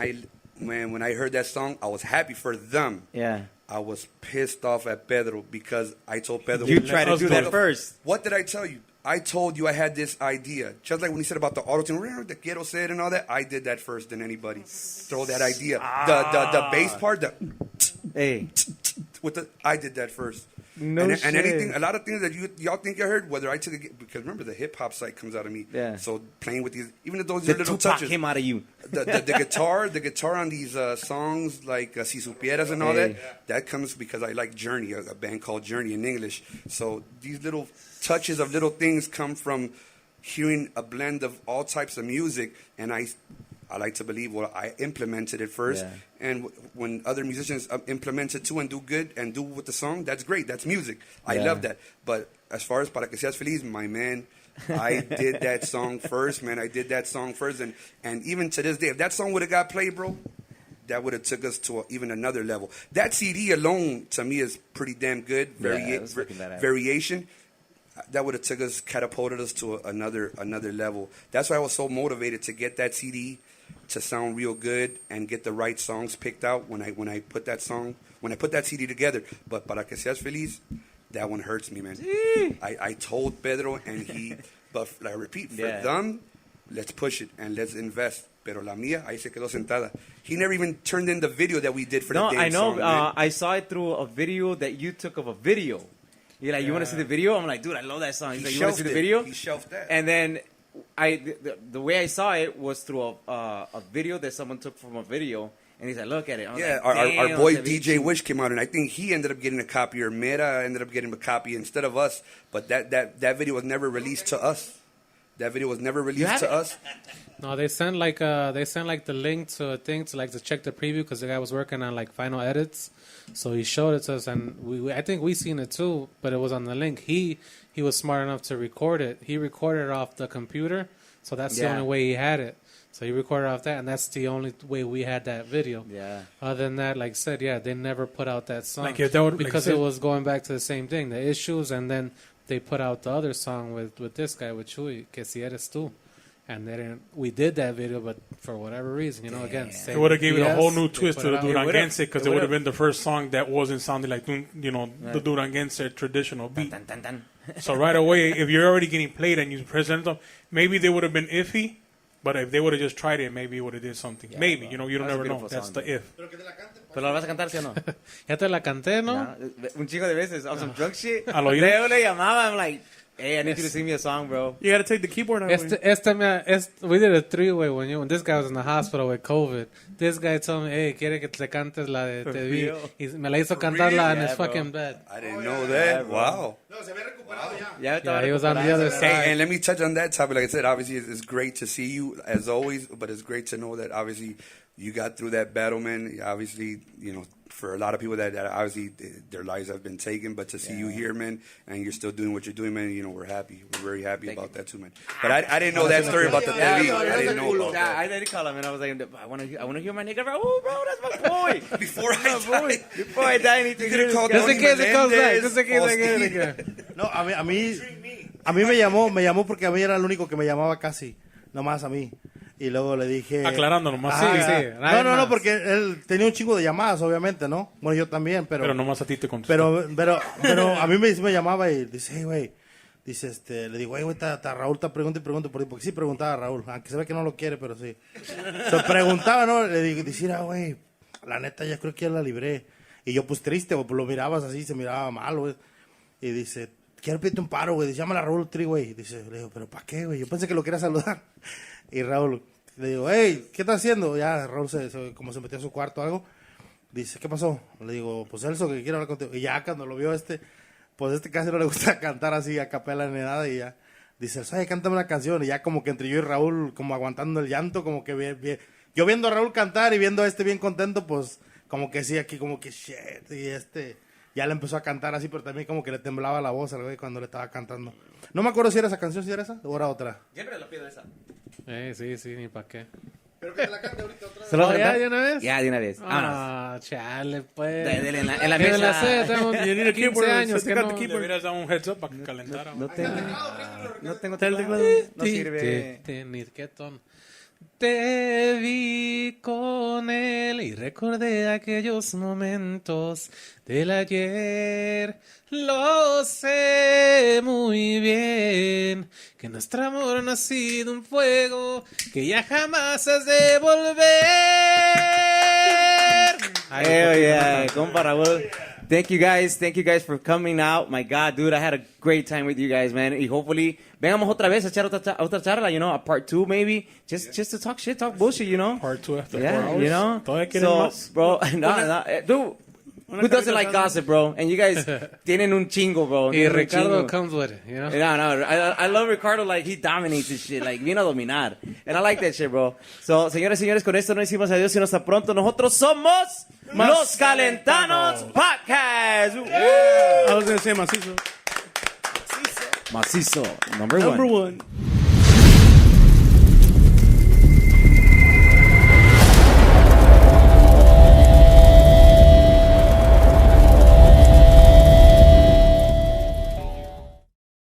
when I heard that song, I was happy for them. Yeah. I was pissed off at Pedro because I told Pedro... You tried to do that first. What did I tell you? I told you I had this idea. Just like when he said about the auto-tune, the quiero ser and all that, I did that first than anybody. Throw that idea. The bass part, I did that first. No shit. And anything, a lot of things that y'all think I heard, whether I took it, because remember the hip hop side comes out of me. Yeah. So playing with these, even if those The little Tupac touches, came out of you. the guitar on these songs like Si Supieras and all that comes because I like Journey, a band called Journey in English. So these little touches of little things come from hearing a blend of all types of music, and I like to believe, well, I implemented it first. Yeah. And when other musicians implement it too and do good and do with the song, that's great. That's music. I love that. But as far as Para que seas feliz, my man, I did that song first, man. I did that song first. And even to this day, if that song would have got played, bro, that would have took us to even another level. That CD alone, to me, is pretty damn good. Variation. That would have took us, catapulted us to another level. That's why I was so motivated to get that CD to sound real good and get the right songs picked out when I put that CD together. But Para que seas feliz, that one hurts me, man. I told Pedro but I repeat, for them, let's push it and let's invest. Pero la mía, ahí se quedó sentada. He never even turned in the video that we did for the damn I know. song, I saw it through a video that you took of a video. You're like, you want to see the video? I'm like, dude, I love that song. He's like, you want to see the video? He shelved that. And then the way I saw it was through a video that someone took from a video. And he's like, look at it. Yeah, like, our boy DJ Wish came out, and I think he ended up getting a copy, or Mera ended up getting a copy instead of us. But that video was never released to us. That video was never released to us. No, they sent like the link to a thing to check the preview because the guy was working on like final edits. So he showed it to us, and I think we seen it too, but it was on the link. He was smart enough to record it. He recorded it off the computer, so that's the only way he had it. So he recorded off that, and that's the only way we had that video. Yeah. Other than that, like I said, they never put out that song Like if that would, because it was going back to the same thing, the issues, and then they put out the other song with this guy, with Chuy, Que Si Eres Tú. And they didn't. We did that video, but for whatever reason, again, it would have given it a whole new twist to the Duranguense because it would have been the first song that wasn't sounding like the Duranguense traditional beat. Dun, dun, dun. So right away, if you're already getting played and you present them, maybe they would have been iffy. But if they would have just tried it, maybe it would have did something. Yeah, maybe, you don't never know. That's the if. ¿Pero la vas a cantar, sí o no? Ya te la canté, ¿no? Un chico de veces, on some drunk shit. Al oído. Leo le llamaba, I'm like, hey, I need you to sing me a song, bro. You got to take the keyboard out. We did a three-way when this guy was in the hospital with COVID. This guy told me, hey, quiere que te cantes la de Te Vi. Y me la hizo cantarla in his fucking bed. I didn't know that. Wow. No, se había recuperado ya. Yeah, he was on the other side. And let me touch on that topic. Like I said, obviously, it's great to see you, as always, but it's great to know that, obviously, you got through that battle, man. Obviously, for a lot of people that obviously their lives have been taken, but to see you here, man, and you're still doing what you're doing, man, we're happy. We're very happy about that, too, man. But I didn't know that story about the TV. I didn't know about that. I did call him, and I was like, I want to hear my nigga, bro. Oh, bro, that's my boy. Before I die, I need to hear this guy. Just in case it comes back. Just in case I get it again. No, a mí me llamó porque a mí era el único que me llamaba casi, nomás a mí. Y luego le dije... Aclarando nomás. Sí. No, porque él tenía un chingo de llamadas, obviamente, ¿no? Bueno, yo también, pero... Pero nomás a ti te contestó. Pero a mí me llamaba y dice, hey, güey. Dice, le digo, güey, Raúl está pregunta y pregunta por ti. Porque sí preguntaba a Raúl, aunque se ve que no lo quiere, pero sí. Se preguntaba, ¿no? Le digo, decía, güey, la neta, ya creo que ya la libré. Y yo, pues, triste, güey, pues lo mirabas así, se miraba mal, güey. Y dice, quiero pedirte un paro, güey. Dice, llámala a Raúl Tri, güey. Dice, le digo, ¿pero para qué, güey? Yo pensé que lo quería saludar. Y Raúl, le digo, hey, ¿qué estás haciendo? Ya Raúl como se metió a su cuarto o algo. Dice, ¿qué pasó? Le digo, pues Celso, que quiero hablar contigo. Y ya cuando lo vio pues casi no le gusta cantar así a capela ni nada. Y ya dice, oye, cántame una canción. Y ya como que entre yo y Raúl, como aguantando el llanto, como que bien. Yo viendo a Raúl cantar y viendo a bien contento, pues como que sí, aquí como que shit. Y Ya le empezó a cantar así, pero también como que le temblaba la voz al güey cuando le estaba cantando. No me acuerdo si era esa canción, si era esa o era otra. Siempre la pido esa. Sí, ni para qué. Pero que te la cante ahorita otra vez. ¿Se lo vas a ¿Ya cantar? de una vez? Ya, de una vez. Ah, chale, pues. Dele en la Yo mesa. la sé, tengo 15 años que no. Le hubieras dado un heads up para que calentara. No tengo Está el teclado. teclado. No sirve. Ni qué tono. Te vi con él y recordé aquellos momentos del ayer. Lo sé muy bien que nuestro amor no ha sido un fuego que ya jamás has de volver. Hell yeah, compa Raúl. Thank you guys for coming out. My God, dude, I had a great time with you guys, man. Y hopefully, vengamos otra vez a echar otra charla, you know, a part 2 maybe, just to talk shit, talk bullshit, you know. Part 2 after 4 Yeah, hours. you know. Todavía quieren más. Bro, no, dude. Who doesn't like gossip, bro? And you guys tienen un chingo, bro. Y Tienen un Ricardo chingo. comes with it, you know. No, I love Ricardo, like, he dominates this shit, like, vino a dominar. And I like that shit, bro. So, señores, con esto no decimos adiós, sino hasta pronto. Nosotros somos Los Calentanos Podcast. I was gonna say Mazizo. Macizo, number Number one. one.